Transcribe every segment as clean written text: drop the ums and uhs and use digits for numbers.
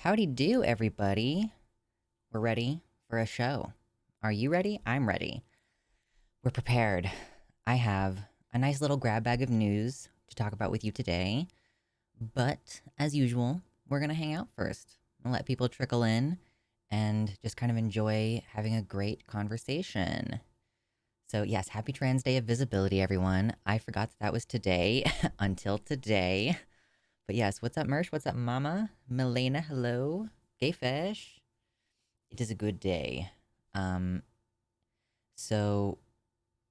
Howdy do, everybody. We're ready for a show. Are you ready? I'm ready. We're prepared. I have a nice little grab bag of news to talk about with you today. But as usual, we're going to hang out first and let people trickle in and just kind of enjoy having a great conversation. So, yes, happy Trans Day of Visibility, everyone. I forgot that was today until today. But yes, what's up, Mersh? What's up, Mama? Milena, hello. Gay Fish. It is a good day. So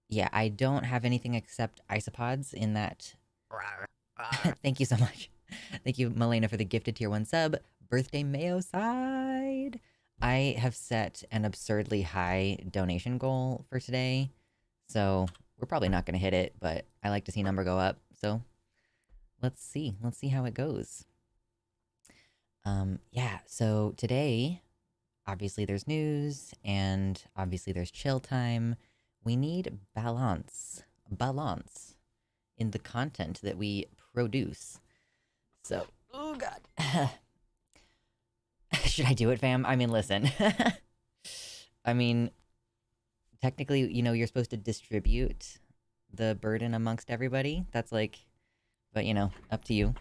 yeah, I don't have anything except isopods in that. Thank you so much. Thank you, Milena, for the gifted tier 1 sub. Birthday Mayo side. I have set an absurdly high donation goal for today. So we're probably not going to hit it, but I like to see number go up. So let's see. Let's see how it goes. Yeah, so today, obviously there's news and obviously there's chill time. We need balance in the content that we produce. So, oh God. Should I do it, fam? I mean, listen. I mean, technically, you're supposed to distribute the burden amongst everybody. That's like, but up to you.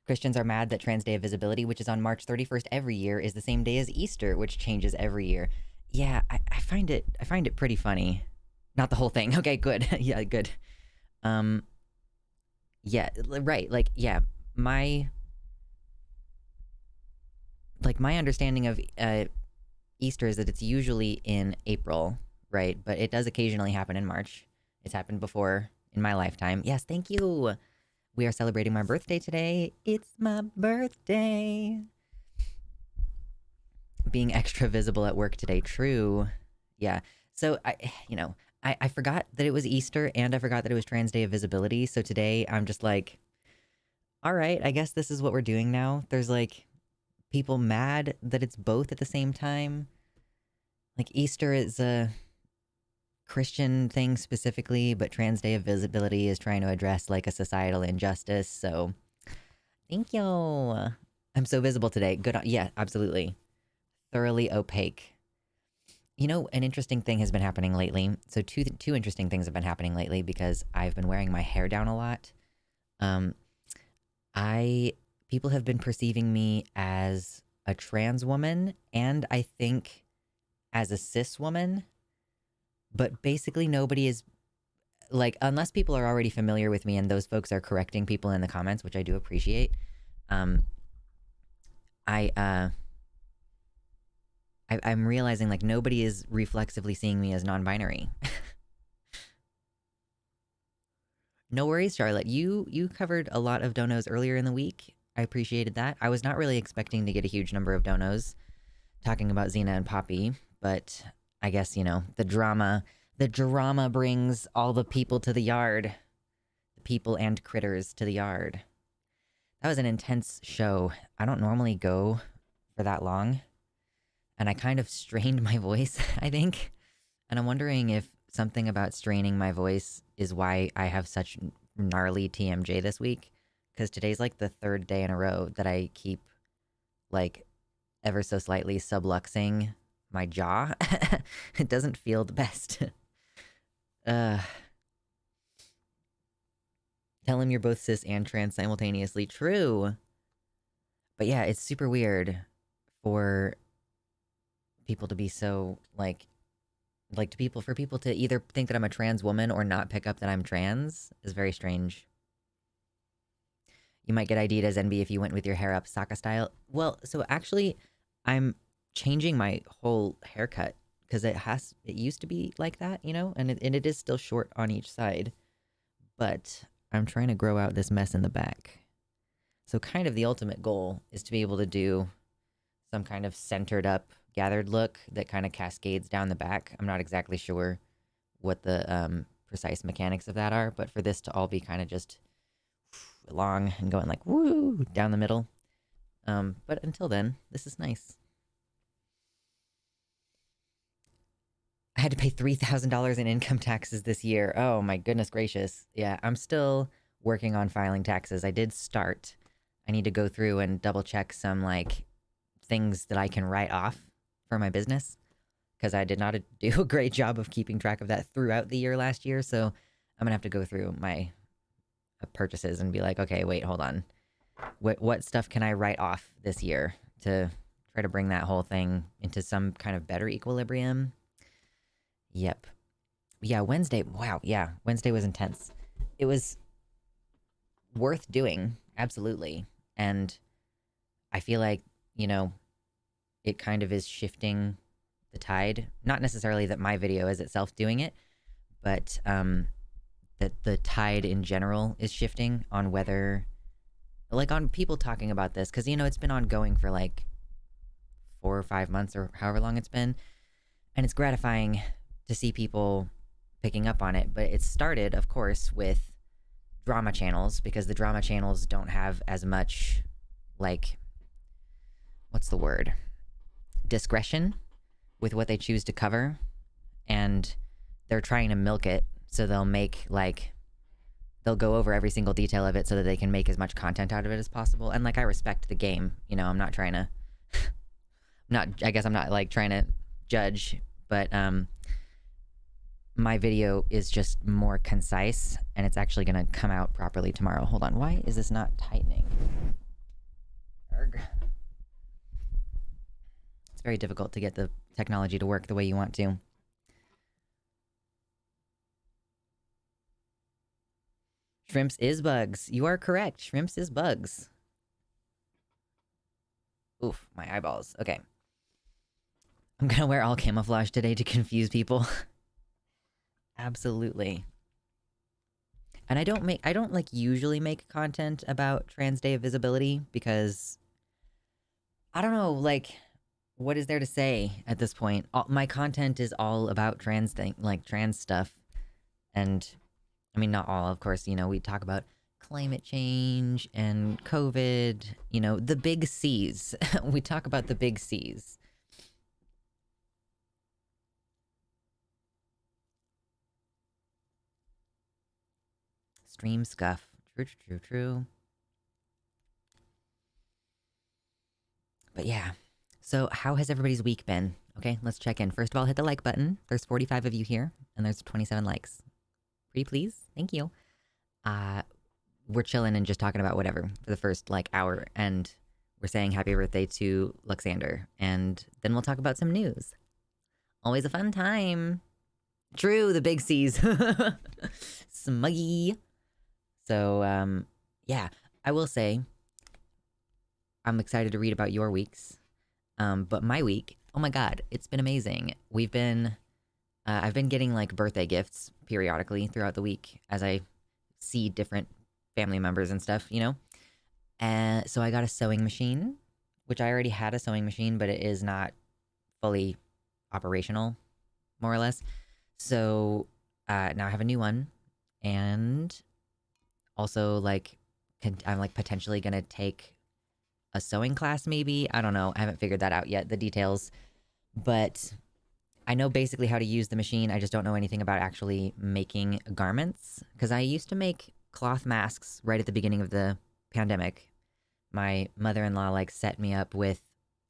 Christians are mad that Trans Day of Visibility, which is on March 31st every year, is the same day as Easter, which changes every year. Yeah, I find it pretty funny. Not the whole thing. Okay, good. Yeah, good. Yeah, right. My understanding of Easter is that it's usually in April, right? But it does occasionally happen in March. It's happened before in my lifetime. Yes, thank you. We are celebrating my birthday today. It's my birthday. Being extra visible at work today. True. Yeah. So I forgot that it was Easter and I forgot that it was Trans Day of Visibility. So today I'm just like, all right, I guess this is what we're doing now. There's like people mad that it's both at the same time. Like Easter is a Christian thing specifically, but Trans Day of Visibility is trying to address like a societal injustice. So thank you. I'm so visible today. Good. Yeah, absolutely. Thoroughly opaque. An interesting thing has been happening lately. So two interesting things have been happening lately because I've been wearing my hair down a lot. People have been perceiving me as a trans woman and I think as a cis woman. But basically nobody is, like, unless people are already familiar with me and those folks are correcting people in the comments, which I do appreciate, I'm realizing, like, nobody is reflexively seeing me as non-binary. No worries, Charlotte. You covered a lot of donos earlier in the week. I appreciated that. I was not really expecting to get a huge number of donos talking about Xena and Poppy, but I guess, the drama brings all the people to the yard. The people and critters to the yard. That was an intense show. I don't normally go for that long. And I kind of strained my voice, I think. And I'm wondering if something about straining my voice is why I have such gnarly TMJ this week. Because today's like the third day in a row that I keep, like, ever so slightly subluxing my jaw. It doesn't feel the best. Tell him you're both cis and trans simultaneously. True. But yeah, it's super weird for people to be so, for people to either think that I'm a trans woman or not pick up that I'm trans is very strange. You might get ID'd as NB if you went with your hair up Sokka style. Well, so actually, I'm changing my whole haircut because it used to be like that, and it is still short on each side, but I'm trying to grow out this mess in the back. So kind of the ultimate goal is to be able to do some kind of centered up gathered look that kind of cascades down the back. I'm not exactly sure what the precise mechanics of that are, but for this to all be kind of just long and going like woo down the middle. But until then, this is nice. I had to pay $3,000 in income taxes this year. Oh my goodness gracious. Yeah, I'm still working on filing taxes. I did start. I need to go through and double check some like things that I can write off for my business because I did not do a great job of keeping track of that throughout the year last year. So I'm gonna have to go through my purchases and be like, okay, wait, hold on. What stuff can I write off this year to try to bring that whole thing into some kind of better equilibrium? Yep. Yeah, Wednesday. Wow. Yeah, Wednesday was intense. It was worth doing, absolutely. And I feel like, you know, it kind of is shifting the tide. Not necessarily that my video is itself doing it, but that the tide in general is shifting on whether, like, on people talking about this, because, you know, it's been ongoing for like 4 or 5 months or however long it's been. And it's gratifying to see people picking up on it. But it started, of course, with drama channels because the drama channels don't have as much, like, what's the word? Discretion with what they choose to cover. And they're trying to milk it. So they'll make, like, they'll go over every single detail of it so that they can make as much content out of it as possible. And, like, I respect the game. You know, I'm not trying to, I guess I'm not, like, trying to judge. But, my video is just more concise, and it's actually going to come out properly tomorrow. Hold on. Why is this not tightening? Arrgh. It's very difficult to get the technology to work the way you want to. Shrimps is bugs. You are correct. Shrimps is bugs. Oof, my eyeballs. Okay. I'm going to wear all camouflage today to confuse people. Absolutely. And I don't like usually make content about Trans Day of Visibility because I don't know, like, what is there to say at this point? My content is all about trans stuff. And I mean, not all, of course, you know, we talk about climate change and COVID, you know, the big C's. We talk about the big C's. Stream scuff. True. But yeah. So how has everybody's week been? Okay, let's check in. First of all, hit the like button. There's 45 of you here, and there's 27 likes. Pretty please. Thank you. We're chilling and just talking about whatever for the first, like, hour, and we're saying happy birthday to Luxander, and then we'll talk about some news. Always a fun time. True, the big C's. Smuggy. So, yeah, I will say I'm excited to read about your weeks. But my week, oh my God, it's been amazing. I've been getting, like, birthday gifts periodically throughout the week as I see different family members and stuff, you know? And so I got a sewing machine, which I already had a sewing machine, but it is not fully operational, more or less. So now I have a new one, and also, like, I'm, like, potentially gonna take a sewing class, maybe. I don't know. I haven't figured that out yet, the details. But I know basically how to use the machine. I just don't know anything about actually making garments. Because I used to make cloth masks right at the beginning of the pandemic. My mother-in-law, like, set me up with,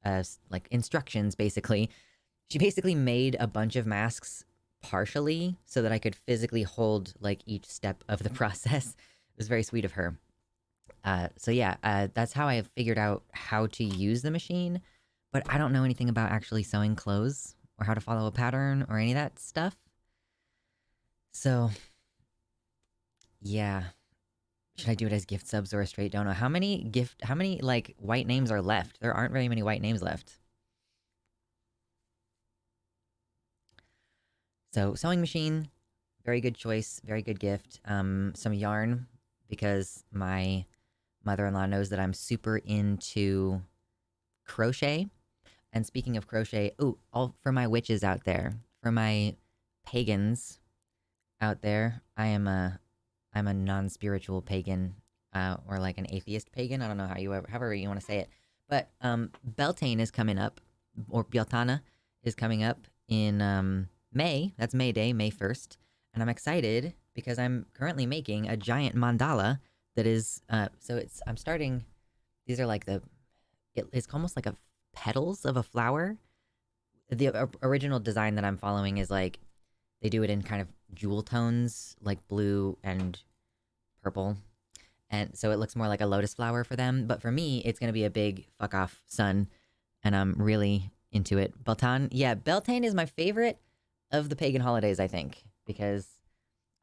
like, instructions, basically. She basically made a bunch of masks partially so that I could physically hold, like, each step of the process. It was very sweet of her. So yeah, that's how I figured out how to use the machine, but I don't know anything about actually sewing clothes or how to follow a pattern or any of that stuff. So yeah, should I do it as gift subs or a straight dono? How many like white names are left? There aren't very many white names left. So sewing machine, very good choice, very good gift. Some yarn because my mother-in-law knows that I'm super into crochet. And speaking of crochet, all for my witches out there, for my pagans out there, I'm a non-spiritual pagan, or like an atheist pagan. I don't know however you want to say it. But Beltane is coming up, or Beltana is coming up in May. That's May Day, May 1st. And I'm excited because I'm currently making a giant mandala that is, I'm starting These are like it's almost like a petals of a flower. The original design that I'm following is like they do it in kind of jewel tones, like blue and purple. And so it looks more like a lotus flower for them. But for me, it's going to be a big fuck off sun. And I'm really into it. Beltane, yeah, Beltane is my favorite of the pagan holidays, I think. Because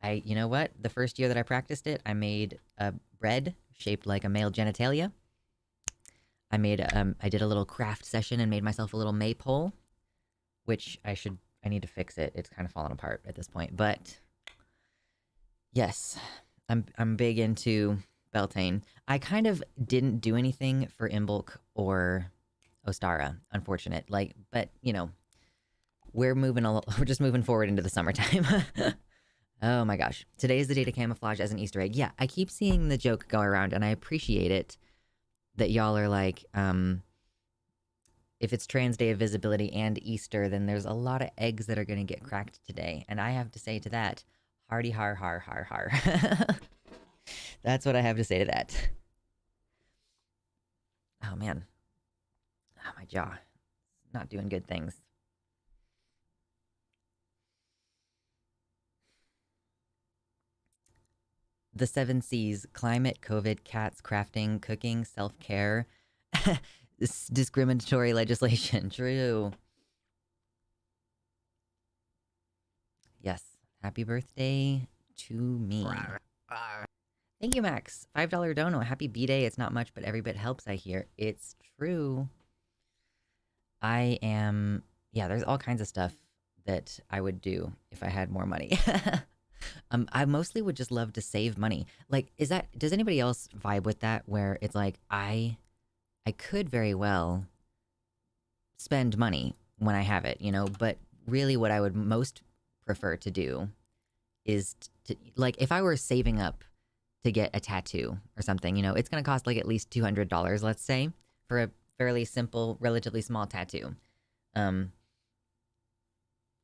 you know what? The first year that I practiced it, I made a bread shaped like a male genitalia. I did a little craft session and made myself a little maypole, which I need to fix it. It's kind of fallen apart at this point. But yes, I'm big into Beltane. I kind of didn't do anything for Imbolc or Ostara, unfortunate. Like, but you know, we're just moving forward into the summertime. Oh my gosh. Today is the day to camouflage as an Easter egg. Yeah, I keep seeing the joke go around and I appreciate it that y'all are like, if it's Trans Day of Visibility and Easter, then there's a lot of eggs that are going to get cracked today. And I have to say to that, hardy har har har har. That's what I have to say to that. Oh man. Oh, my jaw. Not doing good things. The 7 C's: climate, COVID, cats, crafting, cooking, self-care, discriminatory legislation. True. Yes. Happy birthday to me. Thank you, Max. $5 dono. Happy B-Day. It's not much, but every bit helps, I hear. It's true. Yeah, there's all kinds of stuff that I would do if I had more money. I mostly would just love to save money. Like, does anybody else vibe with that where it's like, I could very well spend money when I have it, you know, but really what I would most prefer to do is like, if I were saving up to get a tattoo or something, you know, it's going to cost like at least $200, let's say, for a fairly simple, relatively small tattoo.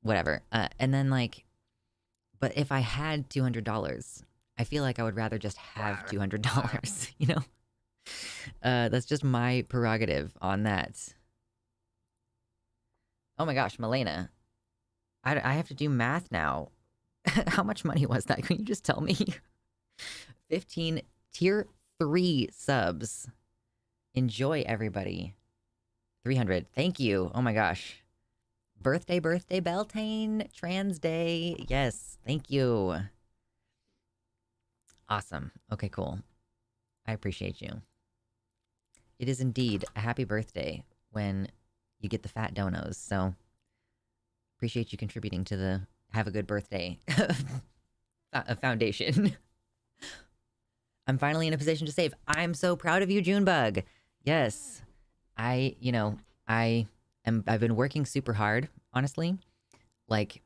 Whatever. And then like, but if I had $200, I feel like I would rather just have $200, you know? That's just my prerogative on that. Oh my gosh, Milena. I have to do math now. How much money was that? Can you just tell me? 15 tier 3 subs. Enjoy, everybody. 300. Thank you. Oh my gosh. Birthday, Beltane. Trans Day. Yes. Thank you. Awesome. Okay, cool. I appreciate you. It is indeed a happy birthday when you get the fat donos. So appreciate you contributing to the Have a Good Birthday foundation. I'm finally in a position to save. I'm so proud of you, Junebug. Yes. I've been working super hard, honestly. Like,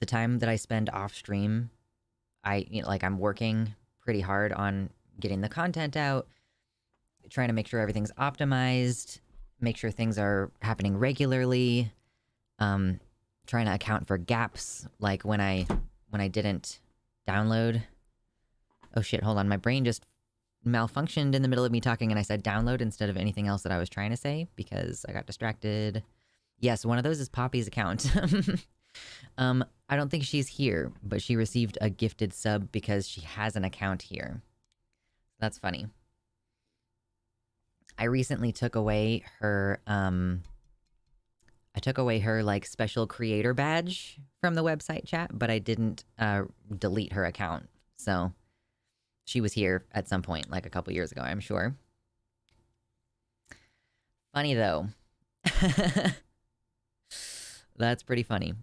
the time that I spend off stream, I'm working pretty hard on getting the content out, trying to make sure everything's optimized, make sure things are happening regularly, trying to account for gaps, like when I didn't download. Oh shit, hold on, my brain just malfunctioned in the middle of me talking and I said download instead of anything else that I was trying to say because I got distracted. Yes, one of those is Poppy's account. I don't think she's here, but she received a gifted sub because she has an account here. That's funny. I recently took away her, like, special creator badge from the website chat, but I didn't, delete her account. So, she was here at some point, like a couple years ago, I'm sure. Funny, though. That's pretty funny.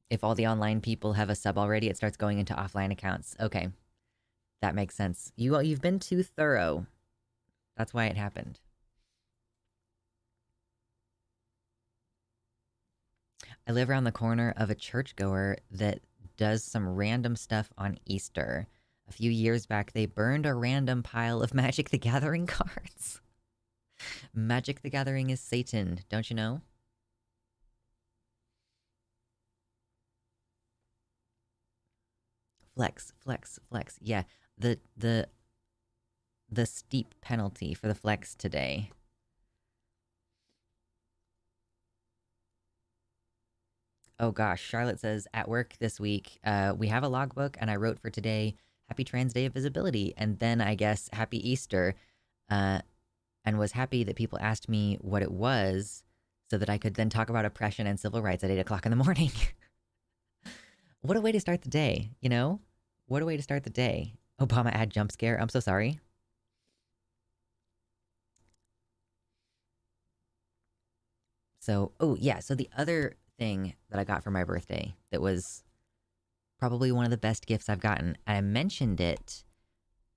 If all the online people have a sub already, it starts going into offline accounts. Okay. That makes sense. You've been too thorough. That's why it happened. I live around the corner of a churchgoer that does some random stuff on Easter. A few years back, they burned a random pile of Magic the Gathering cards. Magic the Gathering is Satan, don't you know? Flex, flex, flex. Yeah, the the steep penalty for the flex today. Oh gosh, Charlotte says, at work this week, we have a logbook and I wrote for today, Happy Trans Day of Visibility, and then I guess Happy Easter, uh, and was happy that people asked me what it was so that I could then talk about oppression and civil rights at 8 o'clock in the morning. What a way to start the day, you know? What a way to start the day. Obama ad jump scare. I'm so sorry. So, oh yeah, so the other thing that I got for my birthday that was probably one of the best gifts I've gotten. I mentioned it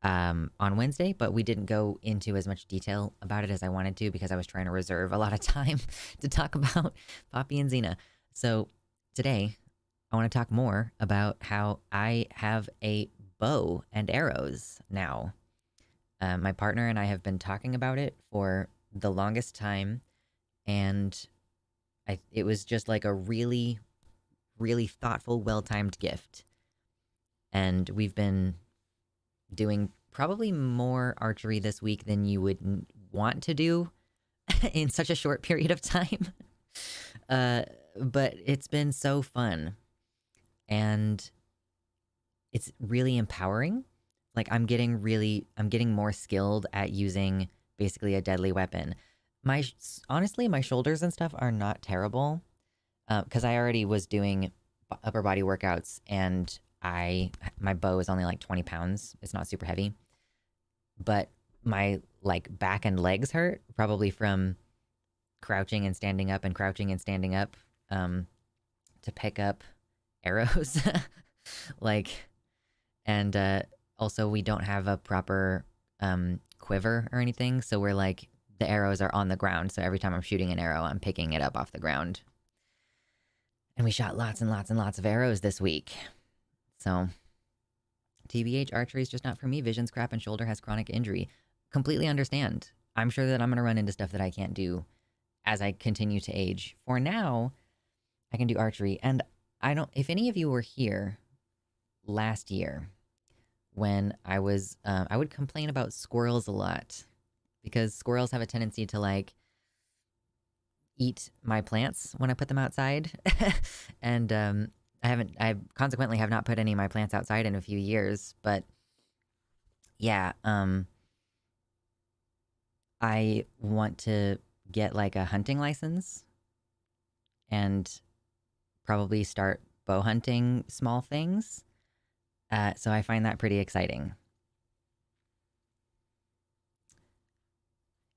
on Wednesday, but we didn't go into as much detail about it as I wanted to because I was trying to reserve a lot of time to talk about Poppy and Xena. So today, I want to talk more about how I have a bow and arrows now. My partner and I have been talking about it for the longest time, and it was just like a really, really thoughtful, well-timed gift. And we've been doing probably more archery this week than you would want to do in such a short period of time. But it's been so fun. And it's really empowering. Like I'm getting more skilled at using basically a deadly weapon. Honestly, my shoulders and stuff are not terrible. Because I already was doing upper body workouts and my bow is only like 20 pounds. It's not super heavy. But my like back and legs hurt probably from crouching and standing up and crouching and standing up to pick up arrows. Like, and also we don't have a proper quiver or anything. So we're like, the arrows are on the ground. So every time I'm shooting an arrow, I'm picking it up off the ground. And we shot lots and lots and lots of arrows this week. So, TBH, archery is just not for me. Vision's crap and shoulder has chronic injury. Completely understand. I'm sure that I'm going to run into stuff that I can't do as I continue to age. For now, I can do archery. And if any of you were here last year when I would complain about squirrels a lot because squirrels have a tendency to like eat my plants when I put them outside. And I consequently have not put any of my plants outside in a few years, but yeah, I want to get like a hunting license and probably start bow hunting small things. So I find that pretty exciting.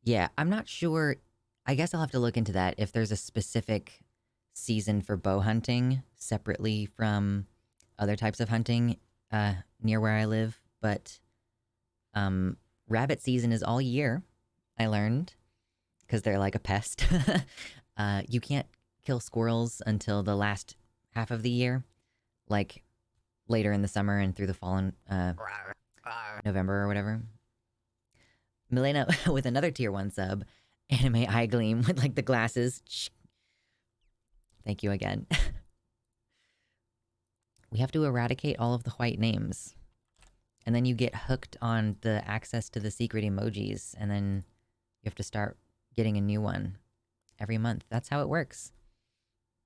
Yeah, I'm not sure. I guess I'll have to look into that if there's a specific season for bow hunting separately from other types of hunting near where I live. But rabbit season is all year, I learned, because they're like a pest. You can't kill squirrels until the last half of the year, like later in the summer and through the fall and November or whatever. Milena with another tier 1 sub. Anime eye gleam with like the glasses. Thank you again. We have to eradicate all of the white names. And then you get hooked on the access to the secret emojis. And then you have to start getting a new one every month. That's how it works.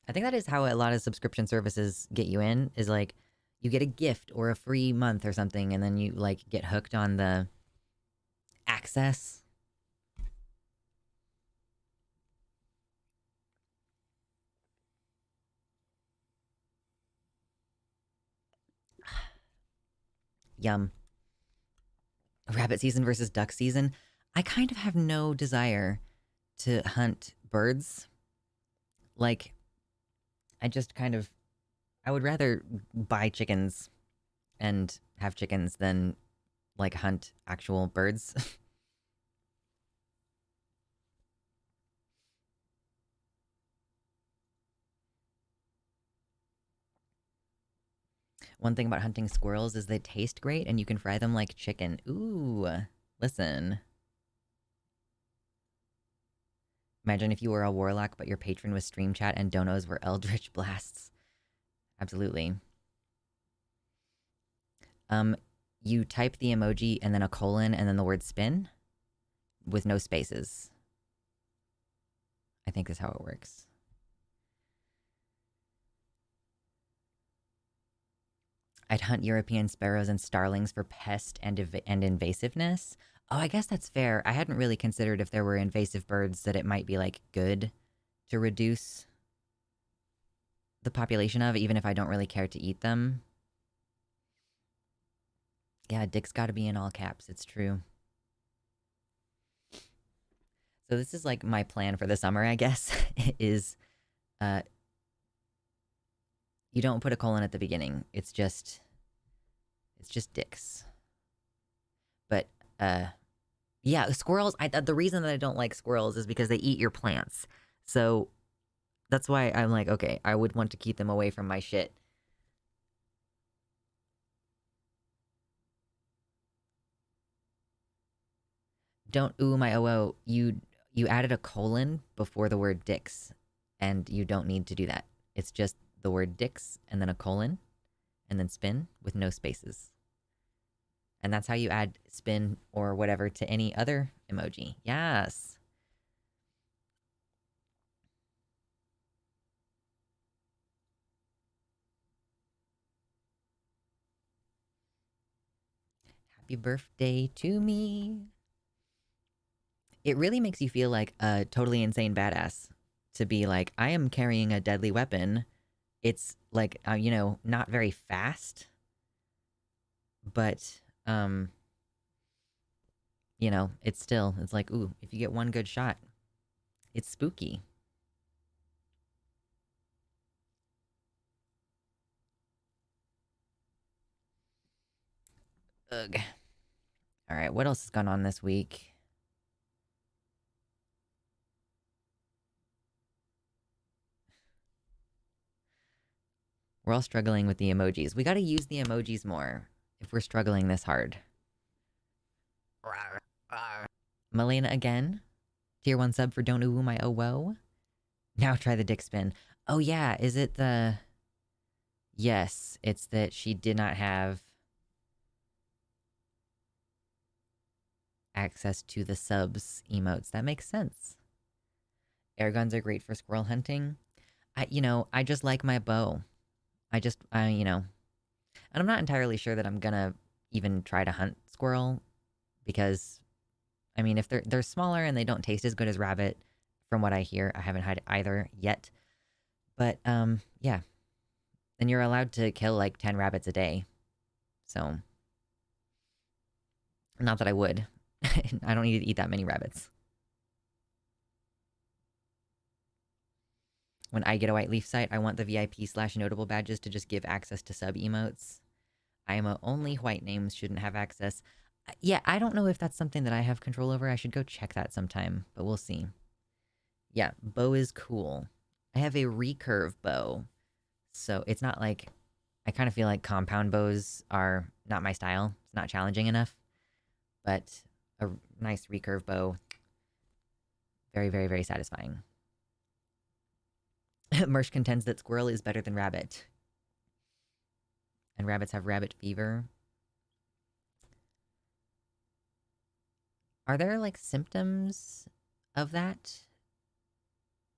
I think that is how a lot of subscription services get you in, is like you get a gift or a free month or something. And then you like get hooked on the access. Yum. Rabbit season versus duck season. I kind of have no desire to hunt birds. Like, I would rather buy chickens and have chickens than like hunt actual birds. One thing about hunting squirrels is they taste great and you can fry them like chicken. Ooh, listen. Imagine if you were a warlock, but your patron was stream chat and donos were eldritch blasts. Absolutely. you type the emoji and then a colon and then the word spin with no spaces. I think is how it works. I'd hunt European sparrows and starlings for pest and invasiveness. Oh, I guess that's fair. I hadn't really considered if there were invasive birds that it might be like good to reduce the population of, even if I don't really care to eat them. Yeah, Dick's gotta be in all caps, it's true. So this is like my plan for the summer, I guess, is uh you don't put a colon at the beginning. It's just Dick's. But yeah, squirrels, the reason that I don't like squirrels is because they eat your plants. So that's why I'm like, okay, I would want to keep them away from my shit. Don't ooh my OO. You added a colon before the word dicks, and you don't need to do that. It's just the word dicks and then a colon and then spin with no spaces. And that's how you add spin or whatever to any other emoji. Yes. Happy birthday to me. It really makes you feel like a totally insane badass to be like, I am carrying a deadly weapon. It's like, not very fast, but, it's like, ooh, if you get one good shot, it's spooky. Ugh. All right, what else has gone on this week? We're all struggling with the emojis. We gotta use the emojis more if we're struggling this hard. Melena again. Tier 1 sub for Don't Ooh My Oh Woe. Now try the dick spin. Oh yeah, is it the... Yes, it's that she did not have access to the subs emotes. That makes sense. Air guns are great for squirrel hunting. I just like my bow. And I'm not entirely sure that I'm gonna even try to hunt squirrel because, I mean, if they're smaller and they don't taste as good as rabbit, from what I hear, I haven't had either yet. But, yeah. And you're allowed to kill like 10 rabbits a day. So, not that I would. I don't need to eat that many rabbits. When I get a white leaf site, I want the VIP/notable badges to just give access to sub emotes. Only white names shouldn't have access. Yeah, I don't know if that's something that I have control over. I should go check that sometime, but we'll see. Yeah, bow is cool. I have a recurve bow, so it's not like... I kind of feel like compound bows are not my style. It's not challenging enough, but a nice recurve bow, very, very, very satisfying. Mersh contends that squirrel is better than rabbit. And rabbits have rabbit fever. Are there, like, symptoms of that?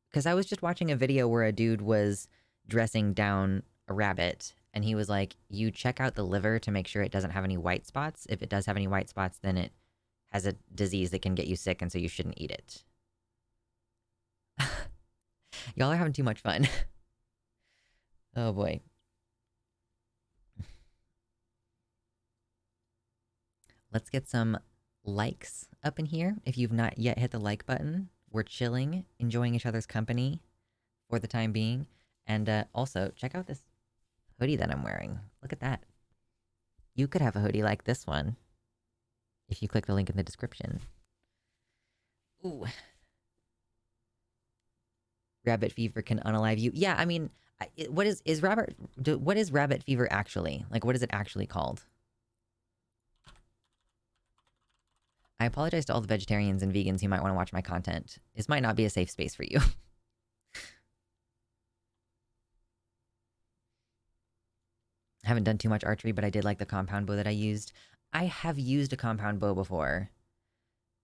Because I was just watching a video where a dude was dressing down a rabbit, and he was like, you check out the liver to make sure it doesn't have any white spots. If it does have any white spots, then it has a disease that can get you sick, and so you shouldn't eat it. Y'all are having too much fun. Oh boy. Let's get some likes up in here. If you've not yet hit the like button, we're chilling, enjoying each other's company for the time being. And also, check out this hoodie that I'm wearing. Look at that. You could have a hoodie like this one if you click the link in the description. Ooh. Rabbit fever can unalive you. Yeah, I mean, what is rabbit fever actually? Like, what is it actually called? I apologize to all the vegetarians and vegans who might want to watch my content. This might not be a safe space for you. I haven't done too much archery, but I did like the compound bow that I used. I have used a compound bow before.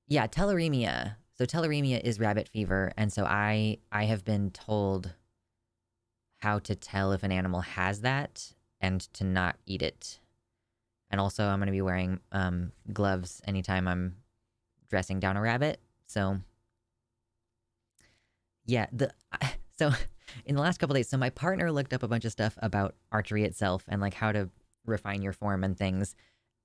Yeah, tularemia. So tularemia is rabbit fever, and so I have been told how to tell if an animal has that and to not eat it. And also, I'm going to be wearing gloves anytime I'm dressing down a rabbit. So, yeah, so in the last couple days, so my partner looked up a bunch of stuff about archery itself and like how to refine your form and things.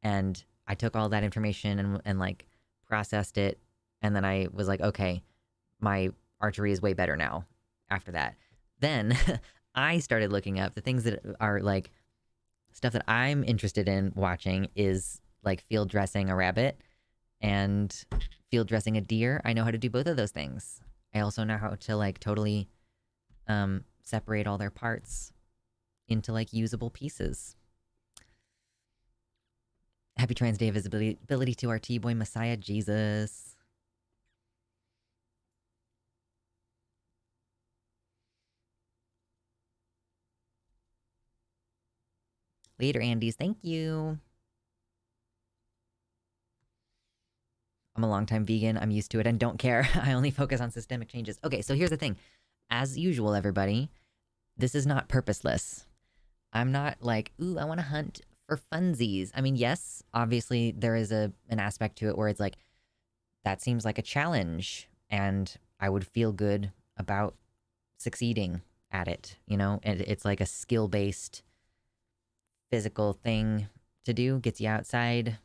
And I took all that information and like processed it. And then I was like, okay, my archery is way better now after that. Then I started looking up the things that are like stuff that I'm interested in watching is like field dressing a rabbit and field dressing a deer. I know how to do both of those things. I also know how to like totally separate all their parts into like usable pieces. Happy Trans Day of Visibility to our T-Boy Messiah Jesus. Later, Andes. Thank you. I'm a longtime vegan. I'm used to it and don't care. I only focus on systemic changes. Okay, so here's the thing. As usual, everybody, this is not purposeless. I'm not like, ooh, I want to hunt for funsies. I mean, yes, obviously there is an aspect to it where it's like, that seems like a challenge and I would feel good about succeeding at it, you know? And it's like a skill-based physical thing to do, gets you outside,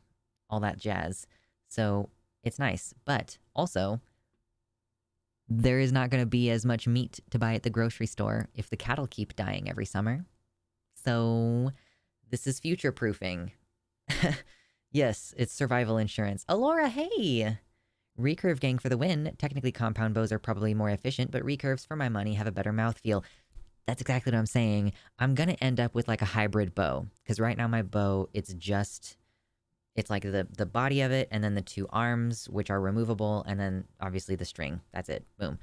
all that jazz. So it's nice. But also, there is not going to be as much meat to buy at the grocery store if the cattle keep dying every summer. So this is future proofing. Yes, it's survival insurance. Alora, hey! Recurve gang for the win. Technically, compound bows are probably more efficient, but recurves for my money have a better mouthfeel. That's exactly what I'm saying. I'm gonna end up with like a hybrid bow. Because right now my bow, it's like the body of it, and then the two arms, which are removable, and then obviously the string. That's it. Boom.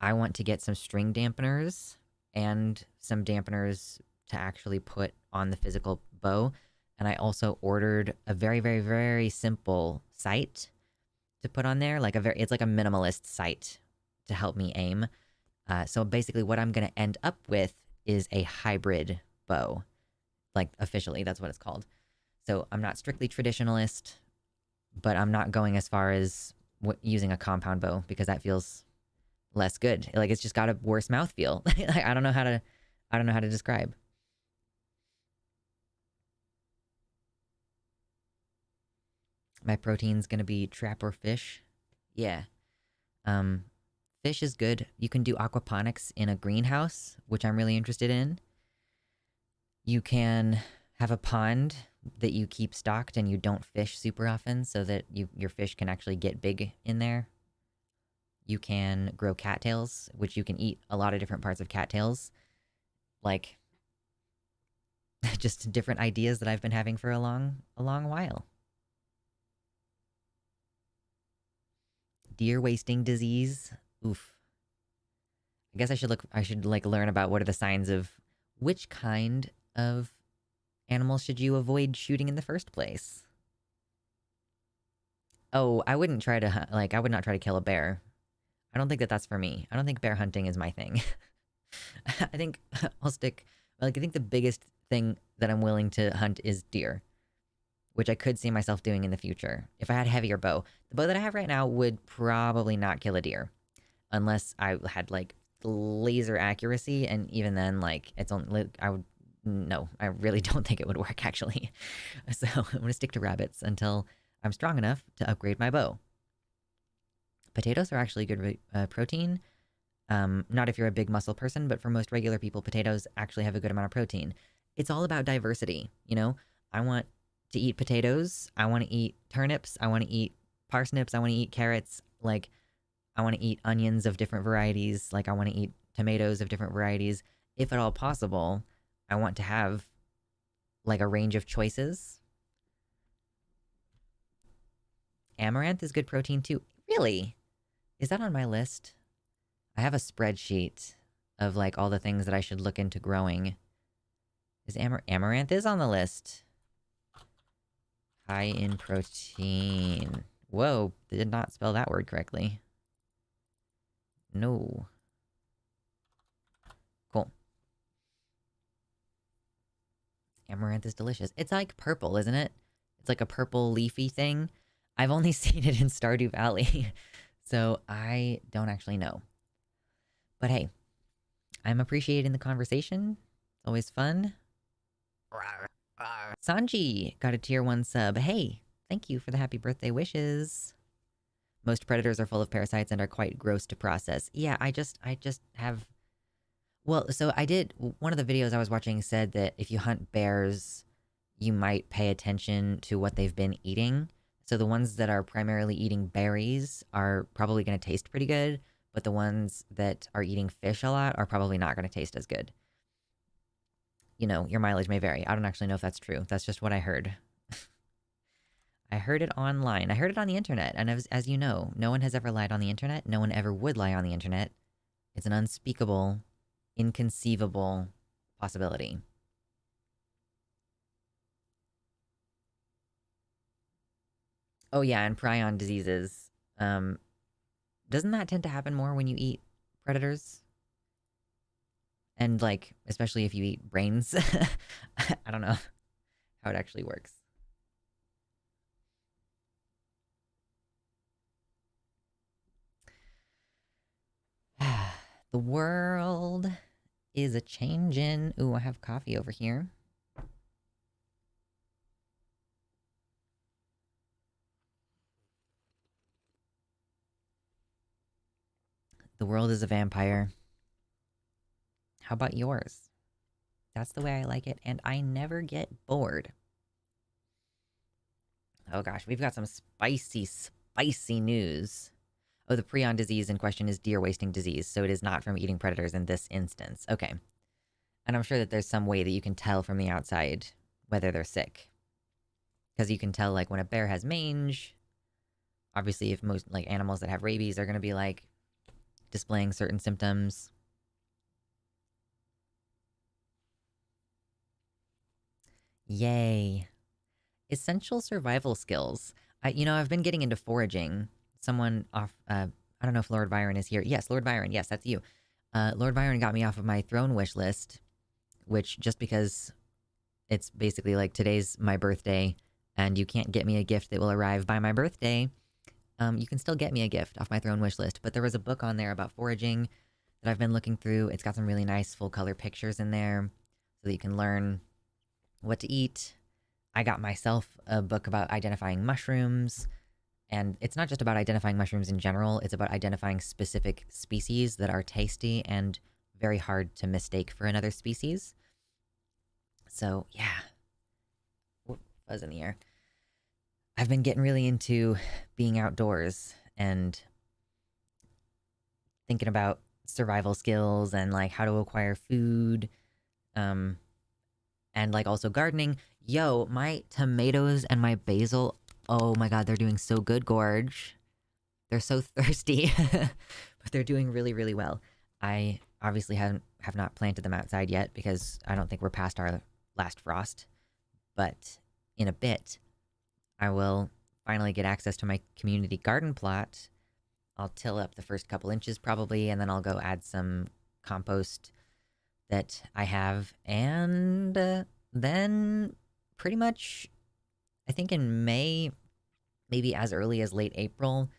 I want to get some string dampeners and some dampeners to actually put on the physical bow. And I also ordered a very, very, very simple sight to put on there. It's like a minimalist sight to help me aim. So basically what I'm going to end up with is a hybrid bow. Like officially, that's what it's called. So I'm not strictly traditionalist, but I'm not going as far as using a compound bow because that feels less good. Like it's just got a worse mouthfeel. I don't know how to describe. My protein's gonna be trap or fish. Yeah. Fish is good. You can do aquaponics in a greenhouse, which I'm really interested in. You can have a pond that you keep stocked and you don't fish super often so that your fish can actually get big in there. You can grow cattails, which you can eat a lot of different parts of cattails. Like, just different ideas that I've been having for a long while. Deer wasting disease. Oof. I guess I should like learn about what are the signs of which kind of animals should you avoid shooting in the first place. Oh, I wouldn't try to I would not try to kill a bear. I don't think that that's for me. I don't think bear hunting is my thing. I think I'll stick, I think the biggest thing that I'm willing to hunt is deer, which I could see myself doing in the future. If I had a heavier bow. The bow that I have right now would probably not kill a deer. Unless I had, like, laser accuracy, and even then, like, it's only, no, I really don't think it would work, actually. So I'm gonna stick to rabbits until I'm strong enough to upgrade my bow. Potatoes are actually good protein. Not if you're a big muscle person, but for most regular people, potatoes actually have a good amount of protein. It's all about diversity, you know? I want to eat potatoes. I want to eat turnips. I want to eat parsnips. I want to eat carrots. Like, I want to eat onions of different varieties. Like, I want to eat tomatoes of different varieties. If at all possible, I want to have, like, a range of choices. Amaranth is good protein, too. Really? Is that on my list? I have a spreadsheet of, like, all the things that I should look into growing. Amaranth is on the list. High in protein. Whoa, they did not spell that word correctly. No. Cool. Amaranth is delicious. It's like purple, isn't it? It's like a purple leafy thing. I've only seen it in Stardew Valley, so I don't actually know. But hey, I'm appreciating the conversation. It's always fun. Sanji got a tier 1 sub. Hey, thank you for the happy birthday wishes. Most predators are full of parasites and are quite gross to process. Yeah, I just have... Well, so I did... One of the videos I was watching said that if you hunt bears, you might pay attention to what they've been eating. So the ones that are primarily eating berries are probably going to taste pretty good, but the ones that are eating fish a lot are probably not going to taste as good. You know, your mileage may vary. I don't actually know if that's true. That's just what I heard. I heard it online. I heard it on the internet. And as you know, no one has ever lied on the internet. No one ever would lie on the internet. It's an unspeakable, inconceivable possibility. Oh yeah, and prion diseases. Doesn't that tend to happen more when you eat predators? And, like, especially if you eat brains. I don't know how it actually works. The world is a changin'. Ooh, I have coffee over here. The world is a vampire. How about yours? That's the way I like it, and I never get bored. Oh gosh, we've got some spicy, spicy news. Oh, the prion disease in question is deer wasting disease, so it is not from eating predators in this instance. Okay. And I'm sure that there's some way that you can tell from the outside whether they're sick. Because you can tell, like, when a bear has mange, obviously if most, like, animals that have rabies are going to be, like, displaying certain symptoms. Yay. Essential survival skills. I've been getting into foraging. Someone off, I don't know if Lord Byron is here. Yes, Lord Byron. Yes, that's you. Lord Byron got me off of my throne wish list, which, just because it's basically like today's my birthday and you can't get me a gift that will arrive by my birthday, you can still get me a gift off my throne wish list. But there was a book on there about foraging that I've been looking through. It's got some really nice full color pictures in there so that you can learn what to eat. I got myself a book about identifying mushrooms, and it's not just about identifying mushrooms in general, it's about identifying specific species that are tasty and very hard to mistake for another species. So, yeah. Whoop, fuzz in the air. I've been getting really into being outdoors and thinking about survival skills and, like, how to acquire food, and, like, also gardening. Yo, my tomatoes and my basil, oh my god, they're doing so good, Gorge. They're so thirsty, but they're doing really, really well. I obviously have not planted them outside yet because I don't think we're past our last frost, but in a bit, I will finally get access to my community garden plot. I'll till up the first couple inches probably, and then I'll go add some compost that I have, and then pretty much, I think in May, maybe as early as late April,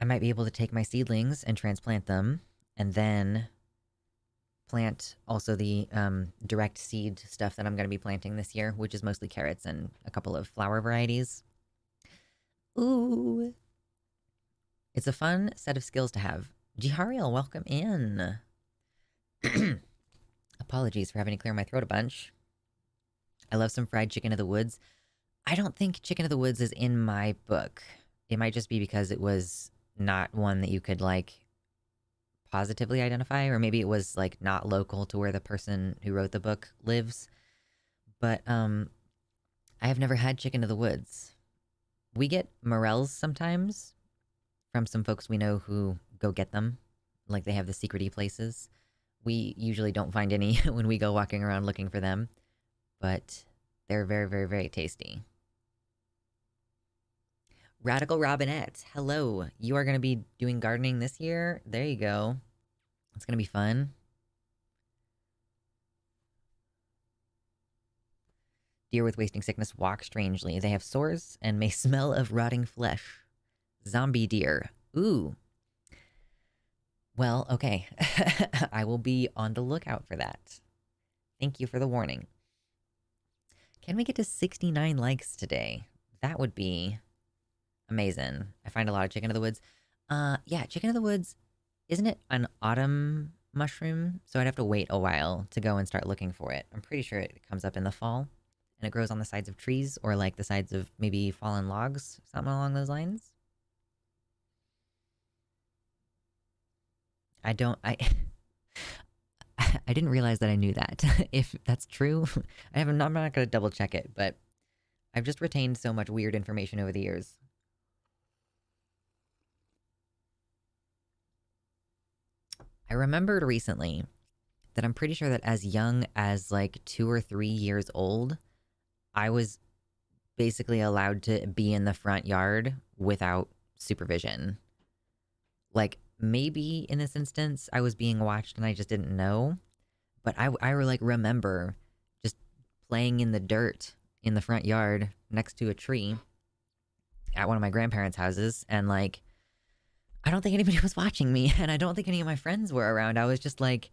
I might be able to take my seedlings and transplant them, and then plant also the direct seed stuff that I'm going to be planting this year, which is mostly carrots and a couple of flower varieties. Ooh. It's a fun set of skills to have. Jihariel, welcome in. Apologies for having to clear my throat a bunch. I love some fried chicken of the woods. I don't think chicken of the woods is in my book. It might just be because it was not one that you could, like, positively identify, or maybe it was, like, not local to where the person who wrote the book lives. But I have never had chicken of the woods. We get morels sometimes from some folks we know who go get them. Like, they have the secret-y places. We usually don't find any when we go walking around looking for them, but they're very, very, very tasty. Radical Robinette, hello. You are going to be doing gardening this year? There you go. It's going to be fun. Deer with wasting sickness walk strangely. They have sores and may smell of rotting flesh. Zombie deer. Ooh. Well, okay. I will be on the lookout for that. Thank you for the warning. Can we get to 69 likes today? That would be amazing. I find a lot of chicken of the woods. Yeah, chicken of the woods, isn't it an autumn mushroom? So I'd have to wait a while to go and start looking for it. I'm pretty sure it comes up in the fall and it grows on the sides of trees or like the sides of maybe fallen logs, something along those lines. I I didn't realize that I knew that. If that's true, I'm not going to double check it, but I've just retained so much weird information over the years. I remembered recently that I'm pretty sure that as young as like 2 or 3 years old, I was basically allowed to be in the front yard without supervision. Like, maybe in this instance, I was being watched and I just didn't know. But I like remember just playing in the dirt in the front yard next to a tree at one of my grandparents' houses, and like, I don't think anybody was watching me, and I don't think any of my friends were around. I was just like,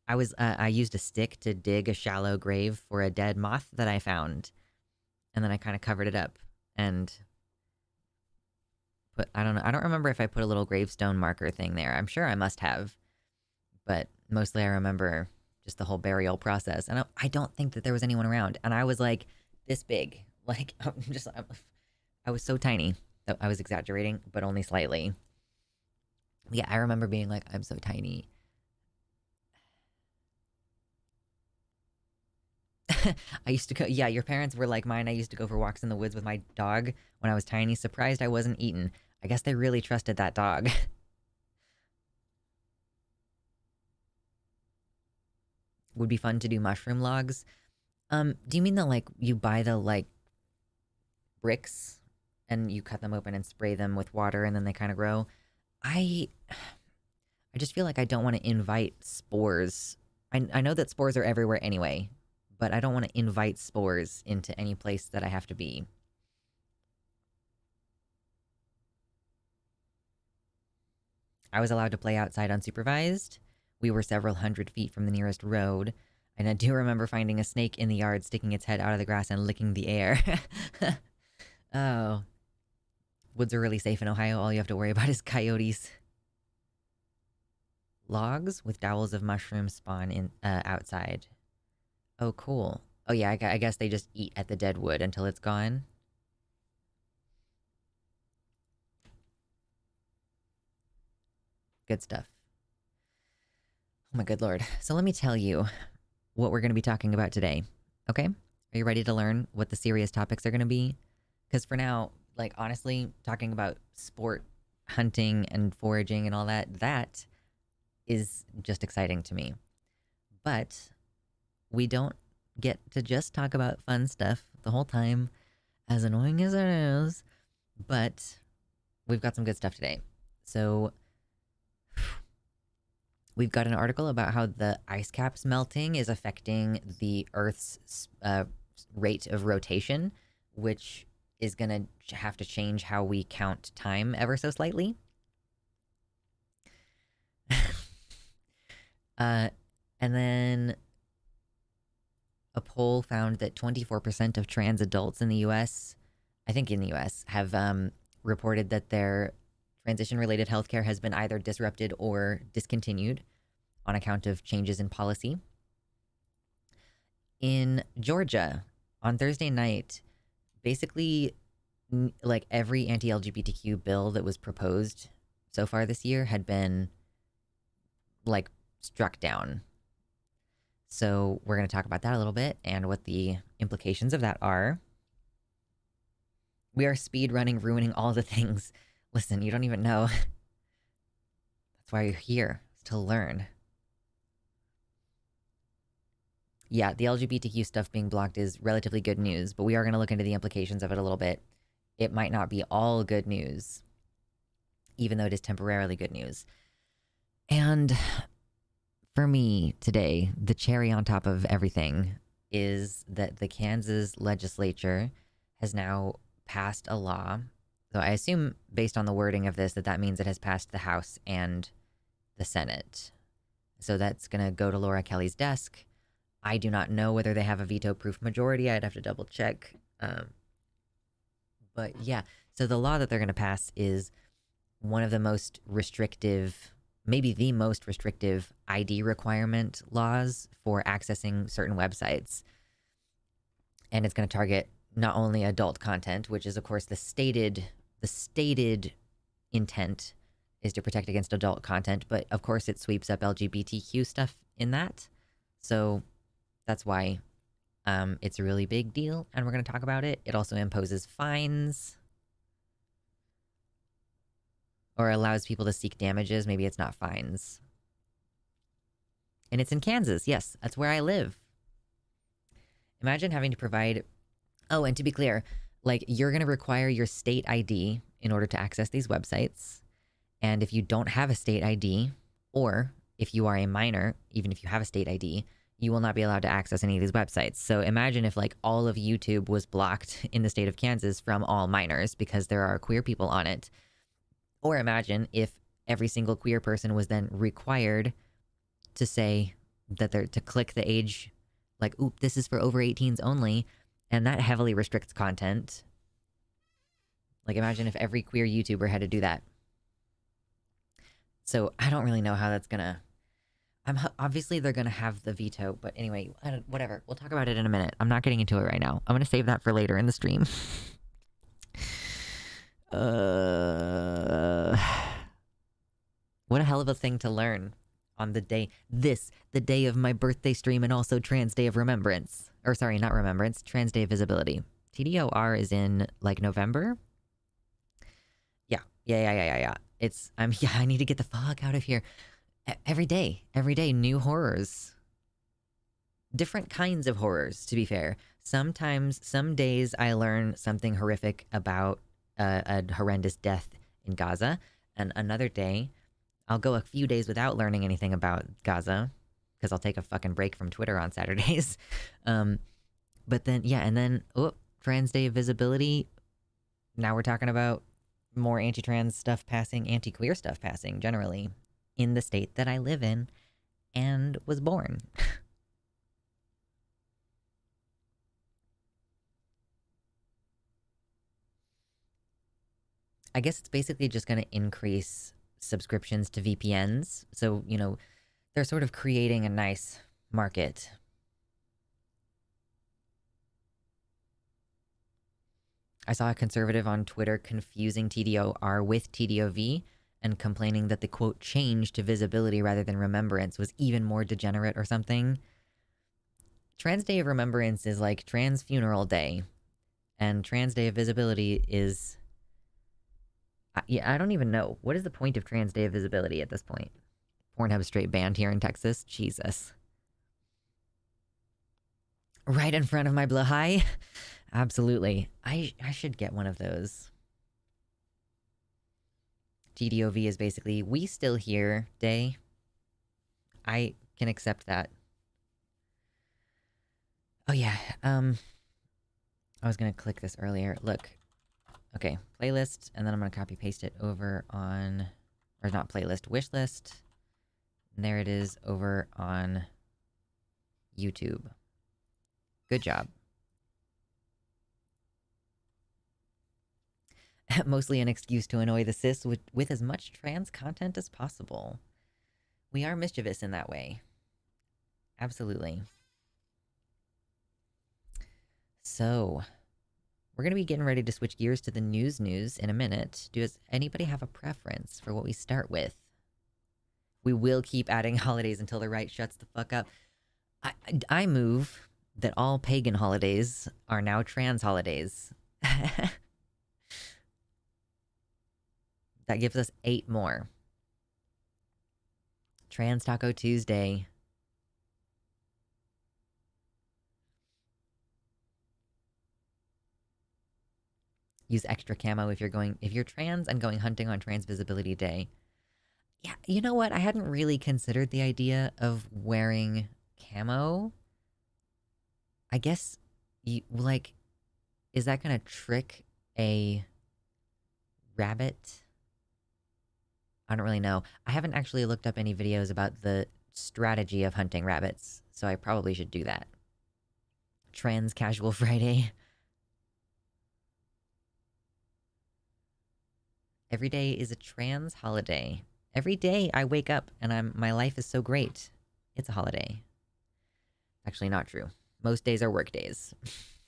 I used a stick to dig a shallow grave for a dead moth that I found, and then I kind of covered it up and put, I don't know, I don't remember if I put a little gravestone marker thing there. I'm sure I must have, but mostly I remember just the whole burial process. And I don't think that there was anyone around. And I was like this big. Like, I was so tiny that I was exaggerating, but only slightly. Yeah, I remember being like, I'm so tiny. I used to go, yeah, your parents were like mine. I used to go for walks in the woods with my dog when I was tiny. Surprised I wasn't eaten. I guess they really trusted that dog. Would be fun to do mushroom logs. Do you mean that like you buy the like bricks and you cut them open and spray them with water and then they kind of grow? I I just feel like I don't want to invite spores. I know that spores are everywhere anyway, but I don't want to invite spores into any place that I have to be. I was allowed to play outside unsupervised. We were several hundred feet from the nearest road, and I do remember finding a snake in the yard sticking its head out of the grass and licking the air. Oh. Woods are really safe in Ohio. All you have to worry about is coyotes. Logs with dowels of mushrooms spawn in outside. Oh, cool. Oh, yeah, I guess they just eat at the dead wood until it's gone. Good stuff. Oh, my good lord. So let me tell you what we're going to be talking about today, okay? Are you ready to learn what the serious topics are going to be? Because for now, like, honestly, talking about sport, hunting, and foraging and all that, that is just exciting to me. But we don't get to just talk about fun stuff the whole time, as annoying as it is. But we've got some good stuff today. So we've got an article about how the ice caps melting is affecting the Earth's rate of rotation, which is going to have to change how we count time ever so slightly. And then a poll found that 24% of trans adults in the US, I think in the US, have reported that their transition-related healthcare has been either disrupted or discontinued on account of changes in policy. In Georgia, on Thursday night, basically, like every anti-LGBTQ bill that was proposed so far this year had been, like, struck down. So we're going to talk about that a little bit and what the implications of that are. We are speed running, ruining all the things. Listen, you don't even know. That's why you're here, is to learn. Yeah, the LGBTQ stuff being blocked is relatively good news, but we are going to look into the implications of it a little bit. it might not be all good news, even though it is temporarily good news. And for me today, the cherry on top of everything is that the Kansas legislature has now passed a law. So I assume, based on the wording of this, that means it has passed the House and the Senate. So that's going to go to Laura Kelly's desk. I do not know whether they have a veto-proof majority. I'd have to double check. But yeah, so the law that they're going to pass is one of the most restrictive, maybe the most restrictive ID requirement laws for accessing certain websites. And it's going to target not only adult content, which is, of course, the stated intent is to protect against adult content, but of course it sweeps up LGBTQ stuff in that. So that's why it's a really big deal, and we're going to talk about it. It also imposes fines or allows people to seek damages. Maybe it's not fines. And it's in Kansas. Yes, that's where I live. Imagine having to provide... Oh, and to be clear, like, you're going to require your state ID in order to access these websites. And if you don't have a state ID, or if you are a minor, even if you have a state ID, you will not be allowed to access any of these websites. So imagine if, like, all of YouTube was blocked in the state of Kansas from all minors because there are queer people on it. Or imagine if every single queer person was then required to say that they're to click the age, like, oop, this is for over 18s only, and that heavily restricts content. Like, imagine if every queer YouTuber had to do that. So I don't really know how that's gonna... obviously they're gonna have the veto, but anyway, whatever. We'll talk about it in a minute. I'm not getting into it right now. I'm gonna save that for later in the stream. What a hell of a thing to learn on the day, the day of my birthday stream, and also Trans Day of Remembrance. Or sorry, not Remembrance, Trans Day of Visibility. TDOR is in, like, November? Yeah. I need to get the fuck out of here. Every day, new horrors. Different kinds of horrors, to be fair. Sometimes, some days I learn something horrific about a horrendous death in Gaza, and another day I'll go a few days without learning anything about Gaza because I'll take a fucking break from Twitter on Saturdays. But then, yeah, and then, Trans Day of Visibility. Now we're talking about more anti-trans stuff passing, anti-queer stuff passing, generally, in the state that I live in and was born. I guess it's basically just going to increase subscriptions to VPNs. So, you know, they're sort of creating a nice market. I saw a conservative on Twitter confusing TDOR with TDOV and complaining that the, quote, change to visibility rather than remembrance was even more degenerate or something. Trans Day of Remembrance is like Trans Funeral Day, and Trans Day of Visibility is... I don't even know. What is the point of Trans Day of Visibility at this point? Pornhub straight banned here in Texas? Jesus. Right in front of my blowhigh? Absolutely. I should get one of those. TDOV is basically We Still Here Day. I can accept that. Oh yeah, I was gonna click this earlier. Look. Okay, playlist, and then I'm gonna copy paste it over on, or not playlist, wishlist. And there it is over on YouTube. Good job. Mostly an excuse to annoy the cis with as much trans content as possible. We are mischievous in that way. Absolutely. So, we're going to be getting ready to switch gears to the news in a minute. Does anybody have a preference for what we start with? We will keep adding holidays until the right shuts the fuck up. I move that all pagan holidays are now trans holidays. That gives us 8 more. Trans Taco Tuesday. use extra camo if you're trans and going hunting on Trans Visibility Day. Yeah, you know what? I hadn't really considered the idea of wearing camo. I guess is that gonna trick a rabbit? I don't really know. I haven't actually looked up any videos about the strategy of hunting rabbits, so I probably should do that. Trans Casual Friday. Every day is a trans holiday. Every day I wake up and my life is so great. It's a holiday. Actually, not true. Most days are work days.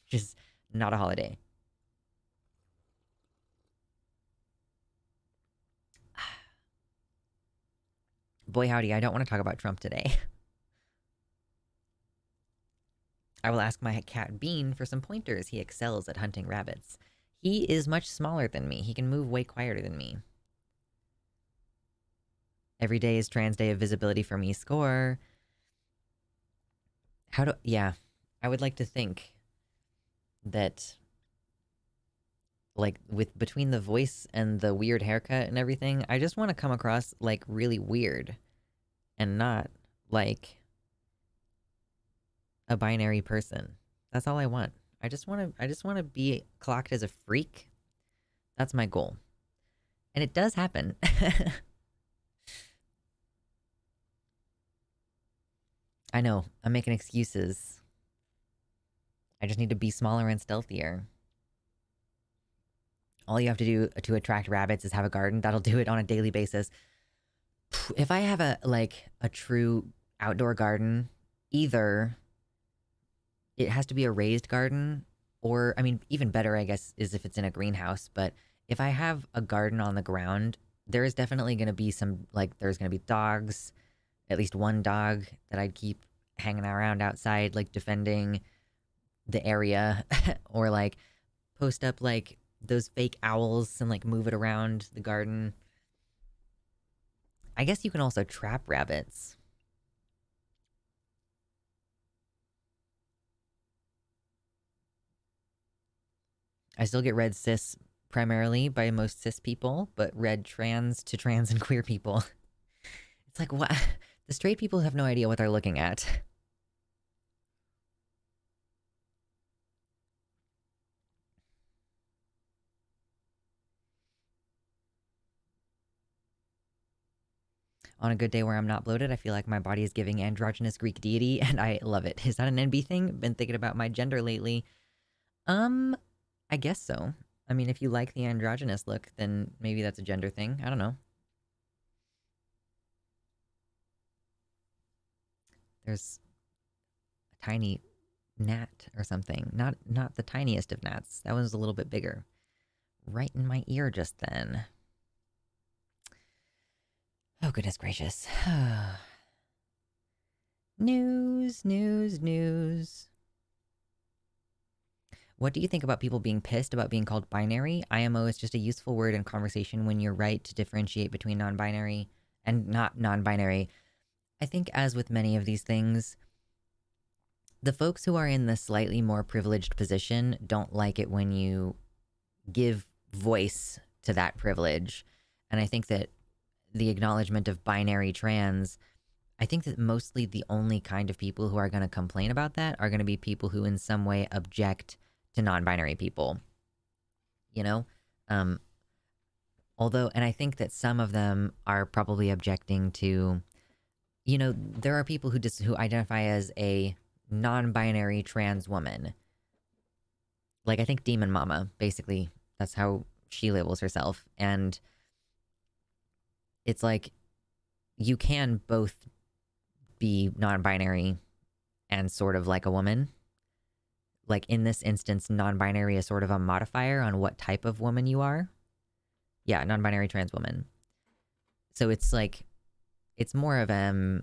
Just not a holiday. Boy howdy, I don't want to talk about Trump today. I will ask my cat Bean for some pointers. He excels at hunting rabbits. He is much smaller than me. He can move way quieter than me. Every day is Trans Day of Visibility for me. Score. Yeah. I would like to think that, like, between the voice and the weird haircut and everything, I just want to come across, like, really weird. And not, like, a binary person. That's all I want. I just want to be clocked as a freak. That's my goal. And it does happen. I know, I'm making excuses. I just need to be smaller and stealthier. All you have to do to attract rabbits is have a garden. That'll do it on a daily basis. If I have a true outdoor garden, either it has to be a raised garden, or, I mean, even better, I guess, is if it's in a greenhouse. But if I have a garden on the ground, there is definitely going to be there's going to be dogs, at least one dog that I'd keep hanging around outside, like, defending the area, or, like, post up, like, those fake owls and, like, move it around the garden. I guess you can also trap rabbits. I still get read cis primarily by most cis people, but read trans to trans and queer people. It's like, what? The straight people have no idea what they're looking at. On a good day where I'm not bloated, I feel like my body is giving androgynous Greek deity, and I love it. Is that an NB thing? Been thinking about my gender lately. I guess so. I mean, if you like the androgynous look, then maybe that's a gender thing. I don't know. There's a tiny gnat or something. Not the tiniest of gnats. That one's a little bit bigger. Right in my ear just then. Oh, goodness gracious. News, news, news. What do you think about people being pissed about being called binary? IMO is just a useful word in conversation when you're right to differentiate between non-binary and not non-binary. I think, as with many of these things, the folks who are in the slightly more privileged position don't like it when you give voice to that privilege. And I think that the acknowledgement of binary trans, I think that mostly the only kind of people who are going to complain about that are going to be people who in some way object to non-binary people, you know? Although, and I think that some of them are probably objecting to, you know, there are people who identify as a non-binary trans woman. Like, I think Demon Mama, basically, that's how she labels herself. And it's like, you can both be non-binary and sort of like a woman. Like, in this instance, non-binary is sort of a modifier on what type of woman you are. Yeah, non-binary trans woman. So it's like, it's more of I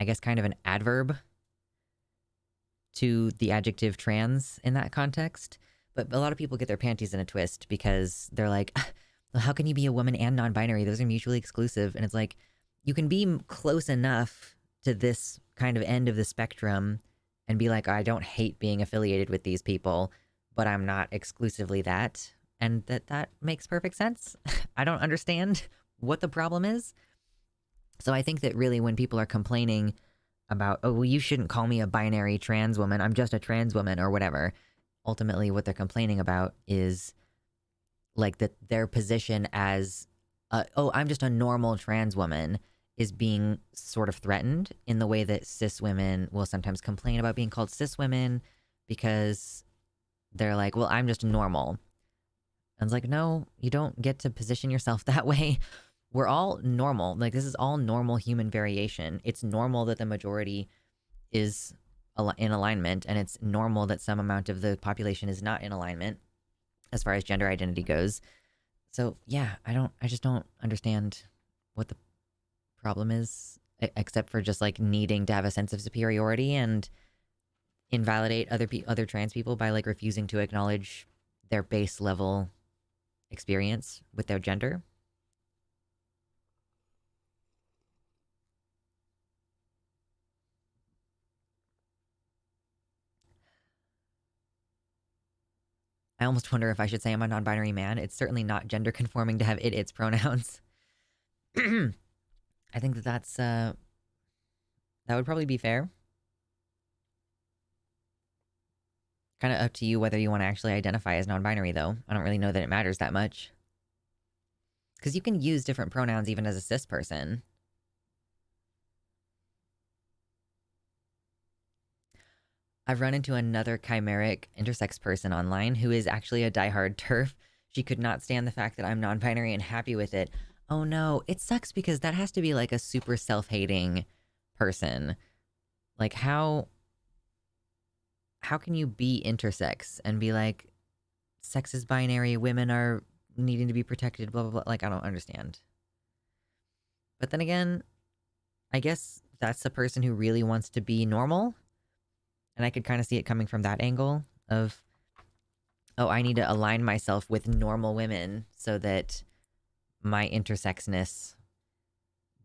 guess, kind of an adverb to the adjective trans in that context. But a lot of people get their panties in a twist because they're like, well, how can you be a woman and non-binary? Those are mutually exclusive. And it's like, you can be close enough to this kind of end of the spectrum and be like, I don't hate being affiliated with these people, but I'm not exclusively that, and that makes perfect sense. I don't understand what the problem is. So I think that really when people are complaining about, oh, well, you shouldn't call me a binary trans woman, I'm just a trans woman or whatever, ultimately what they're complaining about is like that their position as, oh, I'm just a normal trans woman is being sort of threatened in the way that cis women will sometimes complain about being called cis women because they're like, well, I'm just normal. And it's like, no, you don't get to position yourself that way. We're all normal. Like, this is all normal human variation. It's normal that the majority is in alignment, and it's normal that some amount of the population is not in alignment as far as gender identity goes. So, yeah, I just don't understand what the problem is, except for just like needing to have a sense of superiority and invalidate other trans people by like refusing to acknowledge their base level experience with their gender. I almost wonder if I should say I'm a non-binary man. It's certainly not gender conforming to have its pronouns. I think that would probably be fair. Kind of up to you whether you want to actually identify as non-binary, though. I don't really know that it matters that much. Because you can use different pronouns even as a cis person. I've run into another chimeric intersex person online who is actually a diehard TERF. She could not stand the fact that I'm non-binary and happy with it. Oh no, it sucks because that has to be like a super self-hating person. Like how can you be intersex and be like, sex is binary, women are needing to be protected, blah, blah, blah. Like, I don't understand. But then again, I guess that's the person who really wants to be normal. And I could kind of see it coming from that angle of, oh, I need to align myself with normal women so that my intersexness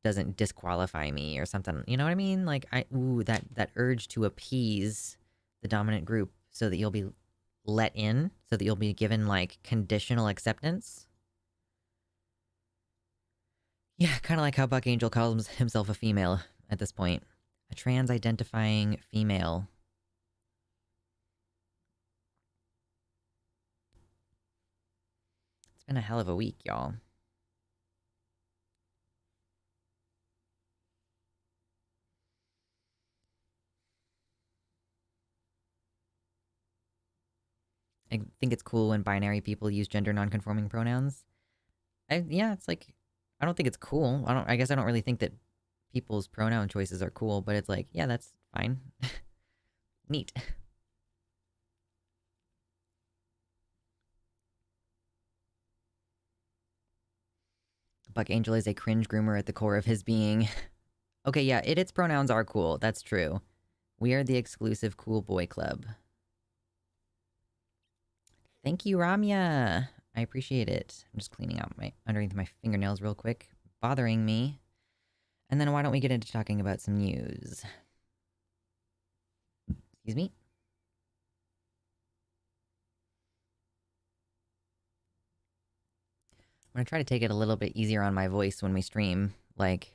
doesn't disqualify me or something. You know what I mean? Like, that urge to appease the dominant group so that you'll be let in, so that you'll be given like conditional acceptance. Yeah, kind of like how Buck Angel calls himself a female at this point. A trans identifying female. It's been a hell of a week, y'all. I think it's cool when binary people use gender nonconforming pronouns. Yeah, it's like, I don't think it's cool. I guess I don't really think that people's pronoun choices are cool, but it's like, yeah, that's fine. Neat. Buck Angel is a cringe groomer at the core of his being. Okay, yeah, its pronouns are cool. That's true. We are the exclusive cool boy club. Thank you, Ramya. I appreciate it. I'm just cleaning out my underneath my fingernails real quick, bothering me. And then why don't we get into talking about some news? Excuse me. I'm gonna try to take it a little bit easier on my voice when we stream. Like,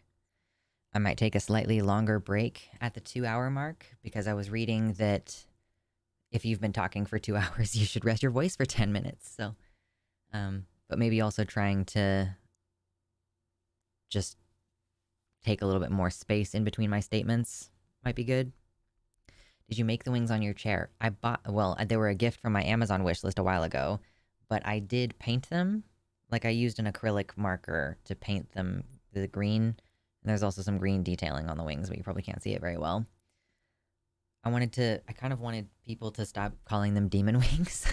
I might take a slightly longer break at the 2-hour mark because I was reading that if you've been talking for 2 hours, you should rest your voice for 10 minutes. So, but maybe also trying to just take a little bit more space in between my statements might be good. Did you make the wings on your chair? Well, they were a gift from my Amazon wish list a while ago, but I did paint them. Like, I used an acrylic marker to paint them the green, and there's also some green detailing on the wings, but you probably can't see it very well. I kind of wanted people to stop calling them demon wings.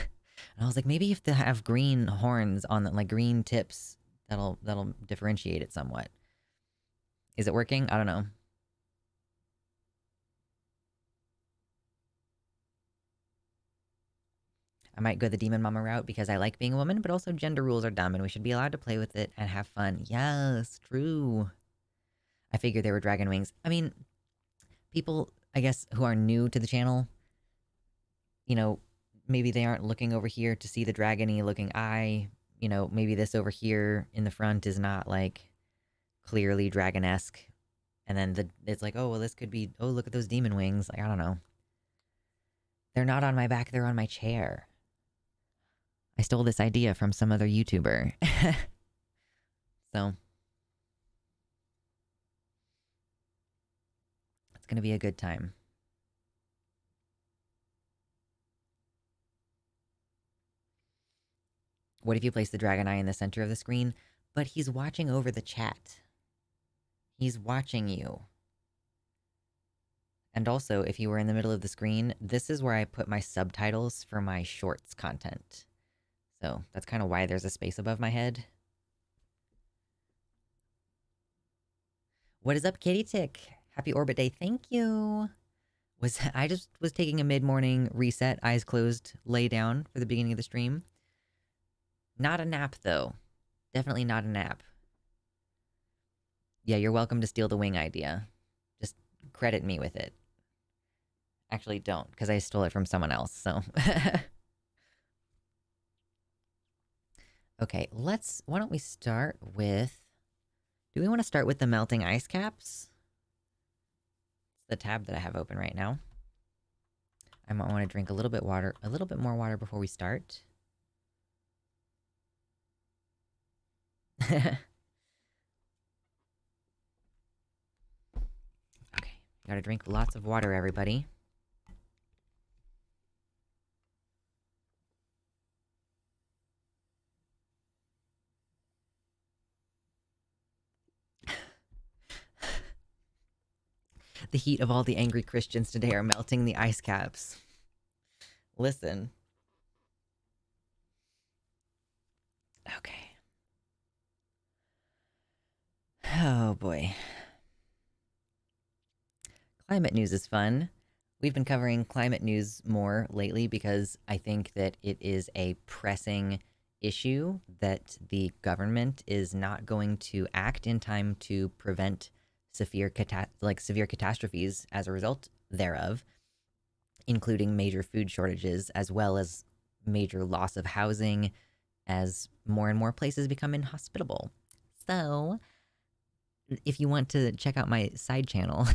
And I was like, maybe if they have green horns on them, like green tips, that'll differentiate it somewhat. Is it working? I don't know. I might go the demon mama route because I like being a woman, but also gender rules are dumb and we should be allowed to play with it and have fun. Yes, true. I figured they were dragon wings. I mean, people, I guess, who are new to the channel, you know, maybe they aren't looking over here to see the dragony looking eye. You know, maybe this over here in the front is not like clearly dragon-esque. And then it's like, oh, well, this could be, oh, look at those demon wings. Like, I don't know. They're not on my back, they're on my chair. I stole this idea from some other YouTuber. So, it's gonna be a good time. What if you place the dragon eye in the center of the screen? But he's watching over the chat. He's watching you. And also, if you were in the middle of the screen, this is where I put my subtitles for my shorts content. So that's kind of why there's a space above my head. What is up, Kitty Tick? Happy Orbit Day, thank you. I just was taking a mid-morning reset, eyes closed, lay down for the beginning of the stream. Not a nap, though. Definitely not a nap. Yeah, you're welcome to steal the wing idea. Just credit me with it. Actually, don't, because I stole it from someone else, so... Okay, why don't we start with... Do we want to start with the melting ice caps? It's the tab that I have open right now. I might want to drink a little bit more water before we start. Okay, gotta drink lots of water, everybody. The heat of all the angry Christians today are melting the ice caps. Listen. Okay. Oh boy. Climate news is fun. We've been covering climate news more lately because I think that it is a pressing issue that the government is not going to act in time to prevent severe catastrophes as a result thereof, including major food shortages as well as major loss of housing as more and more places become inhospitable. So, if you want to check out my side channel,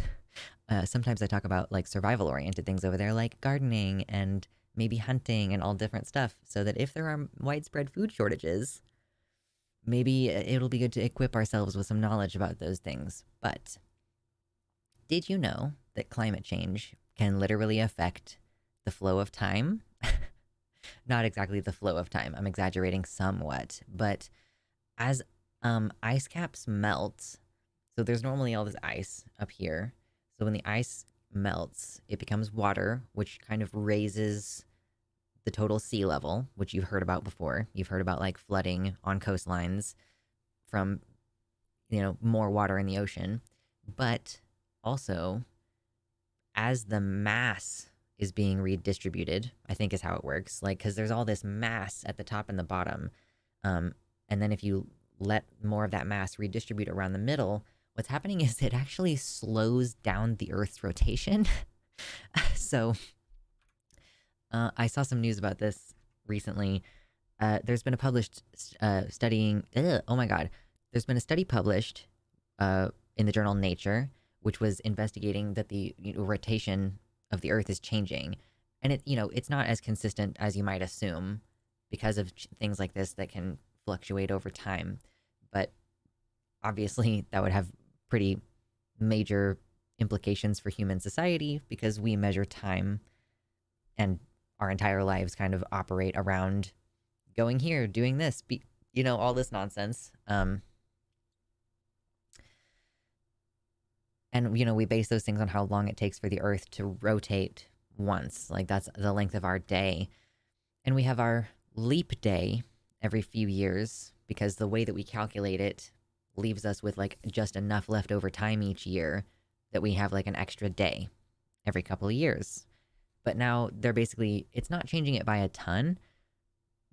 sometimes I talk about like survival-oriented things over there, like gardening and maybe hunting and all different stuff, so that if there are widespread food shortages, maybe it'll be good to equip ourselves with some knowledge about those things. But did you know that climate change can literally affect the flow of time? Not exactly the flow of time. I'm exaggerating somewhat. But as ice caps melt, so there's normally all this ice up here. So when the ice melts, it becomes water, which kind of raises the total sea level, which you've heard about before. You've heard about like flooding on coastlines from, more water in the ocean. But also, as the mass is being redistributed, I think is how it works. Like, because there's all this mass at the top and the bottom. And then if you let more of that mass redistribute around the middle, what's happening is it actually slows down the Earth's rotation. So, I saw some news about this recently. There's been a published studying... oh my god. There's been a study published in the journal Nature, which was investigating that the rotation of the Earth is changing. And it's not as consistent as you might assume because of things like this that can fluctuate over time. But obviously that would have pretty major implications for human society because we measure time and our entire lives kind of operate around going here, doing this, all this nonsense. And, we base those things on how long it takes for the Earth to rotate once. Like, that's the length of our day. And we have our leap day every few years because the way that we calculate it leaves us with, like, just enough leftover time each year that we have, like, an extra day every couple of years. But now it's not changing it by a ton,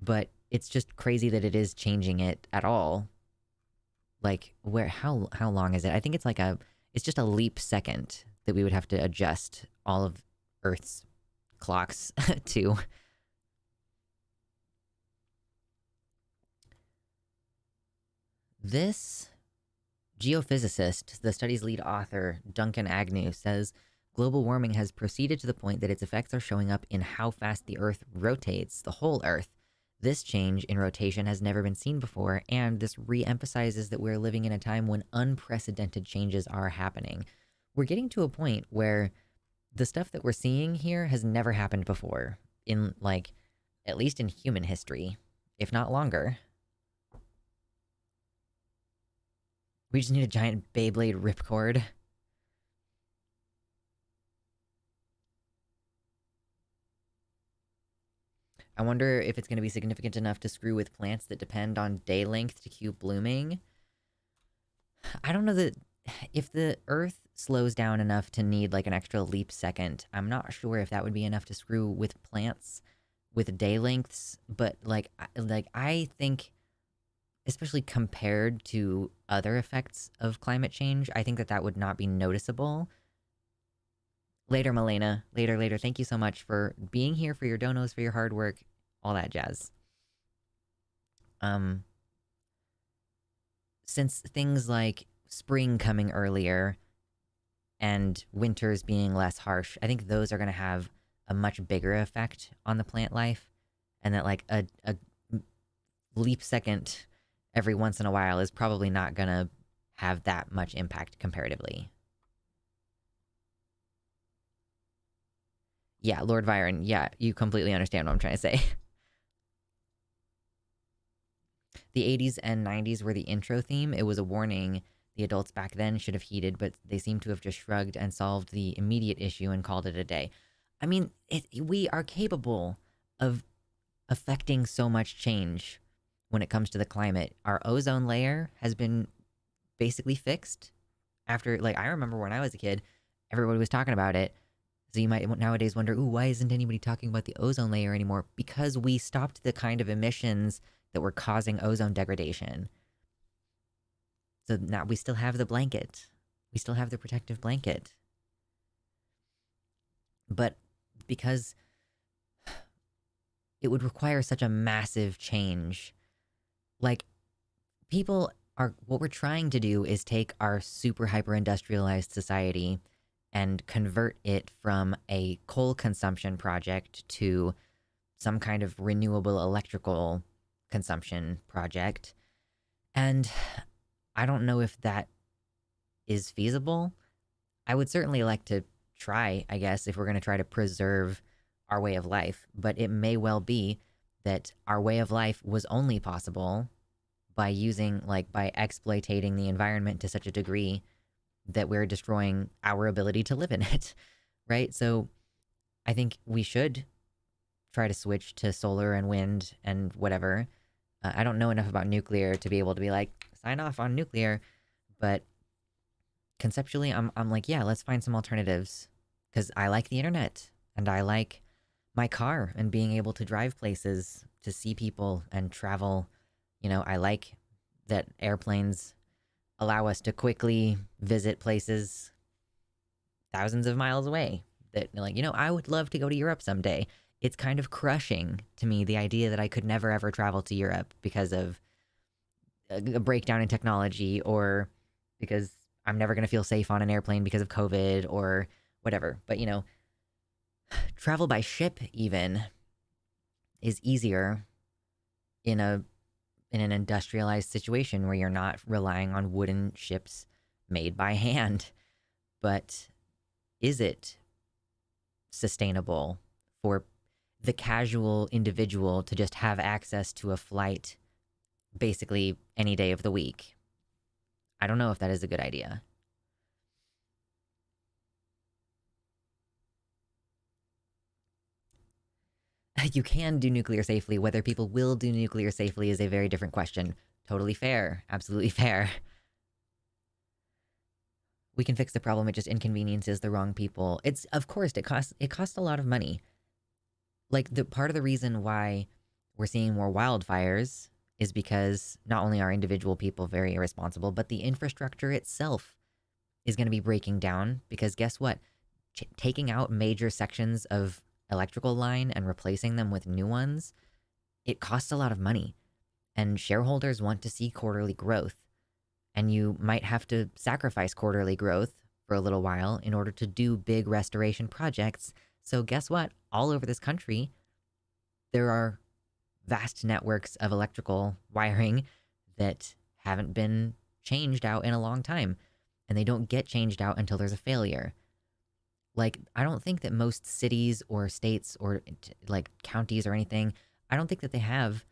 but it's just crazy that it is changing it at all. Like, how long is it? I think it's just a leap second that we would have to adjust all of Earth's clocks to. This geophysicist, the study's lead author, Duncan Agnew, says global warming has proceeded to the point that its effects are showing up in how fast the Earth rotates, the whole Earth. This change in rotation has never been seen before, and this re-emphasizes that we're living in a time when unprecedented changes are happening. We're getting to a point where the stuff that we're seeing here has never happened before, in, like, at least in human history, if not longer. We just need a giant Beyblade ripcord. I wonder if it's going to be significant enough to screw with plants that depend on day length to keep blooming. I don't know that if the Earth slows down enough to need like an extra leap second, I'm not sure if that would be enough to screw with plants with day lengths. But I think, especially compared to other effects of climate change, I think that that would not be noticeable. Later, Milena. Later. Thank you so much for being here, for your donos, for your hard work, all that jazz. Since things like spring coming earlier and winters being less harsh, I think those are going to have a much bigger effect on the plant life, and that like a leap second every once in a while is probably not going to have that much impact comparatively. Yeah, Lord Byron, yeah, you completely understand what I'm trying to say. The 80s and 90s were the intro theme. It was a warning the adults back then should have heeded, but they seem to have just shrugged and solved the immediate issue and called it a day. I mean, we are capable of affecting so much change when it comes to the climate. Our ozone layer has been basically fixed after, like, I remember when I was a kid, everybody was talking about it. So you might nowadays wonder, ooh, why isn't anybody talking about the ozone layer anymore? Because we stopped the kind of emissions that were causing ozone degradation. So now we still have the blanket. We still have the protective blanket. But because it would require such a massive change, like, what we're trying to do is take our super hyper industrialized society and convert it from a coal consumption project to some kind of renewable electrical consumption project. And I don't know if that is feasible. I would certainly like to try, I guess, if we're going to try to preserve our way of life. But it may well be that our way of life was only possible by by exploitating the environment to such a degree that we're destroying our ability to live in it, right? So I think we should try to switch to solar and wind and whatever. I don't know enough about nuclear to be able to be like, sign off on nuclear, but conceptually, I'm like, yeah, let's find some alternatives, because I like the internet and I like my car and being able to drive places to see people and travel. You know, I like that airplanes allow us to quickly visit places thousands of miles away. That, like, you know, I would love to go to Europe someday. It's kind of crushing to me, the idea that I could never ever travel to Europe because of a breakdown in technology, or because I'm never going to feel safe on an airplane because of COVID or whatever. But, you know, travel by ship even is easier in an industrialized situation where you're not relying on wooden ships made by hand. But is it sustainable for the casual individual to just have access to a flight basically any day of the week? I don't know if that is a good idea. You can do nuclear safely. Whether people will do nuclear safely is a very different question. Totally fair. Absolutely fair. We can fix the problem. It just inconveniences the wrong people. Of course, it costs a lot of money. Like, the part of the reason why we're seeing more wildfires is because not only are individual people very irresponsible, but the infrastructure itself is going to be breaking down. Because guess what? Taking out major sections of electrical line and replacing them with new ones, it costs a lot of money. And shareholders want to see quarterly growth. and you might have to sacrifice quarterly growth for a little while in order to do big restoration projects. So, guess what? All over this country, there are vast networks of electrical wiring that haven't been changed out in a long time, and they don't get changed out until there's a failure. Like, I don't think that most cities or states or like counties or anything, I don't think that they have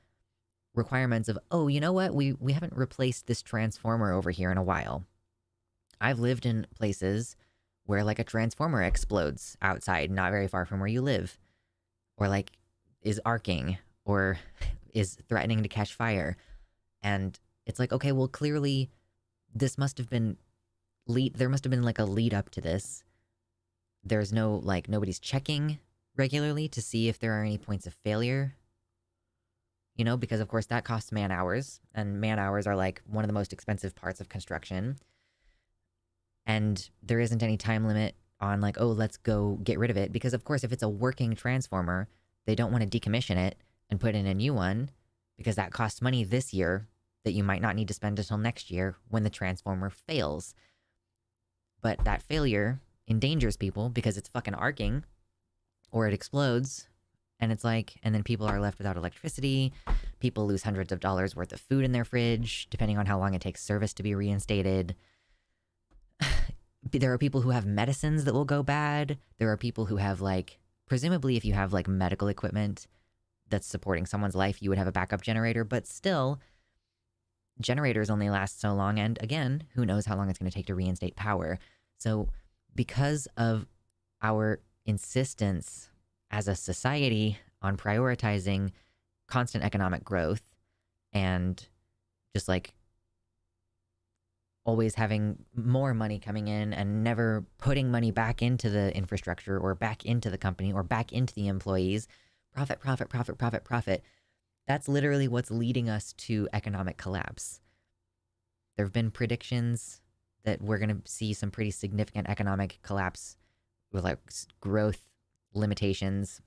requirements of, oh, you know what? We haven't replaced this transformer over here in a while. I've lived in places where like a transformer explodes outside, not very far from where you live, or like is arcing or is threatening to catch fire. And it's like, okay, well, clearly this must have been there must have been like a lead up to this. There's no, like, nobody's checking regularly to see if there are any points of failure, you know, because of course that costs man hours, and man hours are like one of the most expensive parts of construction. And there isn't any time limit on like, oh, let's go get rid of it. Because of course, if it's a working transformer, they don't want to decommission it and put in a new one, because that costs money this year that you might not need to spend until next year when the transformer fails. But that failure endangers people because it's fucking arcing or it explodes, and it's like, and then people are left without electricity. People lose hundreds of dollars worth of food in their fridge, depending on how long it takes service to be reinstated. There are people who have medicines that will go bad. There are people who have, like, presumably if you have like medical equipment that's supporting someone's life, you would have a backup generator, but still, generators only last so long, and again, who knows how long it's going to take to reinstate power. So because of our insistence as a society on prioritizing constant economic growth and just like always having more money coming in and never putting money back into the infrastructure or back into the company or back into the employees, profit, profit, profit, profit, profit. That's literally what's leading us to economic collapse. There have been predictions that we're going to see some pretty significant economic collapse with like growth limitations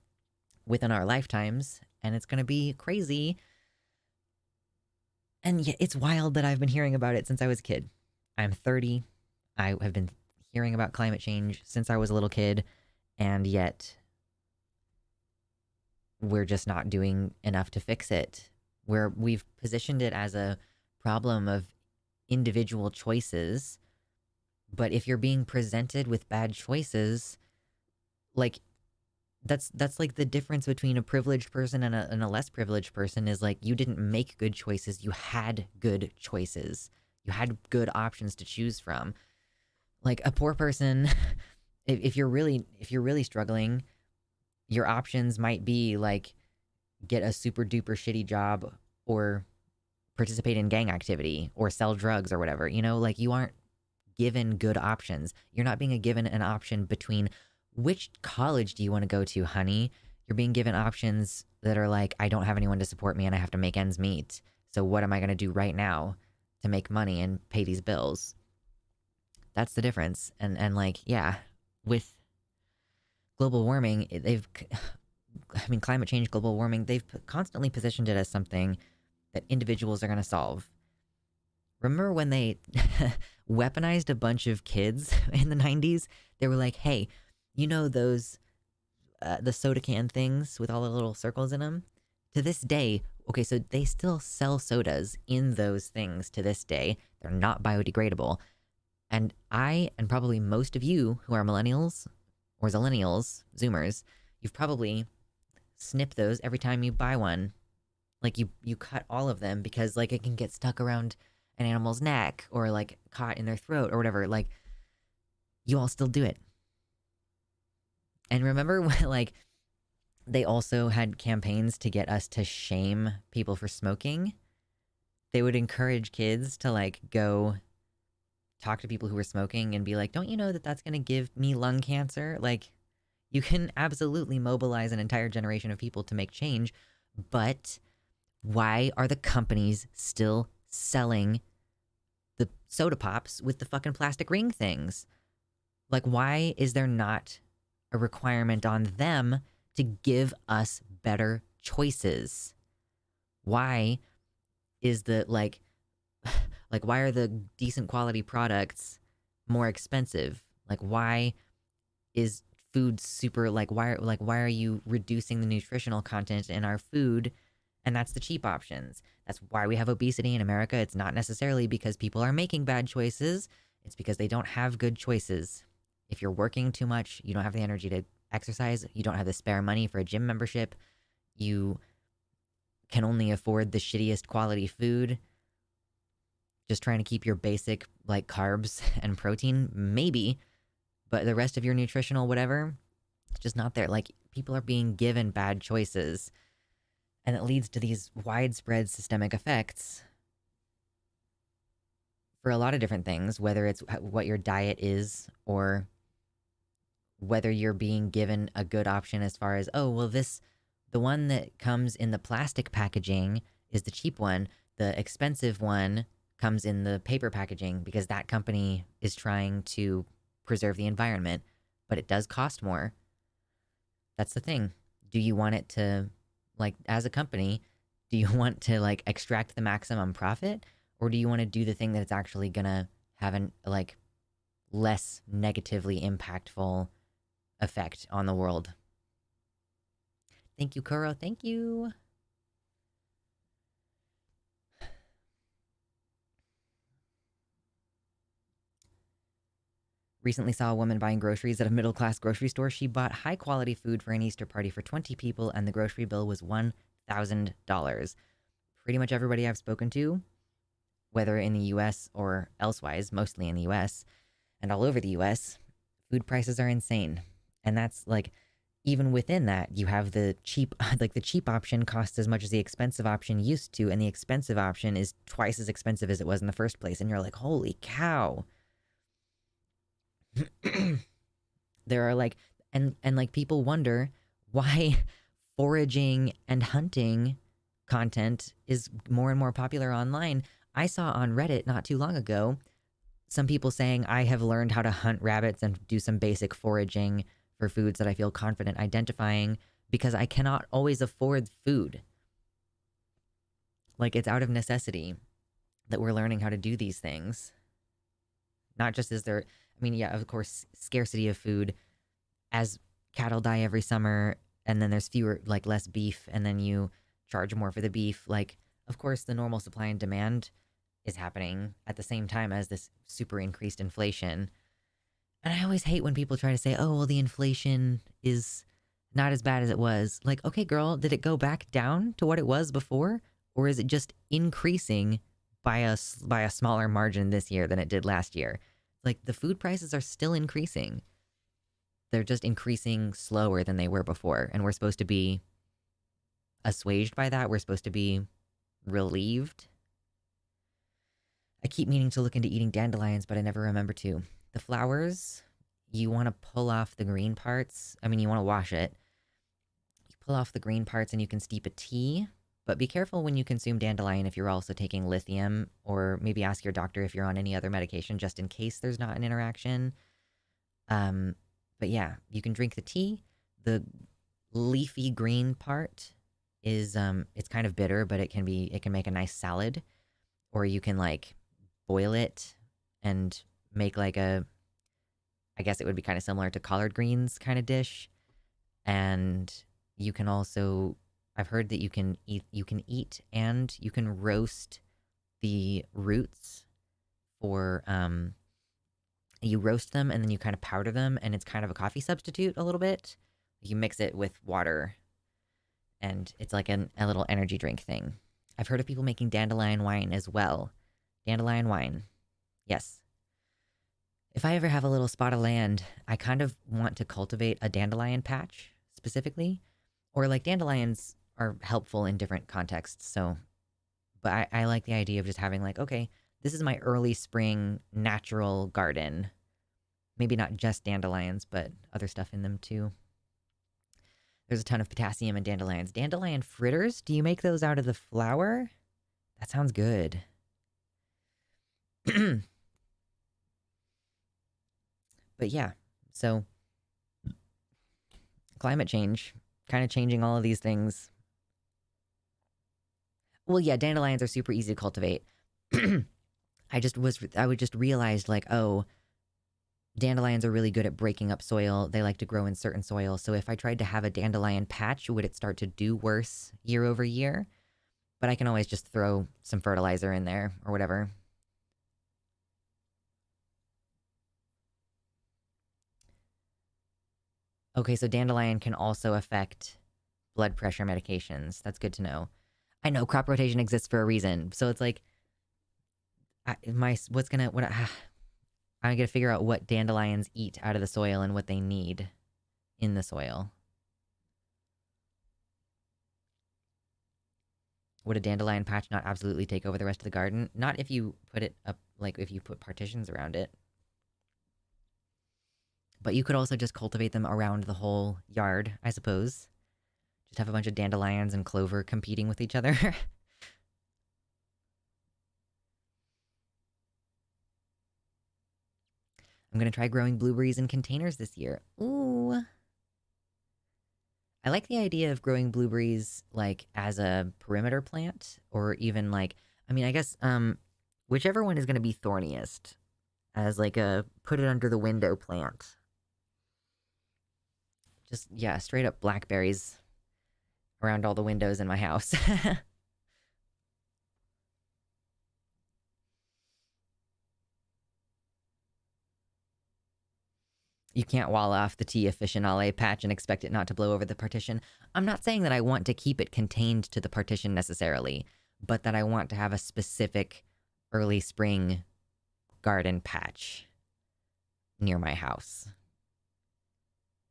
within our lifetimes, and it's going to be crazy. And yet it's wild that I've been hearing about it since I was a kid. I'm 30. I have been hearing about climate change since I was a little kid, and yet we're just not doing enough to fix it. We've positioned it as a problem of individual choices, but if you're being presented with bad choices, like that's like the difference between a privileged person and a less privileged person is like, you didn't make good choices, you had good choices. You had good options to choose from. Like a poor person, if you're really struggling, your options might be like get a super duper shitty job or participate in gang activity or sell drugs or whatever. You know, like you aren't given good options. You're not being given an option between which college do you want to go to, honey? You're being given options that are like, I don't have anyone to support me and I have to make ends meet. So what am I going to do right now to make money and pay these bills? That's the difference. And like, yeah, with global warming, climate change, global warming, they've constantly positioned it as something that individuals are going to solve. Remember when they weaponized a bunch of kids in the 90s? They were like, hey, you know those, the soda can things with all the little circles in them? To this day, okay, so they still sell sodas in those things to this day. They're not biodegradable. And I, and probably most of you who are millennials or zillennials, Zoomers, you've probably snipped those every time you buy one. Like you cut all of them because like it can get stuck around an animal's neck or like caught in their throat or whatever. Like you all still do it. And remember when like they also had campaigns to get us to shame people for smoking? They would encourage kids to like go talk to people who were smoking and be like, don't you know that that's going to give me lung cancer? Like, you can absolutely mobilize an entire generation of people to make change, but why are the companies still selling the soda pops with the fucking plastic ring things? Like, why is there not a requirement on them to give us better choices? Why is the like, Like, why are the decent quality products more expensive? Like, why is food super why are you reducing the nutritional content in our food? And that's the cheap options. That's why we have obesity in America. It's not necessarily because people are making bad choices. It's because they don't have good choices. If you're working too much, you don't have the energy to exercise, you don't have the spare money for a gym membership, you can only afford the shittiest quality food, just trying to keep your basic like carbs and protein, maybe, but the rest of your nutritional whatever, just not there. Like, people are being given bad choices, and it leads to these widespread systemic effects for a lot of different things, whether it's what your diet is or whether you're being given a good option as far as, oh, well, the one that comes in the plastic packaging is the cheap one. The expensive one comes in the paper packaging because that company is trying to preserve the environment, but it does cost more. That's the thing. Do you want it to, like, as a company, do you want to, like, extract the maximum profit? Or do you want to do the thing that it's actually gonna have an, like, less negatively impactful effect on the world? Thank you, Kuro. Thank you. Recently saw a woman buying groceries at a middle-class grocery store. She bought high-quality food for an Easter party for 20 people, and the grocery bill was $1,000. Pretty much everybody I've spoken to, whether in the US or elsewise, mostly in the US and all over the US, food prices are insane. And that's like, even within that, you have the cheap, like the cheap option costs as much as the expensive option used to, and the expensive option is twice as expensive as it was in the first place. And you're like, holy cow. There are like, and like people wonder why foraging and hunting content is more and more popular online. I saw on Reddit not too long ago some people saying, I have learned how to hunt rabbits and do some basic foraging for foods that I feel confident identifying because I cannot always afford food. Like, it's out of necessity that we're learning how to do these things. Not just is there, I mean, yeah, of course, scarcity of food as cattle die every summer, and then there's fewer, like less beef, and then you charge more for the beef. Like, of course, the normal supply and demand is happening at the same time as this super increased inflation. And I always hate when people try to say, oh, well, the inflation is not as bad as it was. Like, okay, girl, did it go back down to what it was before? Or is it just increasing by a smaller margin this year than it did last year? Like, the food prices are still increasing. They're just increasing slower than they were before. And we're supposed to be assuaged by that. We're supposed to be relieved. I keep meaning to look into eating dandelions, but I never remember to. The flowers, you want to pull off the green parts. I mean, you want to wash it. You pull off the green parts and you can steep a tea. But be careful when you consume dandelion if you're also taking lithium, or maybe ask your doctor if you're on any other medication just in case there's not an interaction. But yeah, you can drink the tea. The leafy green part is it's kind of bitter, but it can make a nice salad. Or you can like boil it and make like I guess it would be kind of similar to collard greens kind of dish. And you can also, I've heard that you can eat and you can roast the roots for you roast them and then you kind of powder them, and it's kind of a coffee substitute a little bit. You mix it with water and it's like a little energy drink thing. I've heard of people making dandelion wine as well. Dandelion wine. Yes. If I ever have a little spot of land, I kind of want to cultivate a dandelion patch specifically. Or like, dandelions are helpful in different contexts, so, but I like the idea of just having like, okay, this is my early spring natural garden. Maybe not just dandelions, but other stuff in them too. There's a ton of potassium in dandelions. Dandelion fritters? Do you make those out of the flour? That sounds good. But yeah, so climate change, kind of changing all of these things. Well, yeah, dandelions are super easy to cultivate. I would just realized like, oh, dandelions are really good at breaking up soil. They like to grow in certain soil. So if I tried to have a dandelion patch, would it start to do worse year over year? But I can always just throw some fertilizer in there or whatever. Okay, so dandelion can also affect blood pressure medications. That's good to know. I know crop rotation exists for a reason. So it's like, I'm gonna figure out what dandelions eat out of the soil and what they need in the soil. Would a dandelion patch not absolutely take over the rest of the garden? Not if you put it up, like if you put partitions around it. But you could also just cultivate them around the whole yard, I suppose. Just have a bunch of dandelions and clover competing with each other. I'm gonna try growing blueberries in containers this year. Ooh. I like the idea of growing blueberries, like, as a perimeter plant, or even, like... I mean, I guess, whichever one is gonna be thorniest, as, like, a put it under the window plant. Just, yeah, straight up blackberries around all the windows in my house. You can't wall off the Tia Officinale patch and expect it not to blow over the partition. I'm not saying that I want to keep it contained to the partition necessarily, but that I want to have a specific early spring garden patch near my house.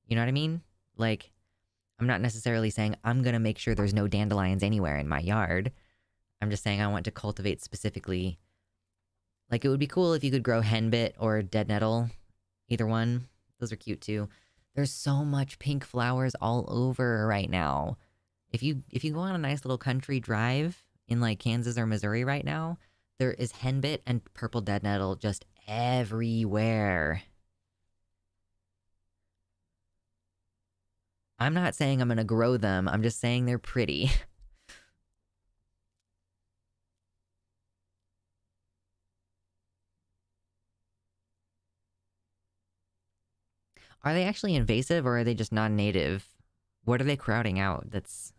You know what I mean? Like, I'm not necessarily saying I'm gonna make sure there's no dandelions anywhere in my yard. I'm just saying I want to cultivate specifically... Like, it would be cool if you could grow henbit or dead nettle. Either one. Those are cute too. There's so much pink flowers all over right now. If you go on a nice little country drive in like Kansas or Missouri right now, there is henbit and purple dead nettle just everywhere. I'm not saying I'm gonna grow them, I'm just saying they're pretty. Are they actually invasive or are they just non-native? What are they crowding out that's...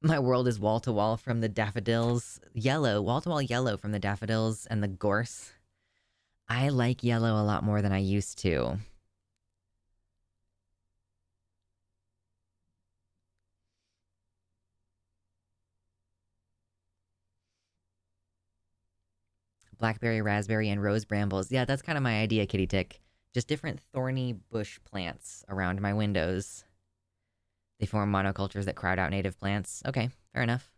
My world is wall-to-wall from the daffodils. Yellow, wall-to-wall yellow from the daffodils and the gorse. I like yellow a lot more than I used to. Blackberry, raspberry, and rose brambles. Yeah, that's kind of my idea, Kitty Tick. Just different thorny bush plants around my windows. They form monocultures that crowd out native plants. Okay, fair enough.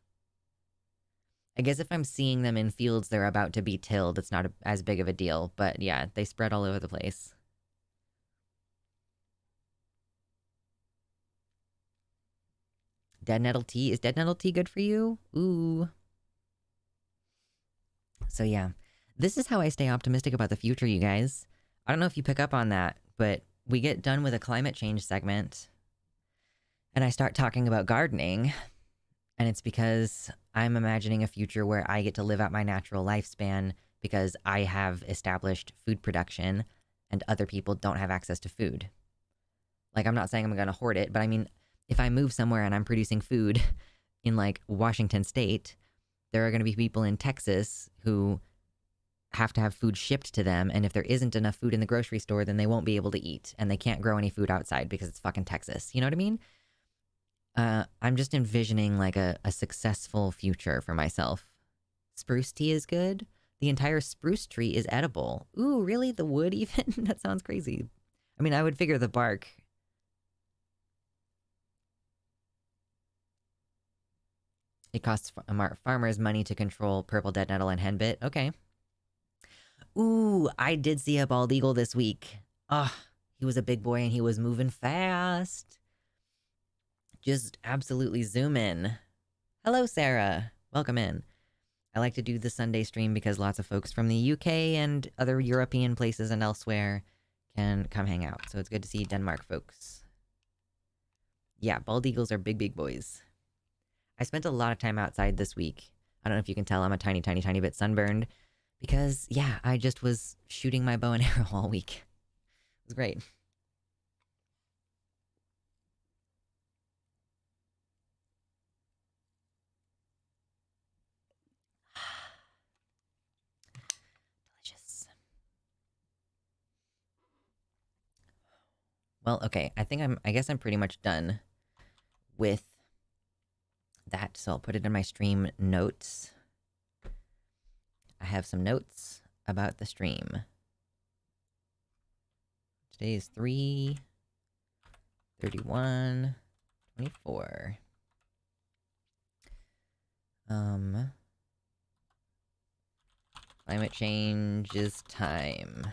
I guess if I'm seeing them in fields they're about to be tilled, it's not as big of a deal. But yeah, they spread all over the place. Dead nettle tea? Is dead nettle tea good for you? Ooh. So yeah, this is how I stay optimistic about the future, you guys. I don't know if you pick up on that, but we get done with a climate change segment, and I start talking about gardening, and it's because I'm imagining a future where I get to live out my natural lifespan because I have established food production and other people don't have access to food. Like, I'm not saying I'm gonna hoard it, but I mean, if I move somewhere and I'm producing food in, like, Washington State, there are gonna be people in Texas who have to have food shipped to them, and if there isn't enough food in the grocery store, then they won't be able to eat, and they can't grow any food outside because it's fucking Texas. You know what I mean? I'm just envisioning, like, a successful future for myself. Spruce tea is good. The entire spruce tree is edible. Ooh, really? The wood even? That sounds crazy. I mean, I would figure the bark. It costs farmers money to control purple dead nettle and henbit. Okay. Ooh, I did see a bald eagle this week. Ah, he was a big boy and he was moving fast. Just absolutely zoom in. Hello, Sarah. Welcome in. I like to do the Sunday stream because lots of folks from the UK and other European places and elsewhere can come hang out. So it's good to see Denmark folks. Yeah, bald eagles are big, big boys. I spent a lot of time outside this week. I don't know if you can tell I'm a tiny, tiny, tiny bit sunburned because, yeah, I just was shooting my bow and arrow all week. It was great. Delicious. Well, okay, I guess I'm pretty much done with that, so I'll put it in my stream notes. I have some notes about the stream. Today is 3/31/24. Climate change is time.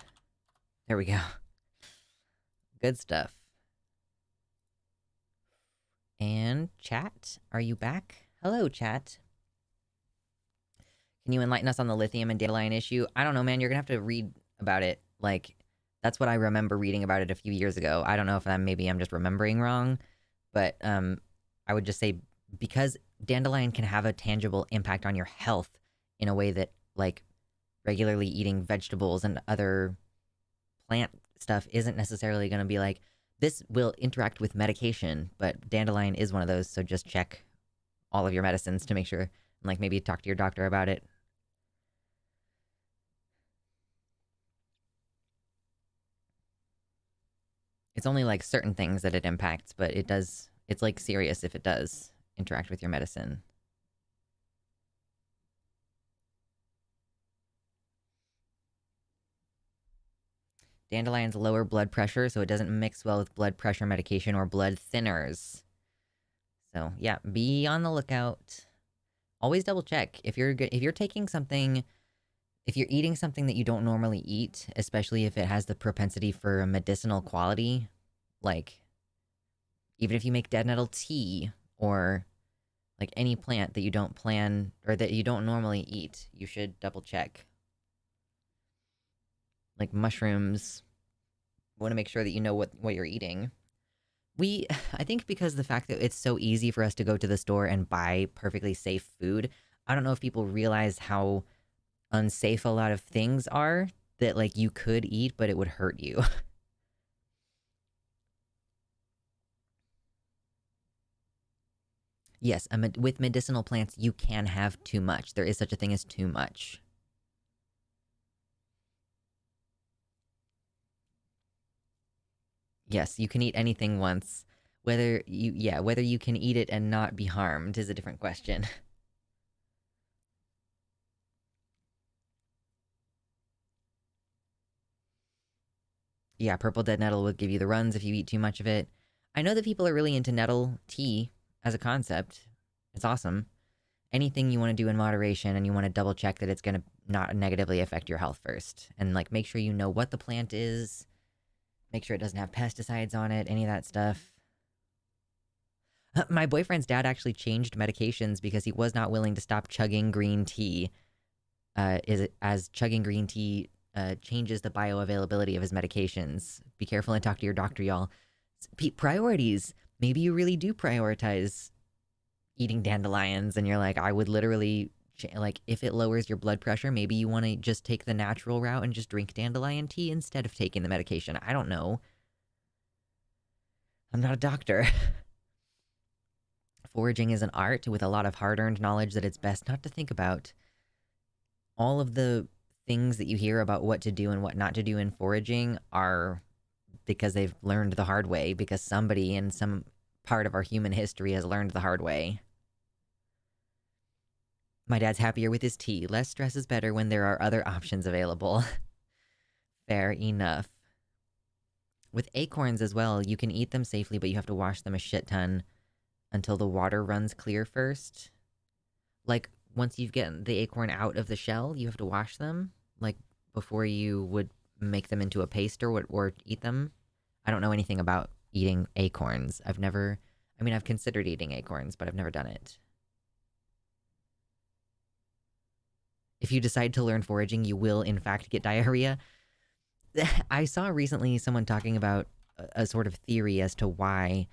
There we go. Good stuff. And chat, are you back? Hello, chat. Can you enlighten us on the lithium and dandelion issue? I don't know, man. You're gonna have to read about it. Like, that's what I remember reading about it a few years ago. I don't know if maybe I'm just remembering wrong, but I would just say because dandelion can have a tangible impact on your health in a way that, like, regularly eating vegetables and other plant stuff isn't necessarily going to be like, this will interact with medication, but dandelion is one of those, so just check all of your medicines to make sure, and, like, maybe talk to your doctor about it. It's only, like, certain things that it impacts, but it's, like, serious if it does interact with your medicine. Dandelion's lower blood pressure, so it doesn't mix well with blood pressure medication or blood thinners. So, yeah, be on the lookout. Always double check. If you're taking something, if you're eating something that you don't normally eat, especially if it has the propensity for a medicinal quality, like, even if you make dead nettle tea or, like, any plant that you don't plan or that you don't normally eat, you should double check. Like mushrooms, you want to make sure that you know what you're eating. I think because the fact that it's so easy for us to go to the store and buy perfectly safe food, I don't know if people realize how unsafe a lot of things are that, like, you could eat, but it would hurt you. Yes, with medicinal plants, you can have too much. There is such a thing as too much. Yes, you can eat anything once. Whether you can eat it and not be harmed is a different question. Yeah, purple dead nettle will give you the runs if you eat too much of it. I know that people are really into nettle tea as a concept. It's awesome. Anything you want to do in moderation, and you want to double check that it's going to not negatively affect your health first. And, like, make sure you know what the plant is. Make sure it doesn't have pesticides on it, any of that stuff. My boyfriend's dad actually changed medications because he was not willing to stop chugging green tea. As chugging green tea changes the bioavailability of his medications. Be careful and talk to your doctor, y'all. Priorities. Maybe you really do prioritize eating dandelions, and you're like, I would literally, like, if it lowers your blood pressure, maybe you want to just take the natural route and just drink dandelion tea instead of taking the medication. I don't know. I'm not a doctor. Foraging is an art with a lot of hard-earned knowledge that it's best not to think about. All of the things that you hear about what to do and what not to do in foraging are because they've learned the hard way, because somebody in some part of our human history has learned the hard way. My dad's happier with his tea. Less stress is better when there are other options available. Fair enough. With acorns as well, you can eat them safely, but you have to wash them a shit ton until the water runs clear first. Like, once you've gotten the acorn out of the shell, you have to wash them, like, before you would make them into a paste or eat them. I don't know anything about eating acorns. I've considered eating acorns, but I've never done it. If you decide to learn foraging, you will, in fact, get diarrhea. I saw recently someone talking about a sort of theory as to why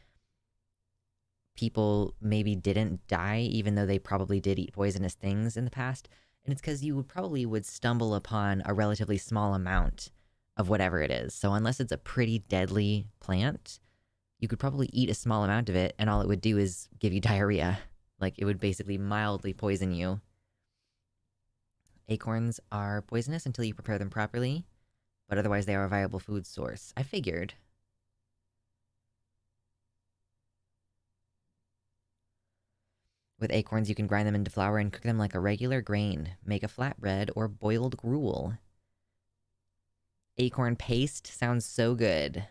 people maybe didn't die, even though they probably did eat poisonous things in the past. And it's because you would stumble upon a relatively small amount of whatever it is. So unless it's a pretty deadly plant, you could probably eat a small amount of it, and all it would do is give you diarrhea. Like, it would basically mildly poison you. Acorns are poisonous until you prepare them properly, but otherwise they are a viable food source. I figured. With acorns, you can grind them into flour and cook them like a regular grain. Make a flatbread or boiled gruel. Acorn paste sounds so good.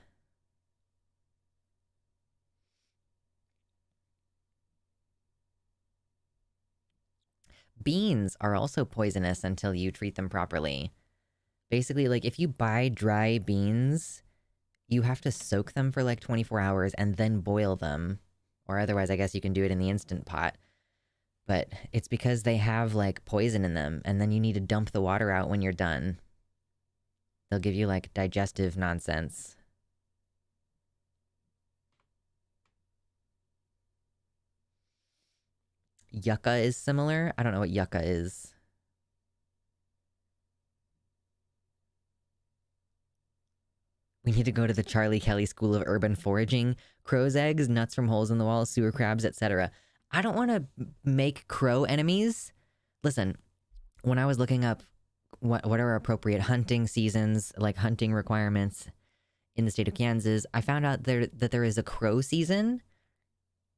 Beans are also poisonous until you treat them properly. Basically, like, if you buy dry beans, you have to soak them for like 24 hours and then boil them. Or otherwise, I guess you can do it in the Instant Pot. But it's because they have, like, poison in them, and then you need to dump the water out when you're done. They'll give you, like, digestive nonsense. Yucca is similar. I don't know what yucca is. We need to go to the Charlie Kelly School of Urban Foraging. Crow's eggs, nuts from holes in the wall, sewer crabs, etc. I don't want to make crow enemies. Listen, when I was looking up what are appropriate hunting seasons, like hunting requirements in the state of Kansas, I found out that there is a crow season.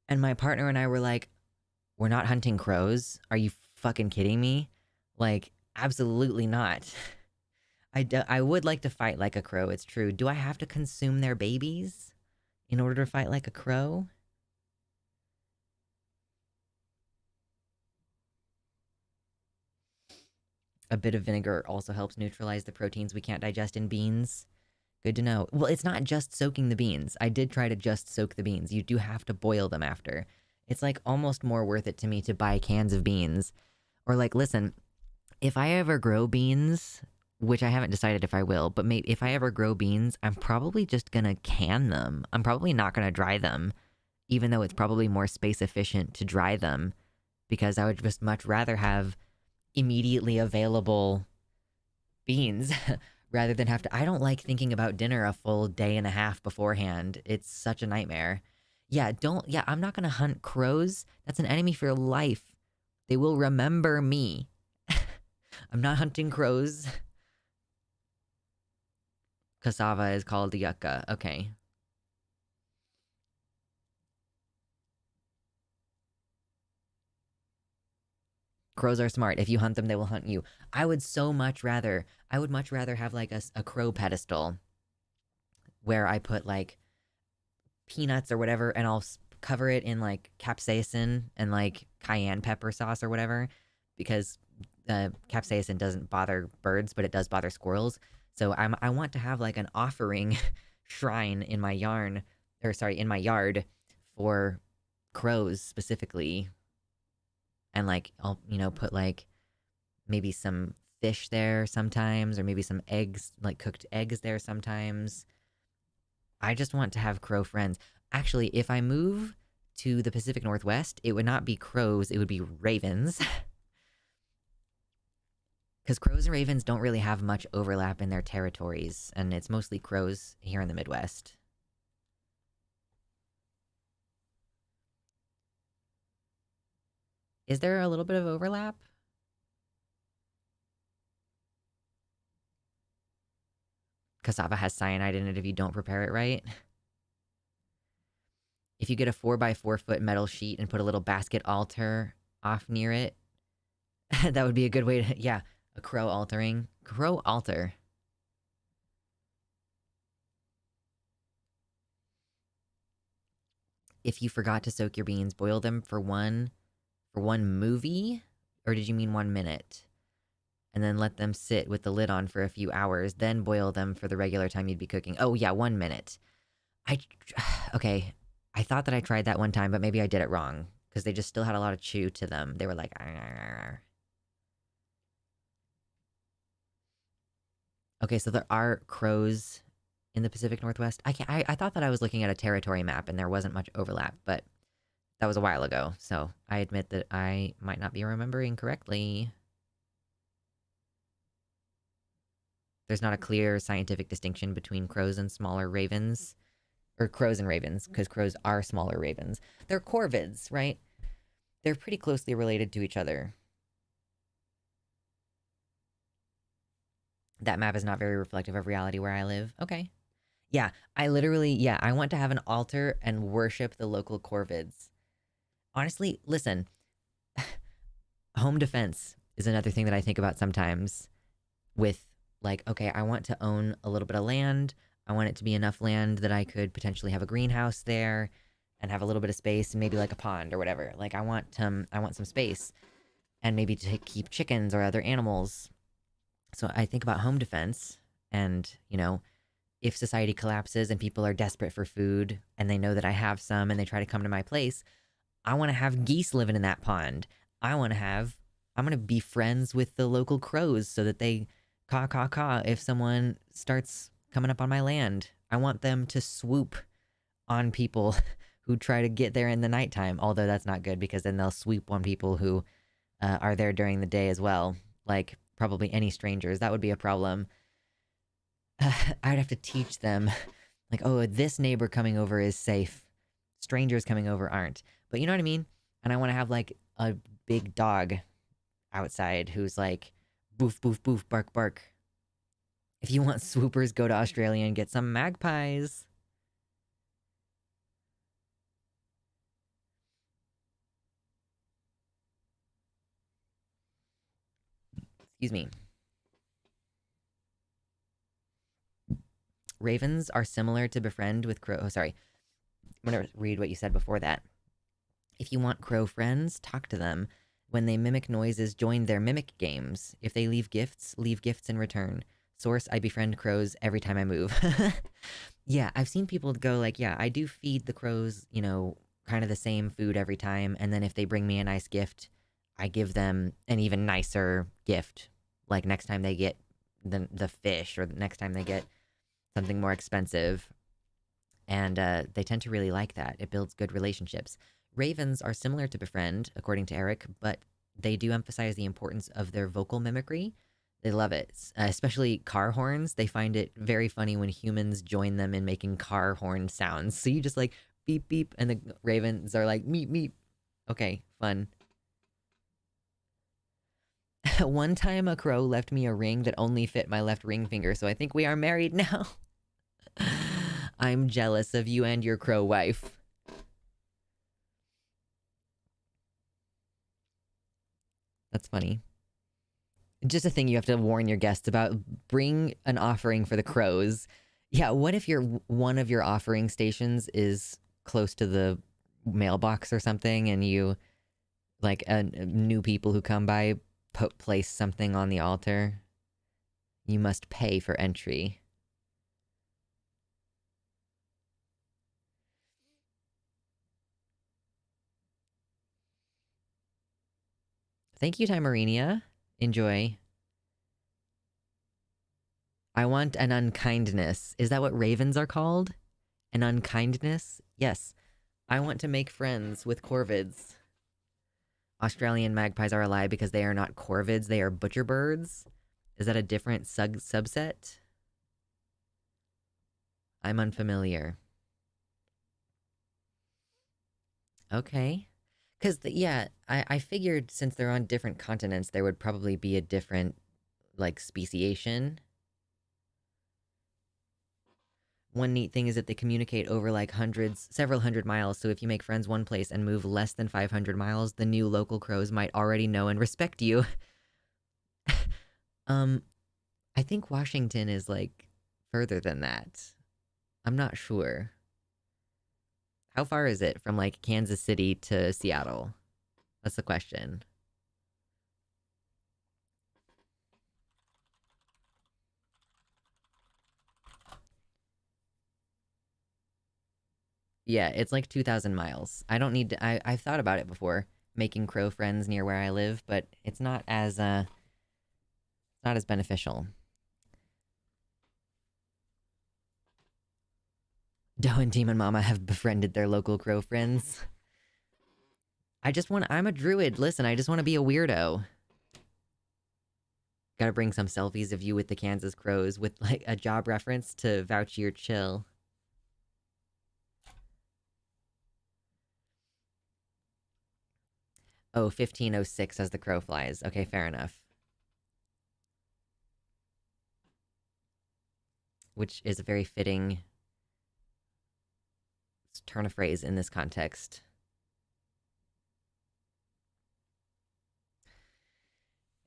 And my partner and I were like, we're not hunting crows. Are you fucking kidding me? Like, absolutely not. I would like to fight like a crow, it's true. Do I have to consume their babies in order to fight like a crow? A bit of vinegar also helps neutralize the proteins we can't digest in beans. Good to know. Well, it's not just soaking the beans. I did try to just soak the beans. You do have to boil them after. It's like almost more worth it to me to buy cans of beans. Or like, listen, if I ever grow beans, which I haven't decided if I will, but maybe if I ever grow beans, I'm probably just gonna can them. I'm probably not gonna dry them, even though it's probably more space efficient to dry them, because I would just much rather have immediately available beans rather than have to. I don't like thinking about dinner a full day and a half beforehand. It's such a nightmare. Yeah, I'm not gonna hunt crows. That's an enemy for life. They will remember me. I'm not hunting crows. Cassava is called yucca. Okay. Crows are smart. If you hunt them, they will hunt you. I would much rather have like a crow pedestal where I put like peanuts or whatever, and I'll cover it in like capsaicin and like cayenne pepper sauce or whatever, because capsaicin doesn't bother birds, but it does bother squirrels. So I want to have like an offering shrine in my in my yard for crows specifically. And like, I'll, put like maybe some fish there sometimes, or maybe some eggs, like cooked eggs there sometimes. I just want to have crow friends. Actually, if I move to the Pacific Northwest, it would not be crows, it would be ravens. Because crows and ravens don't really have much overlap in their territories, and it's mostly crows here in the Midwest. Is there a little bit of overlap? Cassava has cyanide in it if you don't prepare it right. If you get a 4x4 foot metal sheet and put a little basket altar off near it, that would be a good way to, yeah, a crow altering. Crow altar. If you forgot to soak your beans, boil them for one movie? Or did you mean 1 minute? And then let them sit with the lid on for a few hours, then boil them for the regular time you'd be cooking. Oh yeah, 1 minute. Okay, I thought that I tried that one time, but maybe I did it wrong, because they just still had a lot of chew to them. They were like, arr, arr, arr. Okay, so there are crows in the Pacific Northwest. I thought that I was looking at a territory map and there wasn't much overlap, but That was a while ago, so I admit that I might not be remembering correctly. There's not a clear scientific distinction between crows and smaller ravens. Or crows and ravens, because crows are smaller ravens. They're corvids, right? They're pretty closely related to each other. That map is not very reflective of reality where I live. Okay. Yeah, I want to have an altar and worship the local corvids. Honestly, listen, home defense is another thing that I think about sometimes with, like, okay, I want to own a little bit of land. I want it to be enough land that I could potentially have a greenhouse there and have a little bit of space and maybe like a pond or whatever. Like I want some space and maybe to keep chickens or other animals. So I think about home defense and, if society collapses and people are desperate for food and they know that I have some and they try to come to my place, I want to have geese living in that pond. I'm going to be friends with the local crows so that they caw, caw, caw if someone starts coming up on my land. I want them to swoop on people who try to get there in the nighttime, although that's not good because then they'll swoop on people who are there during the day as well. Like probably any strangers. That would be a problem. I'd have to teach them, like, oh, this neighbor coming over is safe. Strangers coming over aren't. But you know what I mean? And I want to have like a big dog outside who's like, boof, boof, boof, bark, bark. If you want swoopers, go to Australia and get some magpies. Excuse me. Ravens are similar to befriend with crow. Oh, sorry. I'm going to read what you said before that. If you want crow friends, talk to them. When they mimic noises, join their mimic games. If they leave gifts in return. Source, I befriend crows every time I move. Yeah, I've seen people go like, yeah, I do feed the crows, kind of the same food every time. And then if they bring me a nice gift, I give them an even nicer gift. Like next time they get the fish or the next time they get something more expensive. And they tend to really like that. It builds good relationships. Ravens are similar to befriend, according to Eric, but they do emphasize the importance of their vocal mimicry. They love it, especially car horns. They find it very funny when humans join them in making car horn sounds. So you just like beep, beep, and the ravens are like meep, meep. Okay, fun. One time a crow left me a ring that only fit my left ring finger, so I think we are married now. I'm jealous of you and your crow wife. That's funny. Just a thing you have to warn your guests about. Bring an offering for the crows. Yeah, what if one of your offering stations is close to the mailbox or something and you, like, new people who come by place something on the altar? You must pay for entry. Thank you, Timerinia. Enjoy. I want an unkindness. Is that what ravens are called? An unkindness? Yes. I want to make friends with corvids. Australian magpies are a lie because they are not corvids, they are butcher birds. Is that a different subset? I'm unfamiliar. Okay. Because, yeah, I figured since they're on different continents, there would probably be a different, like, speciation. One neat thing is that they communicate over like several hundred miles. So if you make friends one place and move less than 500 miles, the new local crows might already know and respect you. um, I think Washington is like further than that. I'm not sure. How far is it from like Kansas City to Seattle? That's the question. Yeah, it's like 2,000 miles. I don't need to. I've thought about it before, making crow friends near where I live, but it's not as beneficial. Doe and Demon Mama have befriended their local crow friends. I'm a druid. Listen, I just want to be a weirdo. Gotta bring some selfies of you with the Kansas Crows with like a job reference to vouch your chill. Oh, 1506 as the crow flies. Okay, fair enough. Which is a very fitting turn of phrase in this context.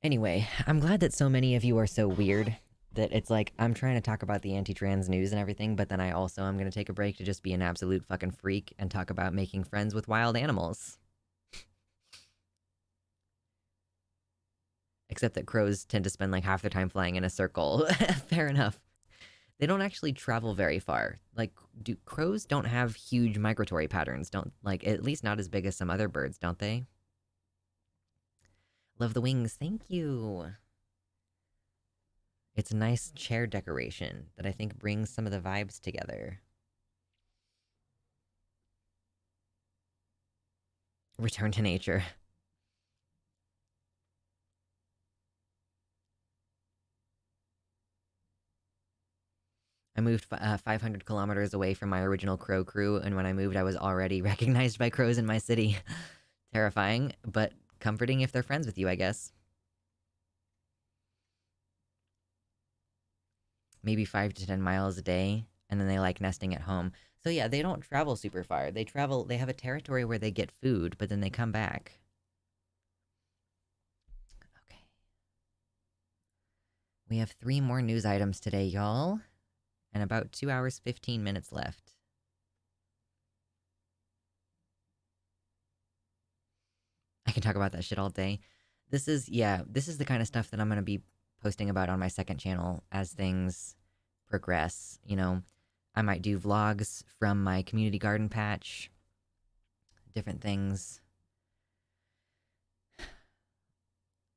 Anyway, I'm glad that so many of you are so weird that it's like I'm trying to talk about the anti-trans news and everything, but then I also am going to take a break to just be an absolute fucking freak and talk about making friends with wild animals. Except that crows tend to spend like half their time flying in a circle. Fair enough. They don't actually travel very far. Like, crows don't have huge migratory patterns, don't, like, at least not as big as some other birds, don't they? Love the wings, thank you. It's a nice chair decoration that I think brings some of the vibes together. Return to nature. I moved 500 kilometers away from my original crow crew, and when I moved, I was already recognized by crows in my city. Terrifying, but comforting if they're friends with you, I guess. Maybe 5 to 10 miles a day, and then they like nesting at home. So yeah, they don't travel super far. They have a territory where they get food, but then they come back. Okay. We have 3 more news items today, y'all, and about 2 hours, 15 minutes left. I can talk about that shit all day. This is the kind of stuff that I'm going to be posting about on my second channel as things progress. You know, I might do vlogs from my community garden patch, different things.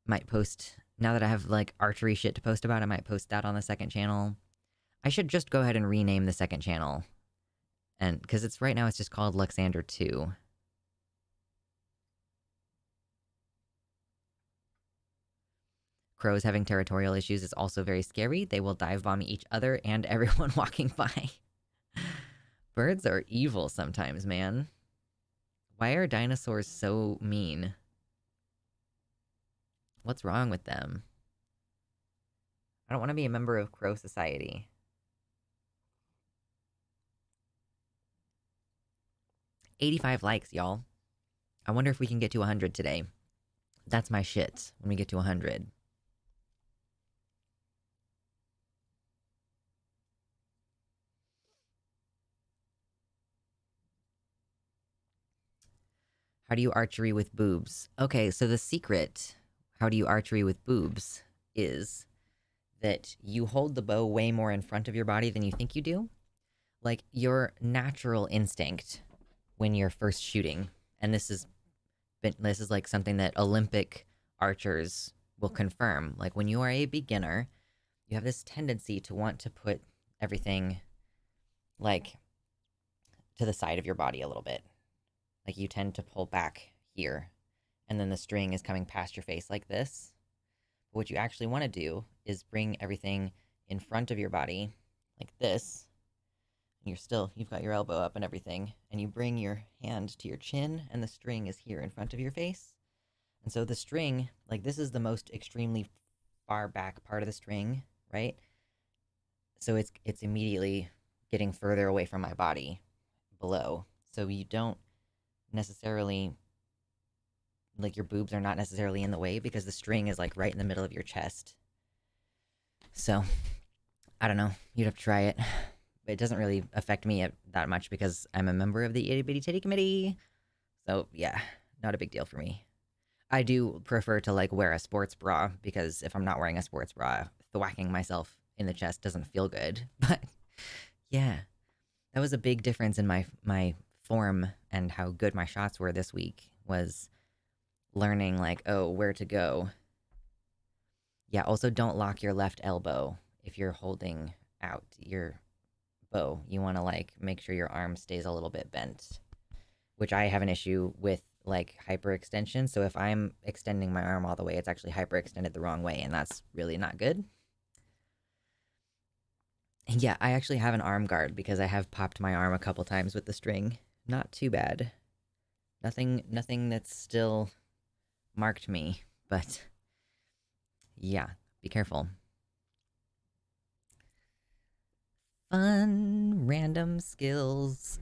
Might post, now that I have like archery shit to post about, I might post that on the second channel. I should just go ahead and rename the second channel. And because it's right now it's just called Luxander 2. Crows having territorial issues is also very scary. They will dive bomb each other and everyone walking by. Birds are evil sometimes, man. Why are dinosaurs so mean? What's wrong with them? I don't want to be a member of Crow Society. 85 likes, y'all. I wonder if we can get to 100 today. That's my shit when we get to 100. How do you archery with boobs? Okay, so the secret, how do you archery with boobs, is that you hold the bow way more in front of your body than you think you do. Like, your natural instinct when you're first shooting, and this is like something that Olympic archers will confirm. Like, when you are a beginner, you have this tendency to want to put everything, like, to the side of your body a little bit. Like, you tend to pull back here, and then the string is coming past your face like this. But what you actually want to do is bring everything in front of your body, like this. You've got your elbow up and everything, and you bring your hand to your chin, and the string is here in front of your face. And so the string, like, this is the most extremely far back part of the string, right? So it's immediately getting further away from my body below. So you don't necessarily, like, your boobs are not necessarily in the way because the string is like right in the middle of your chest. So I don't know, you'd have to try it. But it doesn't really affect me that much because I'm a member of the itty bitty titty committee. So yeah, not a big deal for me. I do prefer to like wear a sports bra because if I'm not wearing a sports bra, thwacking myself in the chest doesn't feel good. But yeah, that was a big difference in my form and how good my shots were this week, was learning like, oh, where to go. Yeah, also don't lock your left elbow if you're holding out your bow. You want to like make sure your arm stays a little bit bent, which I have an issue with like hyperextension. So if I'm extending my arm all the way, it's actually hyperextended the wrong way, and that's really not good. And yeah, I actually have an arm guard because I have popped my arm a couple times with the string. Not too bad. Nothing that's still marked me, but yeah, be careful. Fun random skills.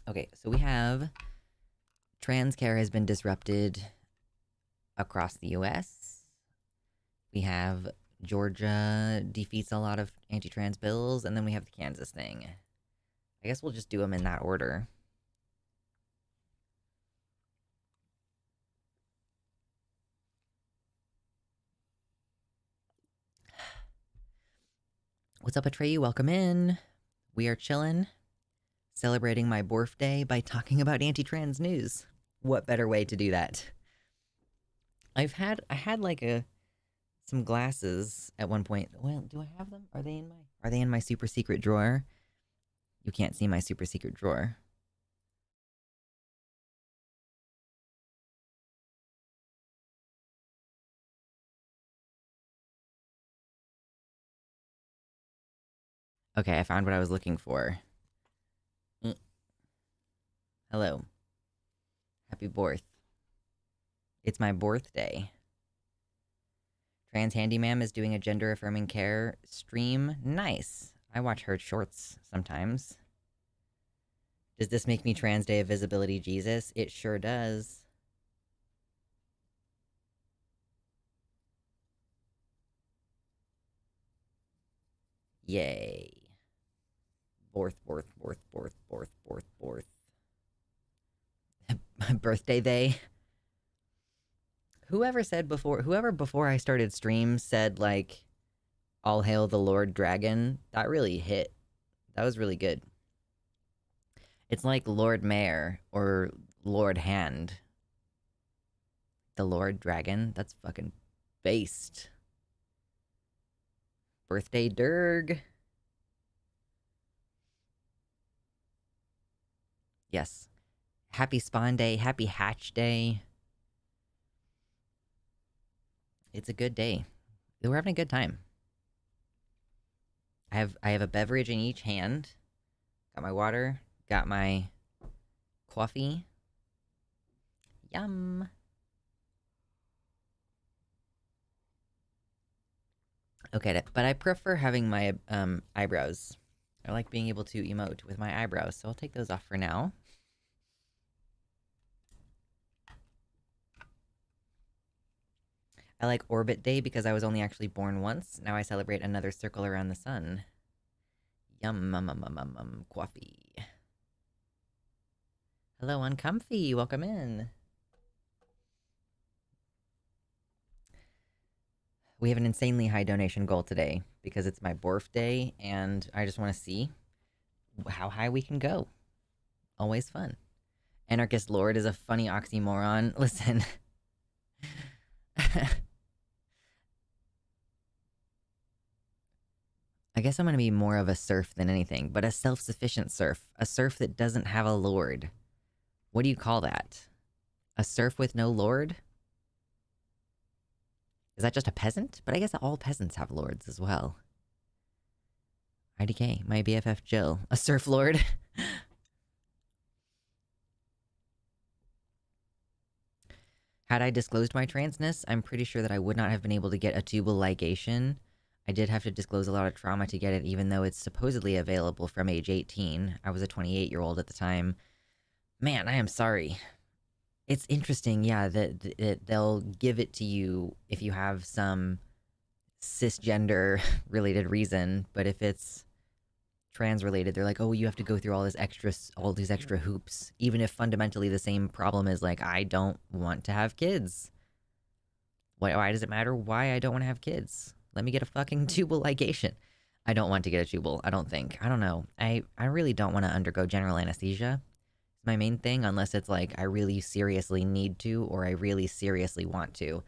Okay, so we have trans care has been disrupted across the US. We have Georgia defeats a lot of anti-trans bills, and then we have the Kansas thing. I guess we'll just do them in that order. What's up, Atreyu? Welcome in. We are chillin', celebrating my birthday by talking about anti-trans news. What better way to do that? I had like some glasses at one point. Well, do I have them? Are they in my super secret drawer? You can't see my super secret drawer. Okay, I found what I was looking for. Hello. Happy birth. It's my birthday. Trans Handyman is doing a gender affirming care stream. Nice. I watch her shorts sometimes. Does this make me Trans Day of Visibility Jesus? It sure does. Yay. Birth. Birthday they. Whoever before I started stream said, like, all hail the Lord Dragon, that really hit. That was really good. It's like Lord Mayor or Lord Hand. The Lord Dragon? That's fucking based. Birthday Durg. Yes. Happy Spawn Day. Happy Hatch Day. It's a good day. We're having a good time. I have a beverage in each hand. Got my water. Got my coffee. Yum. Okay, but I prefer having my eyebrows. I like being able to emote with my eyebrows, so I'll take those off for now. I like Orbit Day because I was only actually born once. Now I celebrate another circle around the sun. Yum, coffee. Hello, Uncomfy. Welcome in. We have an insanely high donation goal today because it's my birthday, and I just want to see how high we can go. Always fun. Anarchist Lord is a funny oxymoron. Listen. I guess I'm gonna be more of a serf than anything, but a self-sufficient serf. A serf that doesn't have a lord. What do you call that? A serf with no lord? Is that just a peasant? But I guess all peasants have lords as well. IDK, my BFF Jill. A serf lord? Had I disclosed my transness, I'm pretty sure that I would not have been able to get a tubal ligation. I did have to disclose a lot of trauma to get it, even though it's supposedly available from age 18. I was a 28-year-old at the time. Man, I am sorry. It's interesting, yeah, that they'll give it to you if you have some cisgender-related reason, but if it's trans-related, they're like, oh, you have to go through all these extra hoops, even if fundamentally the same problem is, like, I don't want to have kids. Why does it matter why I don't want to have kids? Let me get a fucking tubal ligation. I don't want to get a tubal, I don't think. I don't know. I really don't want to undergo general anesthesia. It's my main thing, unless it's like I really seriously need to or I really seriously want to.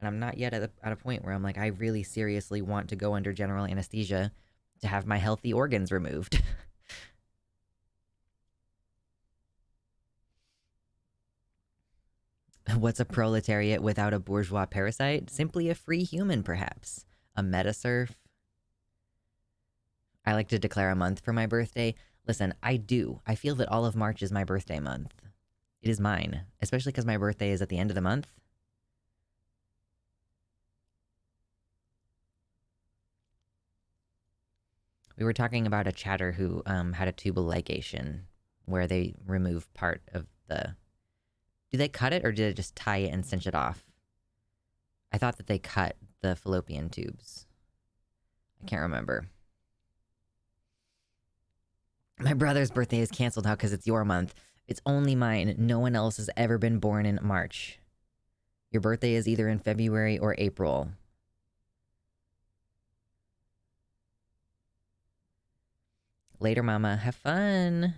And I'm not yet at a point where I'm like, I really seriously want to go under general anesthesia to have my healthy organs removed. What's a proletariat without a bourgeois parasite? Simply a free human, perhaps. A metaserf. I like to declare a month for my birthday. Listen, I do. I feel that all of March is my birthday month. It is mine, especially because my birthday is at the end of the month. We were talking about a chatter who had a tubal ligation where they remove part of the... Do they cut it or did they just tie it and cinch it off? I thought that they cut the fallopian tubes. I can't remember. My brother's birthday is canceled now because it's your month. It's only mine. No one else has ever been born in March. Your birthday is either in February or April. Later, mama. Have fun.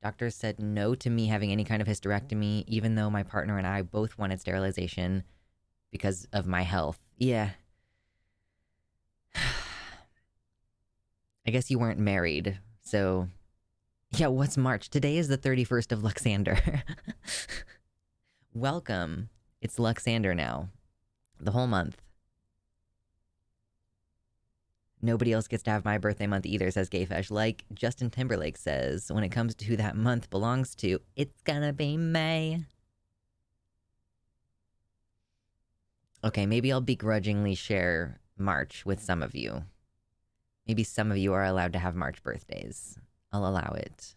Doctors said no to me having any kind of hysterectomy, even though my partner and I both wanted sterilization because of my health. Yeah. I guess you weren't married, so... Yeah, what's March? Today is the 31st of Luxander. Welcome. It's Luxander now. The whole month. Nobody else gets to have my birthday month either, says Gayfesh. Like Justin Timberlake says, when it comes to who that month belongs to, it's gonna be May. Okay, maybe I'll begrudgingly share March with some of you. Maybe some of you are allowed to have March birthdays. I'll allow it.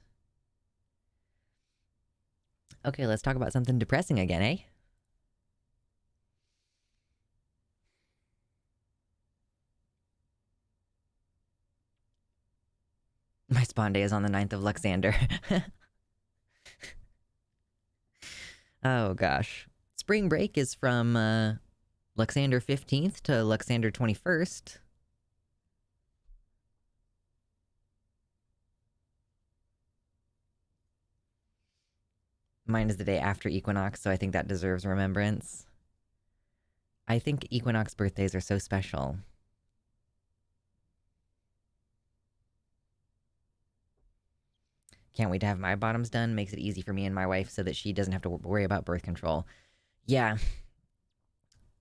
Okay, let's talk about something depressing again, eh? My spawn day is on the 9th of Luxander. Oh, gosh. Spring break is from Luxander 15th to Luxander 21st. Mine is the day after Equinox, so I think that deserves remembrance. I think Equinox birthdays are so special. Can't wait to have my bottoms done. Makes it easy for me and my wife so that she doesn't have to worry about birth control. Yeah.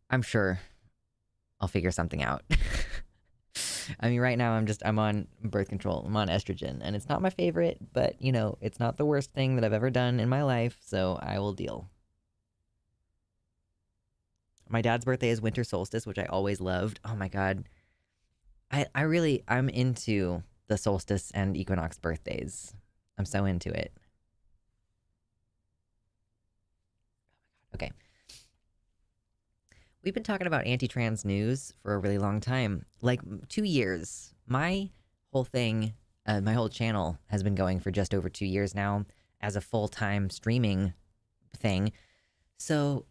I'm sure I'll figure something out. I mean, right now I'm on birth control. I'm on estrogen, and it's not my favorite, but, you know, it's not the worst thing that I've ever done in my life, so I will deal. My dad's birthday is winter solstice, which I always loved. Oh my god. I'm into the solstice and equinox birthdays. I'm so into it. Okay. We've been talking about anti-trans news for a really long time. Like 2 years. My whole thing, my whole channel has been going for just over 2 years now as a full-time streaming thing. So,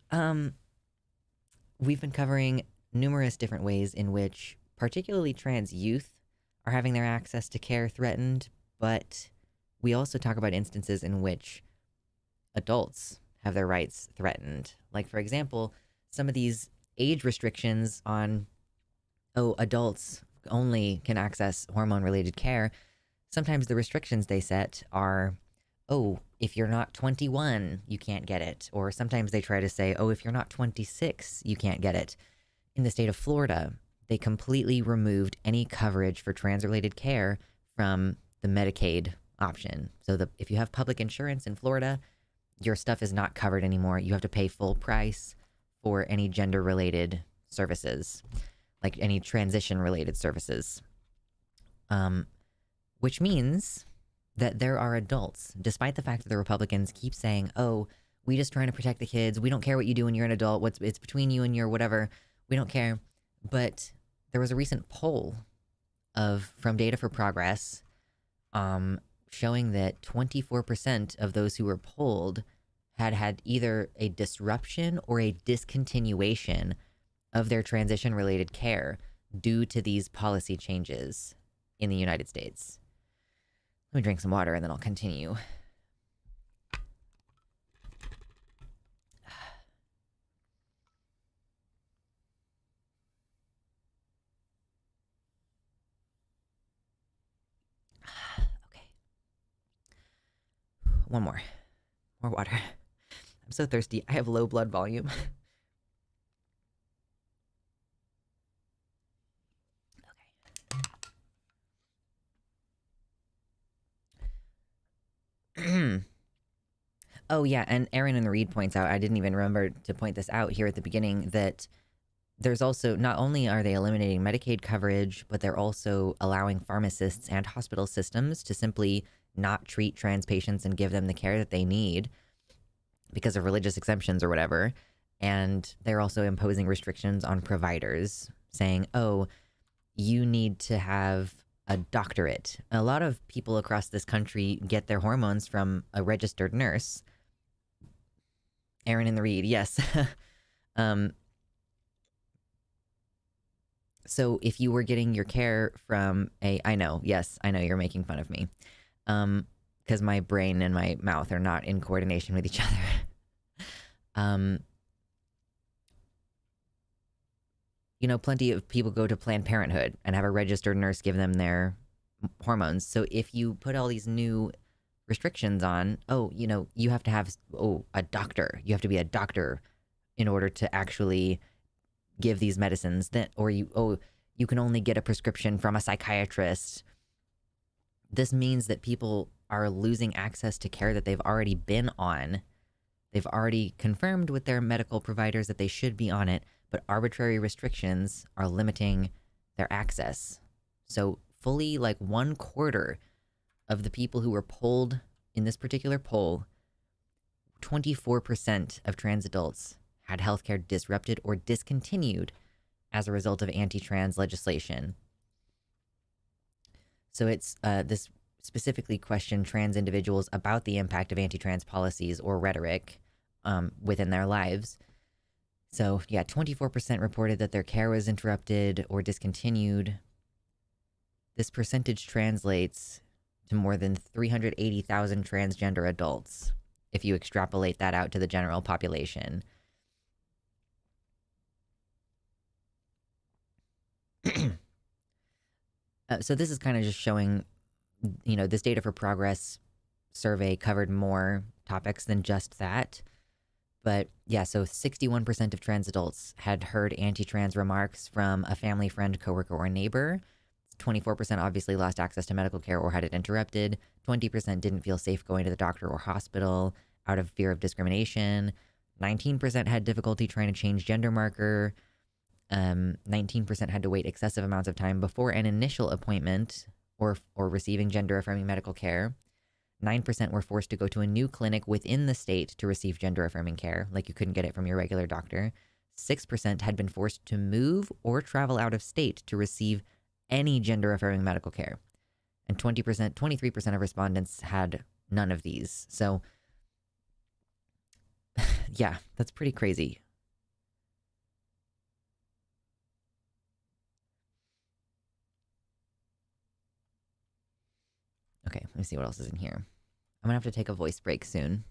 we've been covering numerous different ways in which particularly trans youth are having their access to care threatened, but we also talk about instances in which adults have their rights threatened. Like, for example, some of these age restrictions on, adults only can access hormone-related care. Sometimes the restrictions they set are, if you're not 21, you can't get it. Or sometimes they try to say, if you're not 26, you can't get it. In the state of Florida, they completely removed any coverage for trans-related care from the Medicaid option. So if you have public insurance in Florida, your stuff is not covered anymore. You have to pay full price for any gender-related services, like any transition-related services. Which means that there are adults, despite the fact that the Republicans keep saying, we just trying to protect the kids. We don't care what you do when you're an adult. It's between you and your whatever. We don't care. But there was a recent poll from Data for Progress showing that 24% of those who were polled had either a disruption or a discontinuation of their transition-related care due to these policy changes in the United States. Let me drink some water and then I'll continue. Okay. one more. More water. I'm so thirsty. I have low blood volume. Okay. Oh, yeah, and Aaron and Reed points out, I didn't even remember to point this out here at the beginning, that there's also, not only are they eliminating Medicaid coverage, but they're also allowing pharmacists and hospital systems to simply not treat trans patients and give them the care that they need because of religious exemptions or whatever. And they're also imposing restrictions on providers, saying, oh, you need to have a doctorate. A lot of people across this country get their hormones from a registered nurse. Aaron and the Reed, yes. um, so if you were getting your care from I know, yes, I know you're making fun of me. Because my brain and my mouth are not in coordination with each other. You know, plenty of people go to Planned Parenthood and have a registered nurse give them their hormones. So if you put all these new restrictions on, oh, you know, you have to have, a doctor. You have to be a doctor in order to actually give these medicines. That, or you can only get a prescription from a psychiatrist. This means that people are losing access to care that they've already been on. They've already confirmed with their medical providers that they should be on it, but arbitrary restrictions are limiting their access. So fully like 1/4 of the people who were polled in this particular poll, 24% of trans adults had healthcare disrupted or discontinued as a result of anti-trans legislation. So it's this specifically questioned trans individuals about the impact of anti-trans policies or rhetoric within their lives. So yeah, 24% reported that their care was interrupted or discontinued. This percentage translates to more than 380,000 transgender adults if you extrapolate that out to the general population. So this is kind of just showing, you know, this Data for Progress survey covered more topics than just that. But yeah, so 61% of trans adults had heard anti-trans remarks from a family, friend, coworker, or neighbor. 24% obviously lost access to medical care or had it interrupted. 20% didn't feel safe going to the doctor or hospital out of fear of discrimination. 19% had difficulty trying to change gender marker. 19% had to wait excessive amounts of time before an initial appointment or receiving gender-affirming medical care. 9% were forced to go to a new clinic within the state to receive gender-affirming care, like you couldn't get it from your regular doctor. 6% had been forced to move or travel out of state to receive any gender-affirming medical care. And 23% of respondents had none of these. So, yeah, that's pretty crazy. Okay, let me see what else is in here. I'm gonna have to take a voice break soon.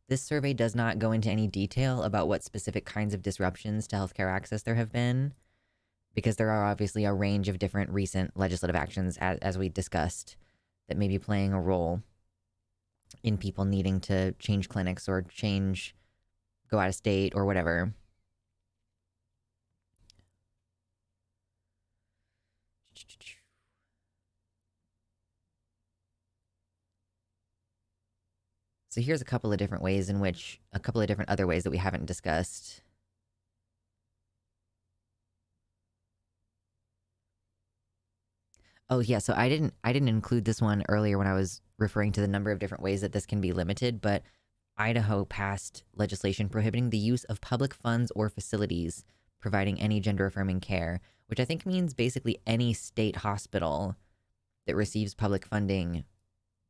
This survey does not go into any detail about what specific kinds of disruptions to healthcare access there have been, because there are obviously a range of different recent legislative actions, as we discussed, that may be playing a role in people needing to change clinics or go out of state or whatever. So here's a couple of different other ways that we haven't discussed. Oh yeah, so I didn't include this one earlier when I was referring to the number of different ways that this can be limited, but Idaho passed legislation prohibiting the use of public funds or facilities providing any gender-affirming care, which I think means basically any state hospital that receives public funding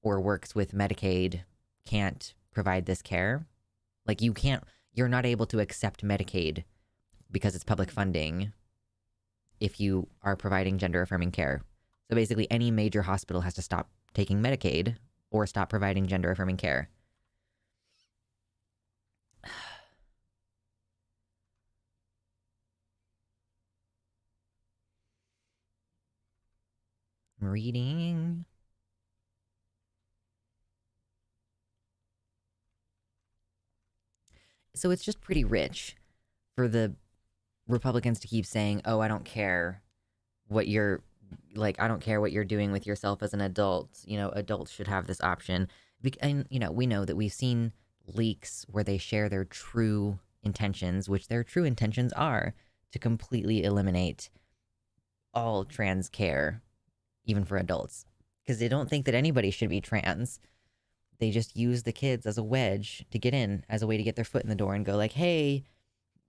or works with Medicaid can't provide this care. Like you're not able to accept Medicaid because it's public funding if you are providing gender-affirming care. So basically any major hospital has to stop taking Medicaid or stop providing gender-affirming care. I'm reading. So it's just pretty rich for the Republicans to keep saying, "Oh, I don't care what you're like. I don't care what you're doing with yourself as an adult. You know, adults should have this option." And we know that we've seen leaks where they share their true intentions, which their true intentions are to completely eliminate all trans care, even for adults, because they don't think that anybody should be trans. They just use the kids as a wedge to get in, as a way to get their foot in the door and go like, "Hey,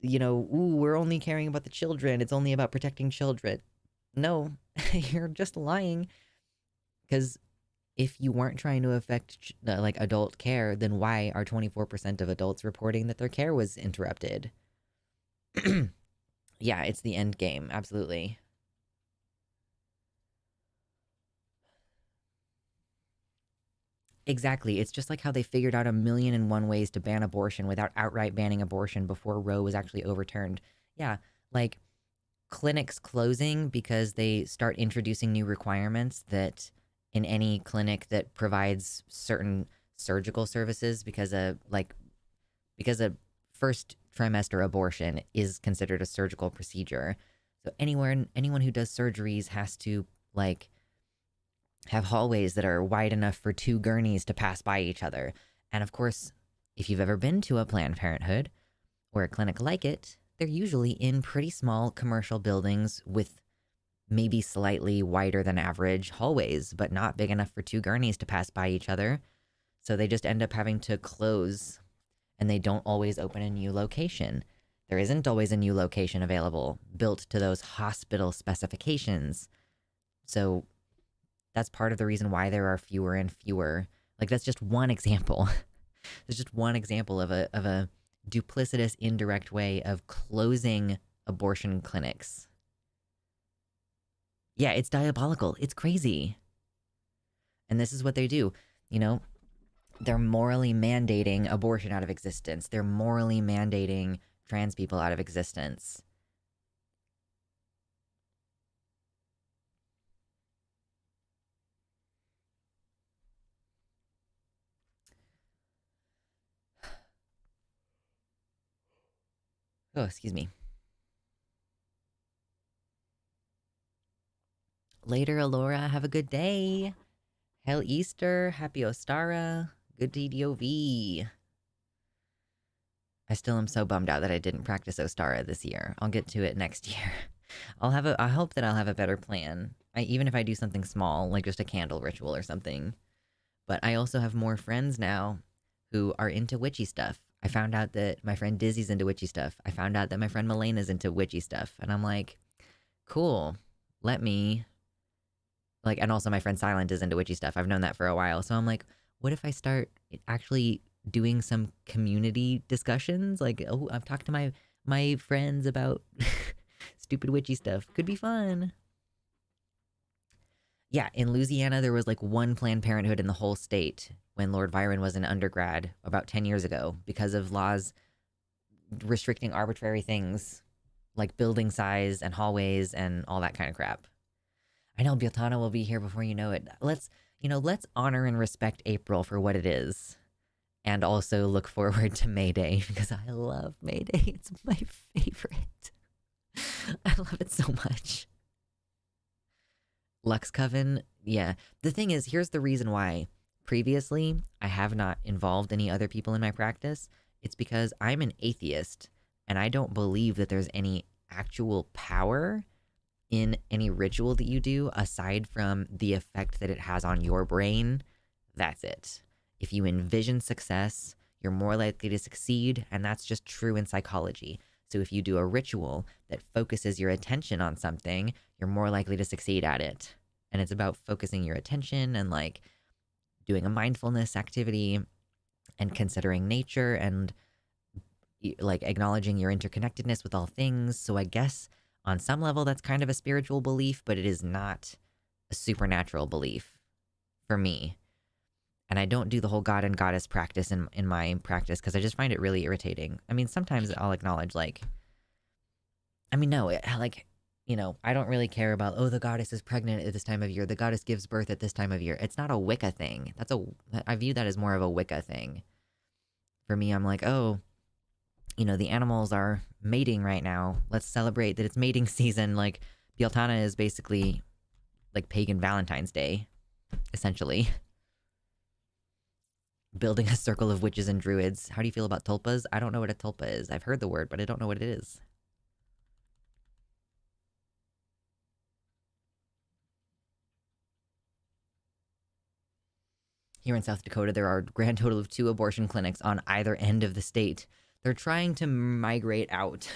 ooh, we're only caring about the children. It's only about protecting children." No, you're just lying. Because if you weren't trying to affect like adult care, then why are 24% of adults reporting that their care was interrupted? Yeah, it's the end game. Absolutely. Exactly. It's just like how they figured out a million and one ways to ban abortion without outright banning abortion before Roe was actually overturned. Yeah, like clinics closing because they start introducing new requirements that in any clinic that provides certain surgical services, because a first trimester abortion is considered a surgical procedure. So anyone who does surgeries has to like have hallways that are wide enough for two gurneys to pass by each other. And of course, if you've ever been to a Planned Parenthood or a clinic like it, they're usually in pretty small commercial buildings with maybe slightly wider than average hallways, but not big enough for two gurneys to pass by each other. So they just end up having to close, and they don't always open a new location. There isn't always a new location available built to those hospital specifications. So that's part of the reason why there are fewer and fewer. Like that's just one example. There's just one example of a duplicitous indirect way of closing abortion clinics. Yeah, it's diabolical. It's crazy. And this is what they do. You know, they're morally mandating abortion out of existence. They're morally mandating trans people out of existence. Oh, excuse me. Later, Alora. Have a good day. Hail Easter. Happy Ostara. Good TDOV. I still am so bummed out that I didn't practice Ostara this year. I'll get to it next year. I hope that I'll have a better plan. Even if I do something small, like just a candle ritual or something. But I also have more friends now who are into witchy stuff. I found out that my friend Dizzy's into witchy stuff. I found out that my friend Melena's into witchy stuff. And I'm like, cool. Let me and also my friend Silent is into witchy stuff. I've known that for a while. So I'm like, what if I start actually doing some community discussions? Like, oh, I've talked to my friends about stupid witchy stuff. Could be fun. Yeah, in Louisiana there was like one Planned Parenthood in the whole state when Lord Byron was an undergrad about 10 years ago because of laws restricting arbitrary things like building size and hallways and all that kind of crap. I know Biotana will be here before you know it. Let's honor and respect April for what it is. And also look forward to May Day because I love May Day. It's my favorite. I love it so much. Lux Coven, yeah. The thing is, here's the reason why. Previously, I have not involved any other people in my practice. It's because I'm an atheist and I don't believe that there's any actual power in any ritual that you do aside from the effect that it has on your brain. That's it. If you envision success, you're more likely to succeed, and that's just true in psychology. So if you do a ritual that focuses your attention on something, you're more likely to succeed at it. And it's about focusing your attention and doing a mindfulness activity and considering nature and acknowledging your interconnectedness with all things. So I guess on some level that's kind of a spiritual belief, but it is not a supernatural belief for me. And I don't do the whole god and goddess practice in my practice because I just find it really irritating. I mean, sometimes I'll acknowledge no, I don't really care about, oh, the goddess is pregnant at this time of year. The goddess gives birth at this time of year. It's not a Wicca thing. I view that as more of a Wicca thing. For me, I'm like, oh, the animals are mating right now. Let's celebrate that it's mating season. Like, Bieltana is basically like pagan Valentine's Day, essentially. Building a circle of witches and druids. How do you feel about tulpas? I don't know what a tulpa is. I've heard the word, but I don't know what it is. Here in South Dakota, there are a grand total of 2 abortion clinics on either end of the state. They're trying to migrate out.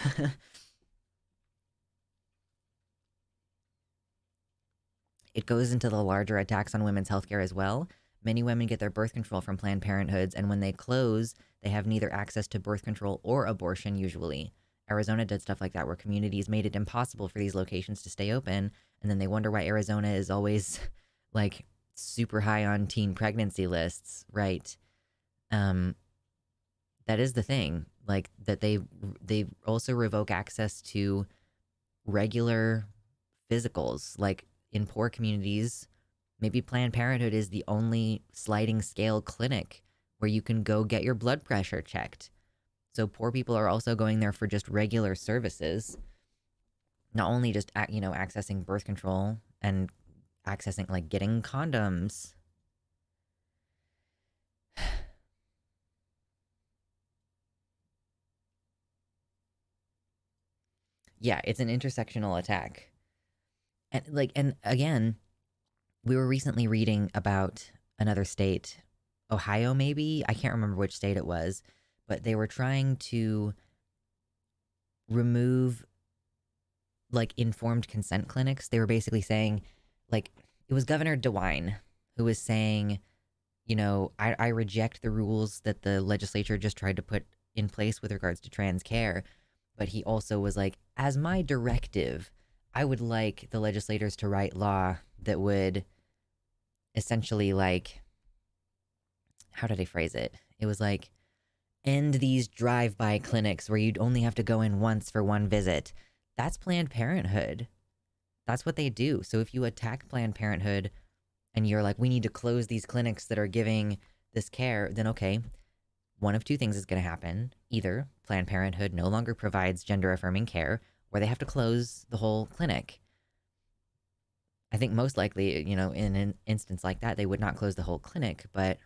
It goes into the larger attacks on women's healthcare as well. Many women get their birth control from Planned Parenthoods, and when they close, they have neither access to birth control or abortion usually. Arizona did stuff like that where communities made it impossible for these locations to stay open, and then they wonder why Arizona is always like super high on teen pregnancy lists, right? Um that is the thing. Like that they also revoke access to regular physicals. Like in poor communities, maybe Planned Parenthood is the only sliding scale clinic where you can go get your blood pressure checked. So poor people are also going there for just regular services, not only just accessing birth control and accessing like getting condoms. Yeah, it's an intersectional attack. And again, we were recently reading about another state, Ohio maybe, I can't remember which state it was, but they were trying to remove like informed consent clinics. They were basically saying, like, it was Governor DeWine who was saying, I reject the rules that the legislature just tried to put in place with regards to trans care. But he also was like, as my directive, I would like the legislators to write law that would essentially, like, how did I phrase it? It was like, end these drive-by clinics where you'd only have to go in once for one visit. That's Planned Parenthood. That's what they do. So if you attack Planned Parenthood and you're like, we need to close these clinics that are giving this care, then okay, one of two things is going to happen. Either Planned Parenthood no longer provides gender-affirming care, or they have to close the whole clinic. I think most likely, in an instance like that, they would not close the whole clinic, but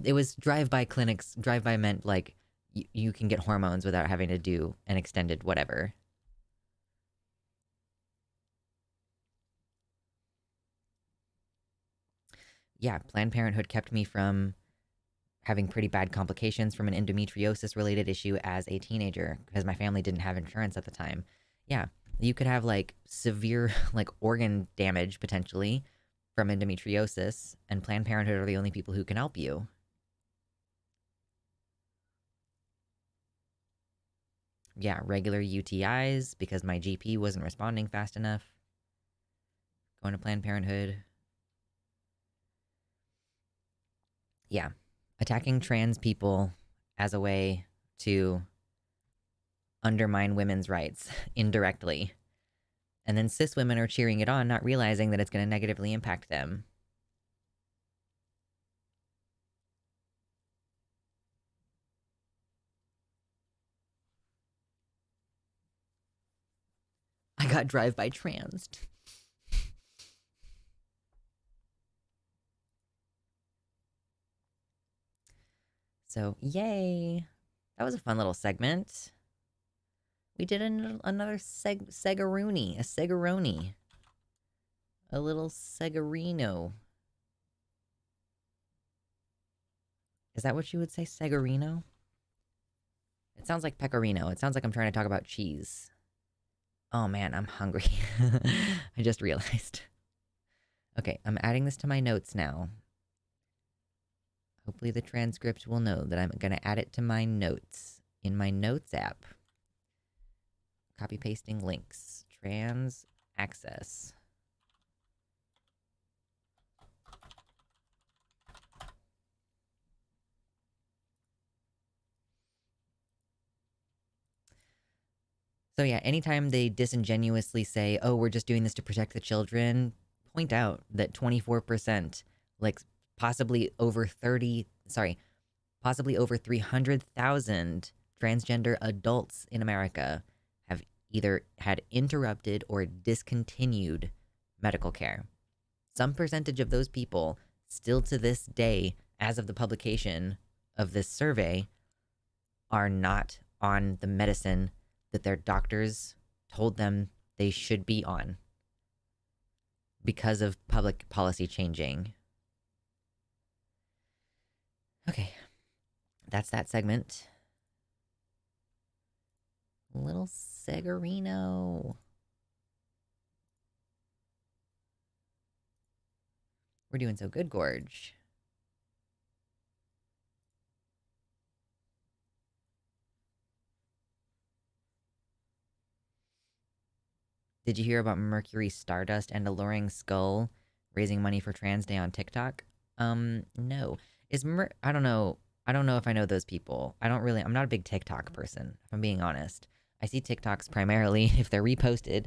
it was drive-by clinics. Drive-by meant like you can get hormones without having to do an extended whatever. Yeah, Planned Parenthood kept me from having pretty bad complications from an endometriosis related issue as a teenager because my family didn't have insurance at the time. Yeah, you could have like severe like organ damage potentially from endometriosis, and Planned Parenthood are the only people who can help you. Yeah, regular UTIs because my GP wasn't responding fast enough. Going to Planned Parenthood. Yeah, attacking trans people as a way to undermine women's rights indirectly. And then cis women are cheering it on, not realizing that it's going to negatively impact them. I got drive-by transed. So, yay. That was a fun little segment. We did another Segaroni, a Segaroni. A little Segarino. Is that what you would say, Segarino? It sounds like pecorino. It sounds like I'm trying to talk about cheese. Oh man, I'm hungry. I just realized. Okay, I'm adding this to my notes now. Hopefully the transcript will know that I'm going to add it to my notes in my notes app. Copy pasting links. Trans access. So yeah, anytime they disingenuously say, oh, we're just doing this to protect the children, point out that 24%, like possibly over 30, sorry, Possibly over 300,000 transgender adults in America have either had interrupted or discontinued medical care. Some percentage of those people, still to this day, as of the publication of this survey, are not on the medicine that their doctors told them they should be on because of public policy changing. Okay, that's that segment. Little Segarino. We're doing so good, Gorge. Did you hear about Mercury Stardust and Alluring Skull raising money for Trans Day on TikTok? No. I don't know. I don't know if I know those people. I'm not a big TikTok person, if I'm being honest. I see TikToks primarily if they're reposted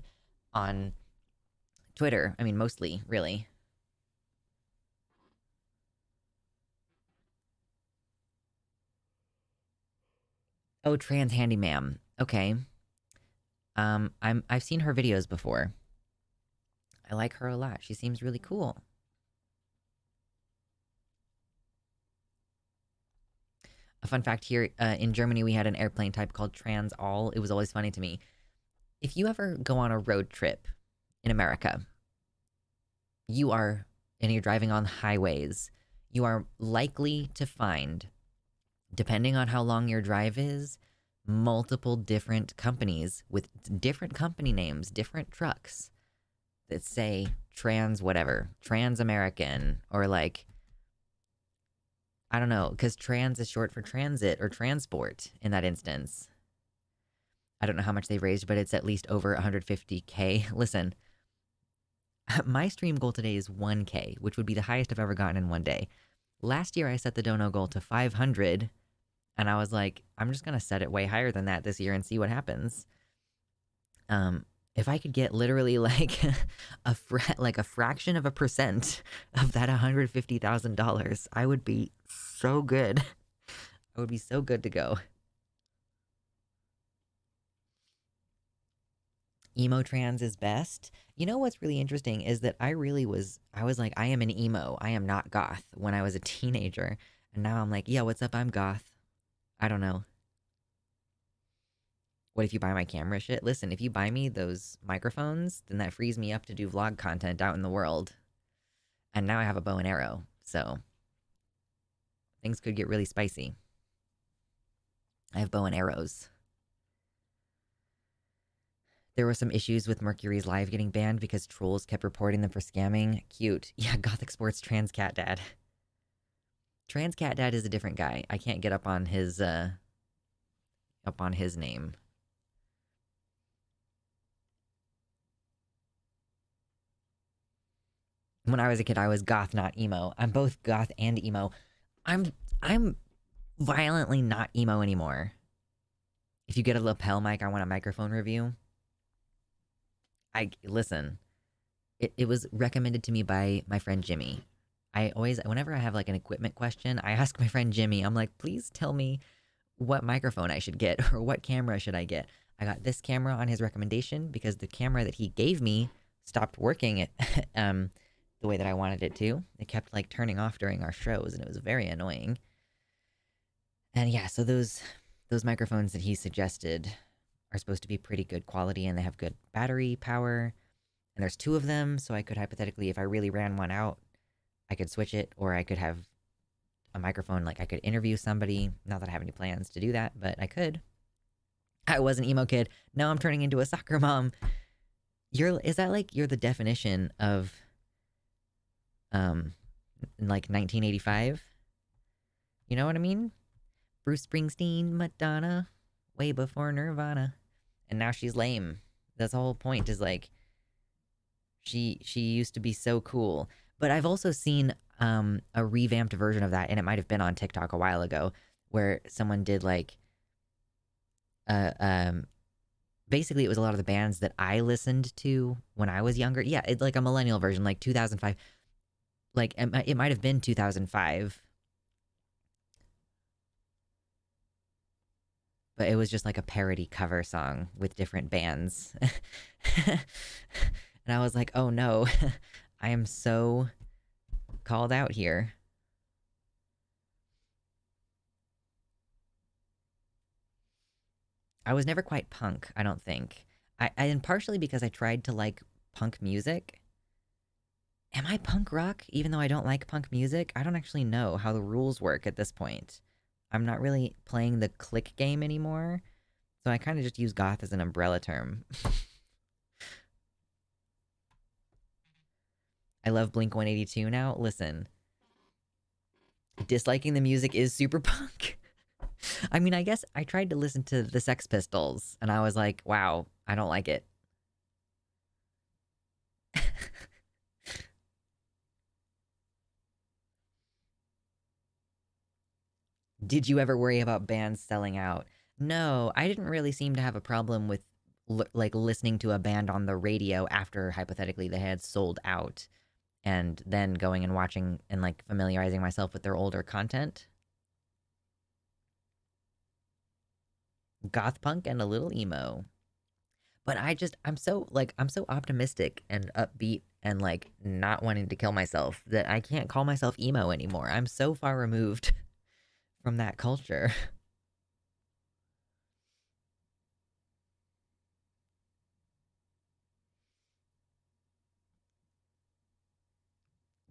on Twitter. I mean, mostly, really. Oh, Trans Handyman. Okay. I've seen her videos before. I like her a lot. She seems really cool. A fun fact here, in Germany, we had an airplane type called Trans All. It was always funny to me. If you ever go on a road trip in America, and you're driving on highways, you are likely to find, depending on how long your drive is, multiple different companies with different company names, different trucks that say trans whatever, trans American, or like, I don't know, because trans is short for transit or transport in that instance. I don't know how much they've raised, but it's at least over 150K. Listen, my stream goal today is 1K, which would be the highest I've ever gotten in one day. Last year, I set the dono goal to 500, and I was like, I'm just going to set it way higher than that this year and see what happens. If I could get literally like a fraction of a percent of that $150,000, I would be so good. I would be so good to go. Emo trans is best. You know what's really interesting is that I was like, I am an emo. I am not goth when I was a teenager. And now I'm like, yeah, what's up? I'm goth. I don't know. What if you buy my camera shit? Listen, if you buy me those microphones, then that frees me up to do vlog content out in the world. And now I have a bow and arrow, so things could get really spicy. I have bow and arrows. There were some issues with Mercury's Live getting banned because trolls kept reporting them for scamming. Cute. Yeah, Gothic Sports Trans Cat Dad. Trans Cat Dad is a different guy. I can't get up on his name. When I was a kid, I was goth, not emo. I'm both goth and emo. I'm violently not emo anymore. If you get a lapel mic, I want a microphone review. Listen. It was recommended to me by my friend Jimmy. Whenever I have like an equipment question, I ask my friend Jimmy, I'm like, please tell me what microphone I should get or what camera should I get. I got this camera on his recommendation because the camera that he gave me stopped working the way that I wanted it to. It kept like turning off during our shows and it was very annoying. And yeah, so those microphones that he suggested are supposed to be pretty good quality and they have good battery power. And there's 2 of them, so I could hypothetically, if I really ran one out, I could switch it, or I could have a microphone, like I could interview somebody. Not that I have any plans to do that, but I could. I was an emo kid. Now I'm turning into a soccer mom. Is that like you're the definition of like 1985? You know what I mean? Bruce Springsteen, Madonna, way before Nirvana. And now she's lame. That's the whole point, is like she used to be so cool. But I've also seen a revamped version of that, and it might have been on TikTok a while ago, where someone did like basically it was a lot of the bands that I listened to when I was younger. Yeah, it's like a millennial version, like 2005. Like it might have been 2005. but it was just like a parody cover song with different bands. And I was like, oh no, I am so called out here. I was never quite punk, I don't think. And partially because I tried to like punk music. Am I punk rock even though I don't like punk music? I don't actually know how the rules work at this point. I'm not really playing the click game anymore, so I kind of just use goth as an umbrella term. I love Blink 182 now. Listen, disliking the music is super punk. I mean, I guess I tried to listen to the Sex Pistols, and I was like, wow, I don't like it. Did you ever worry about bands selling out? No, I didn't really seem to have a problem with like listening to a band on the radio after hypothetically they had sold out and then going and watching and like familiarizing myself with their older content. Goth punk and a little emo. But I'm so optimistic and upbeat and like not wanting to kill myself that I can't call myself emo anymore. I'm so far removed from that culture.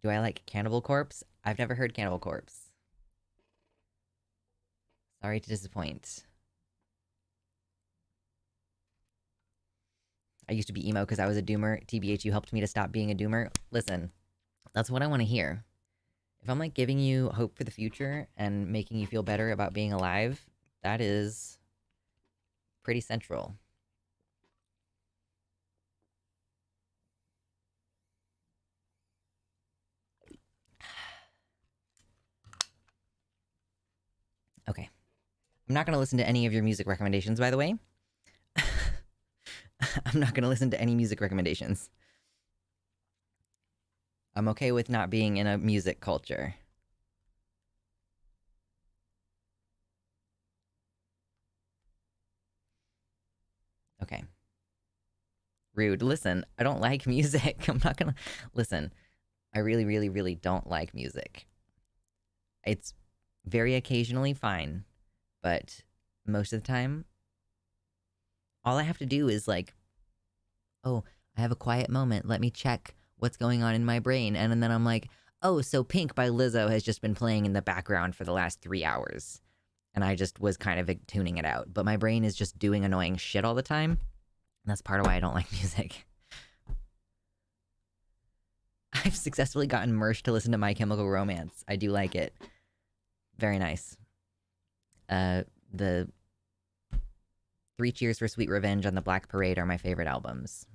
Do I like Cannibal Corpse? I've never heard Cannibal Corpse. Sorry to disappoint. I used to be emo because I was a doomer. TBH, you helped me to stop being a doomer. Listen, that's what I want to hear. If I'm like giving you hope for the future and making you feel better about being alive, that is pretty central. Okay. I'm not going to listen to any of your music recommendations, by the way. I'm not going to listen to any music recommendations. I'm okay with not being in a music culture. Okay. Rude. Listen, I don't like music. I'm not gonna. Listen, I really, really, really don't like music. It's very occasionally fine, but most of the time, all I have to do is like, oh, I have a quiet moment. Let me check what's going on in my brain. And then I'm like, oh, so Pink by Lizzo has just been playing in the background for the last 3 hours. And I just was kind of tuning it out. But my brain is just doing annoying shit all the time. That's part of why I don't like music. I've successfully gotten Mersh to listen to My Chemical Romance. I do like it. Very nice. The Three Cheers for Sweet Revenge and The Black Parade are my favorite albums.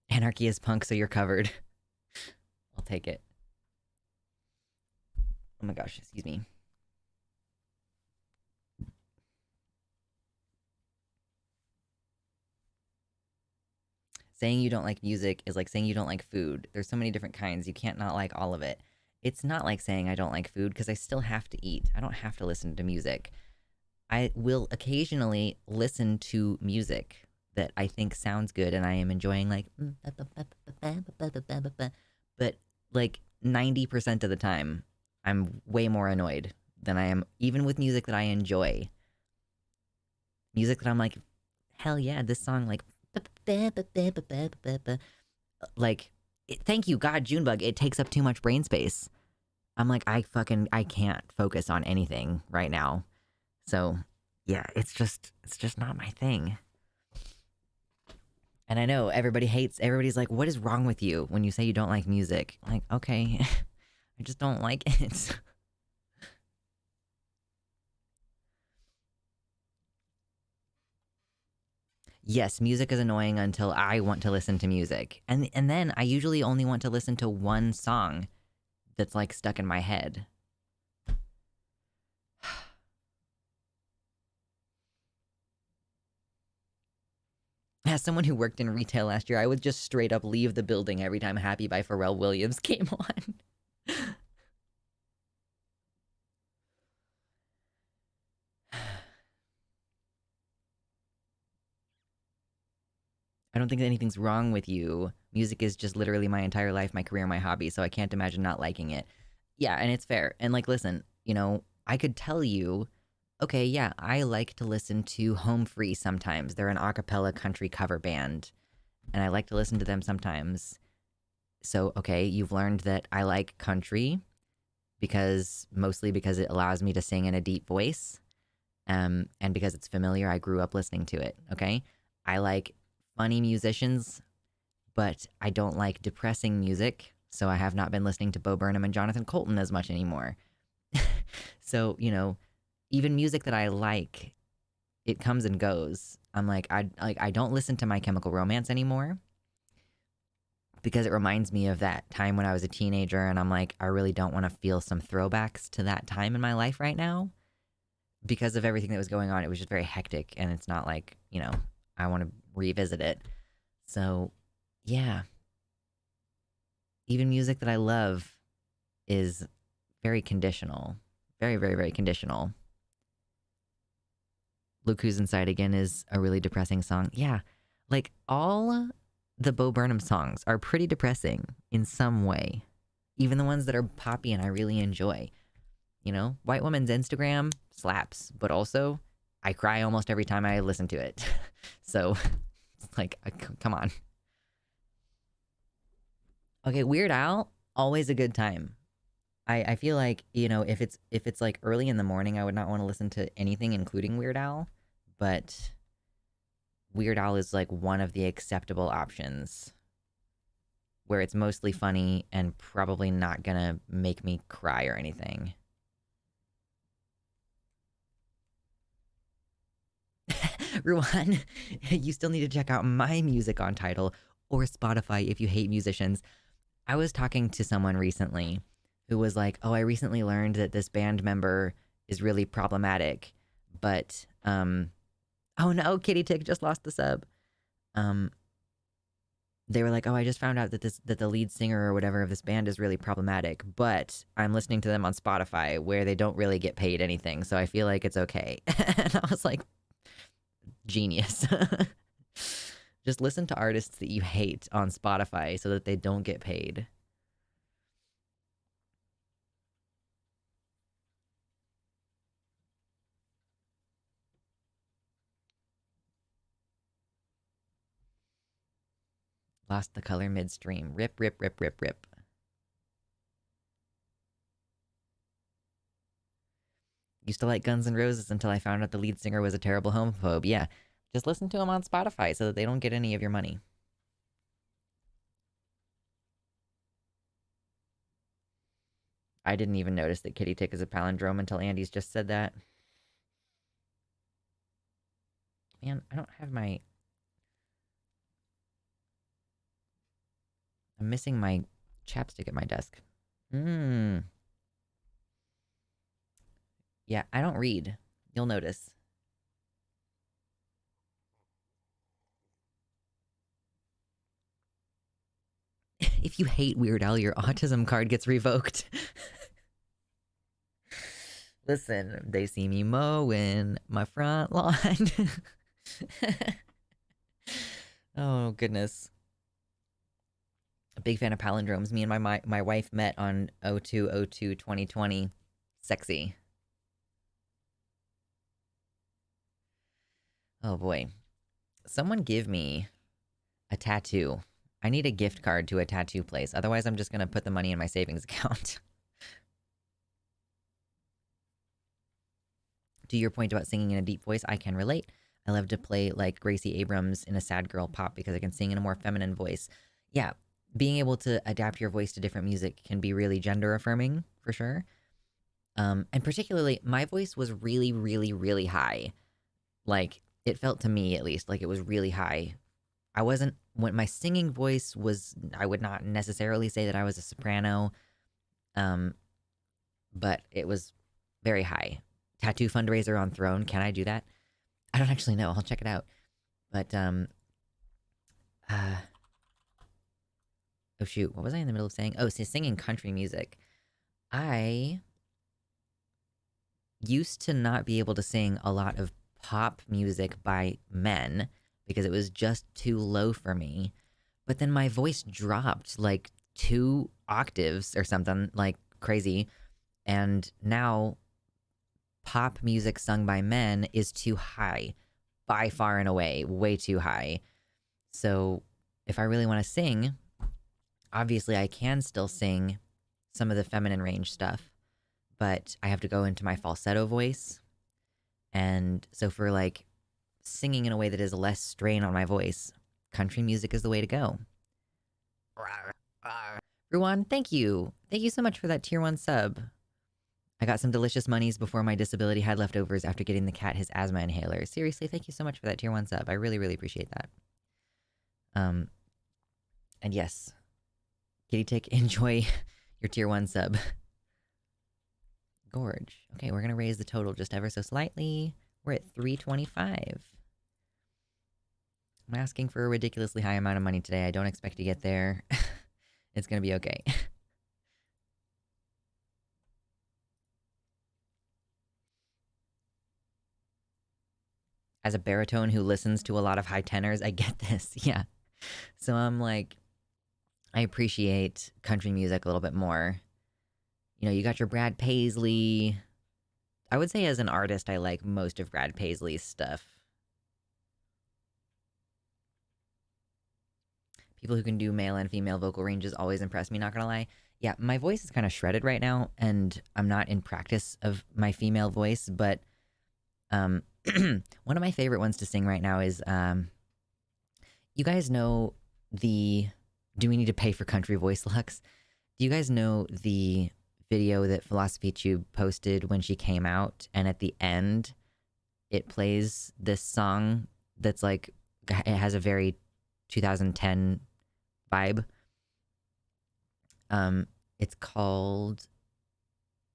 Anarchy is punk, so you're covered. I'll take it. Oh my gosh, excuse me. Saying you don't like music is like saying you don't like food. There's so many different kinds. You can't not like all of it. It's not like saying I don't like food because I still have to eat. I don't have to listen to music. I will occasionally listen to music that I think sounds good and I am enjoying, like, but like 90% of the time, I'm way more annoyed than I am, even with music that I enjoy. Music that I'm like, hell yeah, this song, like, thank you, God, Junebug, it takes up too much brain space. I'm like, I can't focus on anything right now. So, yeah, it's just not my thing. And I know everybody's like, what is wrong with you when you say you don't like music? I'm like, okay, I just don't like it. Yes, music is annoying until I want to listen to music. And then I usually only want to listen to one song that's like stuck in my head. As someone who worked in retail last year, I would just straight up leave the building every time Happy by Pharrell Williams came on. don't think that anything's wrong with you. Music is just literally my entire life, my career, my hobby, so I can't imagine not liking it. Yeah, and it's fair. And like, listen, I could tell you, okay, yeah, I like to listen to Home Free sometimes. They're an a cappella country cover band, and I like to listen to them sometimes. So, okay, you've learned that I like country mostly because it allows me to sing in a deep voice, and because it's familiar. I grew up listening to it. Okay, I like funny musicians, but I don't like depressing music. So I have not been listening to Bo Burnham and Jonathan Colton as much anymore. So even music that I like, it comes and goes. I'm like I don't listen to My Chemical Romance anymore because it reminds me of that time when I was a teenager, and I'm like, I really don't want to feel some throwbacks to that time in my life right now because of everything that was going on. It was just very hectic, and it's not like, I want to revisit it. So, yeah. Even music that I love is very conditional. Very, very, very conditional. Look Who's Inside Again is a really depressing song. Yeah. Like, all the Bo Burnham songs are pretty depressing in some way. Even the ones that are poppy and I really enjoy. White Woman's Instagram slaps, but also I cry almost every time I listen to it. So, it's like, come on. Okay, Weird Al, always a good time. I feel like, if it's like early in the morning, I would not want to listen to anything including Weird Al, but Weird Al is like one of the acceptable options where it's mostly funny and probably not gonna make me cry or anything. Ruan, you still need to check out my music on Tidal or Spotify if you hate musicians. I was talking to someone recently who was like, "Oh, I recently learned that this band member is really problematic, but oh no, Kitty Tick just lost the sub. Um, they were like, "Oh, I just found out that the lead singer or whatever of this band is really problematic, but I'm listening to them on Spotify where they don't really get paid anything, so I feel like it's okay." And I was like, genius. Just listen to artists that you hate on Spotify so that they don't get paid. Lost the color midstream. Rip, rip, rip, rip, rip. Used to like Guns N' Roses until I found out the lead singer was a terrible homophobe. Yeah, just listen to them on Spotify so that they don't get any of your money. I didn't even notice that Kitty Tick is a palindrome until Andy's just said that. Man, I don't have my... I'm missing my chapstick at my desk. Yeah, I don't read. You'll notice. If you hate Weird Al, your autism card gets revoked. Listen, they see me mowing my front lawn. Oh, goodness. A big fan of palindromes. Me and my wife met on 02/02/2020. Sexy. Oh, boy. Someone give me a tattoo. I need a gift card to a tattoo place. Otherwise, I'm just going to put the money in my savings account. To your point about singing in a deep voice, I can relate. I love to play like Gracie Abrams in a sad girl pop because I can sing in a more feminine voice. Yeah, being able to adapt your voice to different music can be really gender affirming, for sure. And particularly, my voice was really, really, really high. Like, it felt to me, at least, like it was really high. When my singing voice was, I would not necessarily say that I was a soprano, but it was very high. Tattoo fundraiser on Throne. Can I do that? I don't actually know. I'll check it out. But, oh shoot, what was I in the middle of saying? Oh, so singing country music. I used to not be able to sing a lot of pop music by men because it was just too low for me. But then my voice dropped like 2 octaves or something like crazy. And now pop music sung by men is too high, by far and away, way too high. So if I really want to sing, obviously I can still sing some of the feminine range stuff, but I have to go into my falsetto voice. And so for like singing in a way that is less strain on my voice, country music is the way to go. Ruan, thank you. Thank you so much for that tier 1 sub. I got some delicious monies before my disability had leftovers after getting the cat his asthma inhaler. Seriously, thank you so much for that tier 1 sub. I really, really appreciate that. And yes, Kitty Tick, enjoy your tier 1 sub. Gorge. Okay, we're gonna raise the total just ever so slightly. We're at 325. I'm asking for a ridiculously high amount of money today. I don't expect to get there. It's gonna be okay. As a baritone who listens to a lot of high tenors, I get this. Yeah. So I'm like, I appreciate country music a little bit more. You know, you got your Brad Paisley. I would say as an artist, I like most of Brad Paisley's stuff. People who can do male and female vocal ranges always impress me, not gonna lie. Yeah, my voice is kind of shredded right now, and I'm not in practice of my female voice, but one of my favorite ones to sing right now is, you guys know the Do We Need to Pay for Country Voice Lux? Do you guys know the video that Philosophy Tube posted when she came out, and at the end, it plays this song that's like, it has a very 2010 vibe. It's called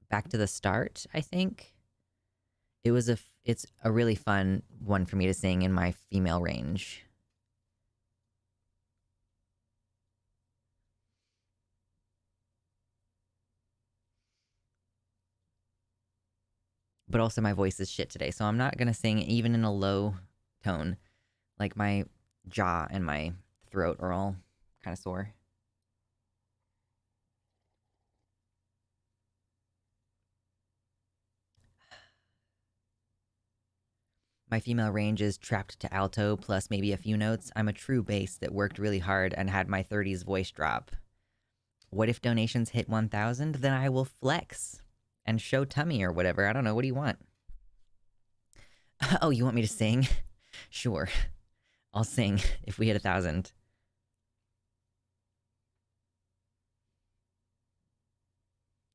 Back to the Start, I think. It's a really fun one for me to sing in my female range. But also my voice is shit today, so I'm not gonna sing even in a low tone. Like my jaw and my throat are all kind of sore. My female range is trapped to alto plus maybe a few notes. I'm a true bass that worked really hard and had my 30s voice drop. What if donations hit 1,000? Then I will flex and show tummy or whatever. I don't know. What do you want? Oh, you want me to sing? Sure. I'll sing if we hit 1,000.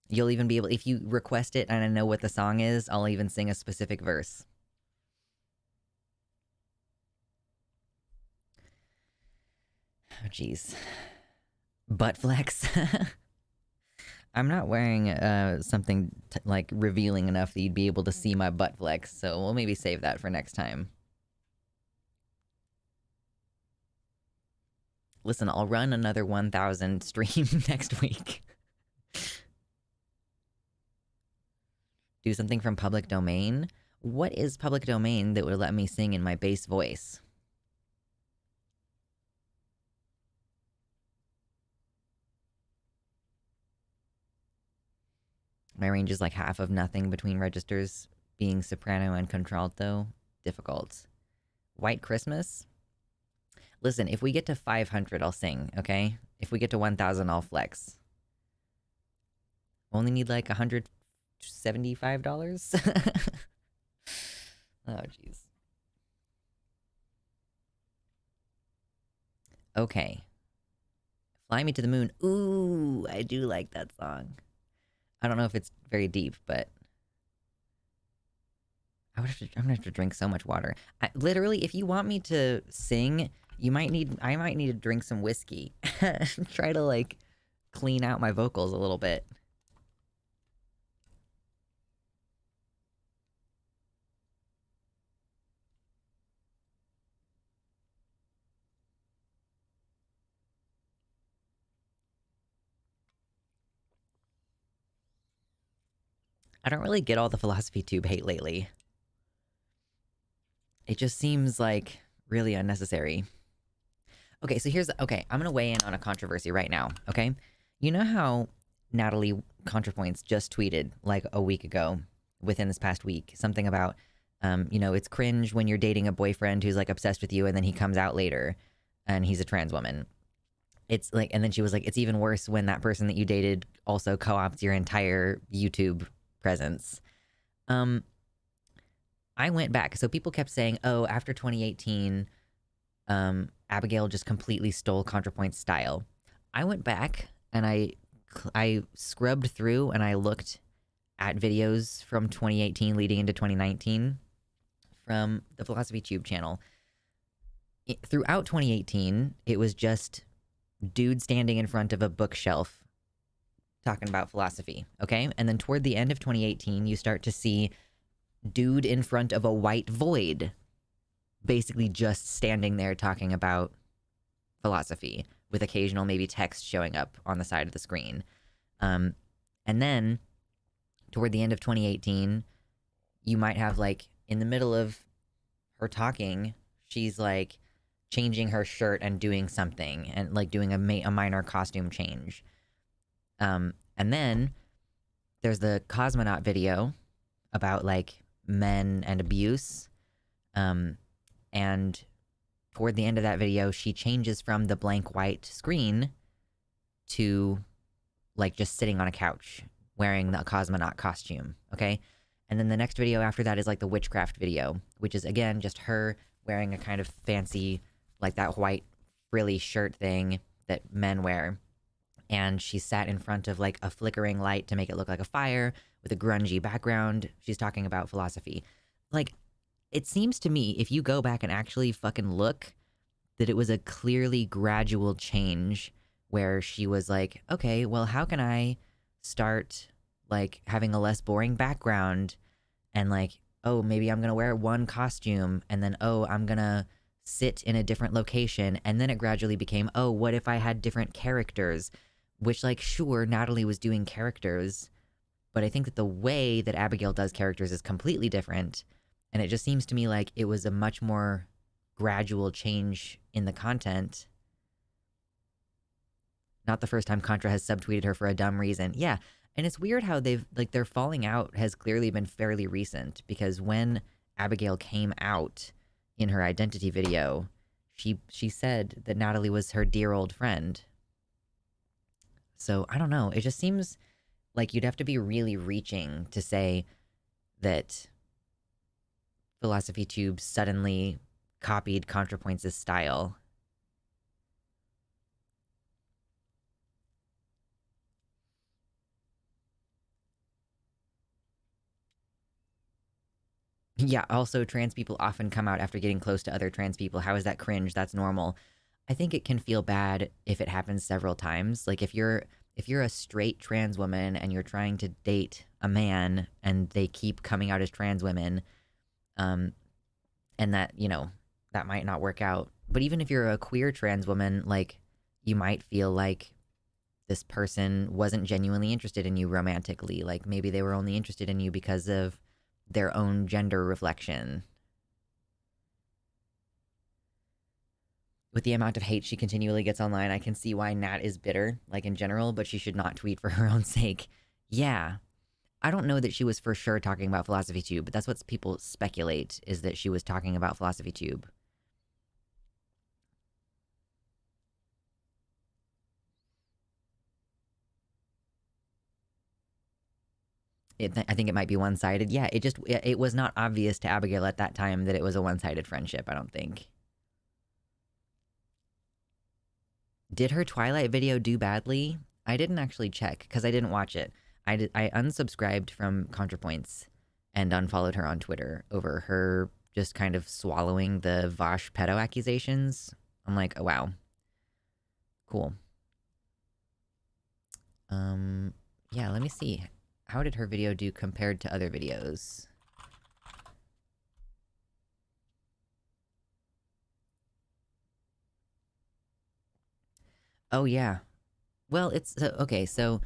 You'll even be able, if you request it and I know what the song is, I'll even sing a specific verse. Oh, jeez. Butt flex. I'm not wearing something like revealing enough that you'd be able to see my butt flex, so we'll maybe save that for next time. Listen, I'll run another 1,000 stream next week. Do something from public domain? What is public domain that would let me sing in my bass voice? My range is like half of nothing between registers, being soprano and contralto. Difficult. White Christmas? Listen, if we get to 500, I'll sing, okay? If we get to 1,000, I'll flex. Only need like $175? Oh, jeez. Okay. Fly Me to the Moon. Ooh, I do like that song. I don't know if it's very deep, but I'm gonna have to drink so much water. Literally, if you want me to sing, I might need to drink some whiskey. Try to like clean out my vocals a little bit. I don't really get all the Philosophy Tube hate lately. It just seems like Really unnecessary. Okay, so okay, I'm gonna weigh in on a controversy right now, okay? You know how Natalie ContraPoints just tweeted like a week ago, within this past week, something about, it's cringe when you're dating a boyfriend who's like obsessed with you and then he comes out later and he's a trans woman. It's like, and then she was like, it's even worse when that person that you dated also co-opts your entire YouTube presence. I went back. So people kept saying, oh, after 2018, Abigail just completely stole ContraPoint's style. I went back and I scrubbed through and I looked at videos from 2018 leading into 2019 from the Philosophy Tube channel. Throughout 2018, it was just dude standing in front of a bookshelf talking about philosophy, okay? And then toward the end of 2018, you start to see dude in front of a white void, basically just standing there talking about philosophy with occasional maybe text showing up on the side of the screen. And then toward the end of 2018, you might have like in the middle of her talking, she's like changing her shirt and doing something and like doing a minor costume change. And then there's the cosmonaut video about like men and abuse. And toward the end of that video, she changes from the blank white screen to like just sitting on a couch wearing the cosmonaut costume, okay? And then the next video after that is like the witchcraft video, which is again just her wearing a kind of fancy, like that white frilly shirt thing that men wear. And she sat in front of like a flickering light to make it look like a fire with a grungy background. She's talking about philosophy. Like, it seems to me, if you go back and actually fucking look, that it was a clearly gradual change where she was like, okay, well, how can I start like having a less boring background and like, oh, maybe I'm gonna wear one costume and then, oh, I'm gonna sit in a different location. And then it gradually became, oh, what if I had different characters? Which, like, sure, Natalie was doing characters, but I think that the way that Abigail does characters is completely different. And it just seems to me like it was a much more gradual change in the content. Not the first time Contra has subtweeted her for a dumb reason. Yeah, and it's weird how they've, like, their falling out has clearly been fairly recent, because when Abigail came out in her identity video, she said that Natalie was her dear old friend. So, I don't know. It just seems like you'd have to be really reaching to say that Philosophy Tube suddenly copied ContraPoints' style. Yeah, also, trans people often come out after getting close to other trans people. How is that cringe? That's normal. I think it can feel bad if it happens several times. Like if you're a straight trans woman and you're trying to date a man and they keep coming out as trans women, and that, that might not work out. But even if you're a queer trans woman, like, you might feel like this person wasn't genuinely interested in you romantically. Like maybe they were only interested in you because of their own gender reflection. With the amount of hate she continually gets online, I can see why Nat is bitter, like in general, but she should not tweet for her own sake. Yeah. I don't know that she was for sure talking about Philosophy Tube, but that's what people speculate, is that she was talking about Philosophy Tube. I think it might be one-sided. Yeah, it was not obvious to Abigail at that time that it was a one-sided friendship, I don't think. Did her Twilight video do badly? I didn't actually check because I didn't watch it. I unsubscribed from ContraPoints and unfollowed her on Twitter over her just kind of swallowing the Vosh pedo accusations. I'm like, oh, wow. Cool. Yeah, let me see. How did her video do compared to other videos? Oh, yeah. Well, it's okay. So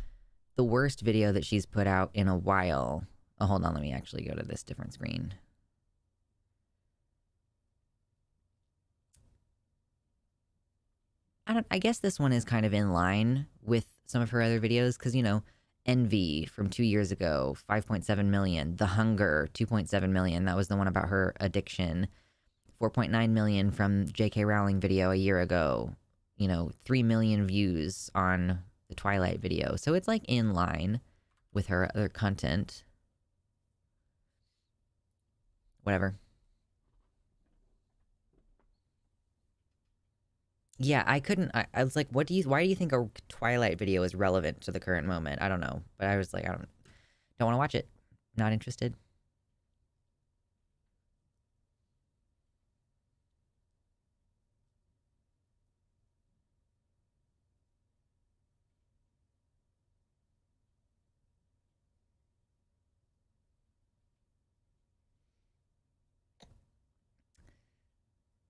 the worst video that she's put out in a while. Oh, hold on. Let me actually go to this different screen. I guess this one is kind of in line with some of her other videos because, you know, Envy from 2 years ago, 5.7 million. The Hunger, 2.7 million. That was the one about her addiction. 4.9 million from J.K. Rowling video a year ago. You know, 3 million views on the Twilight video. So it's like in line with her other content. Whatever. Yeah, I couldn't. I was like, why do you think a Twilight video is relevant to the current moment? I don't know. But I was like, don't want to watch it. Not interested.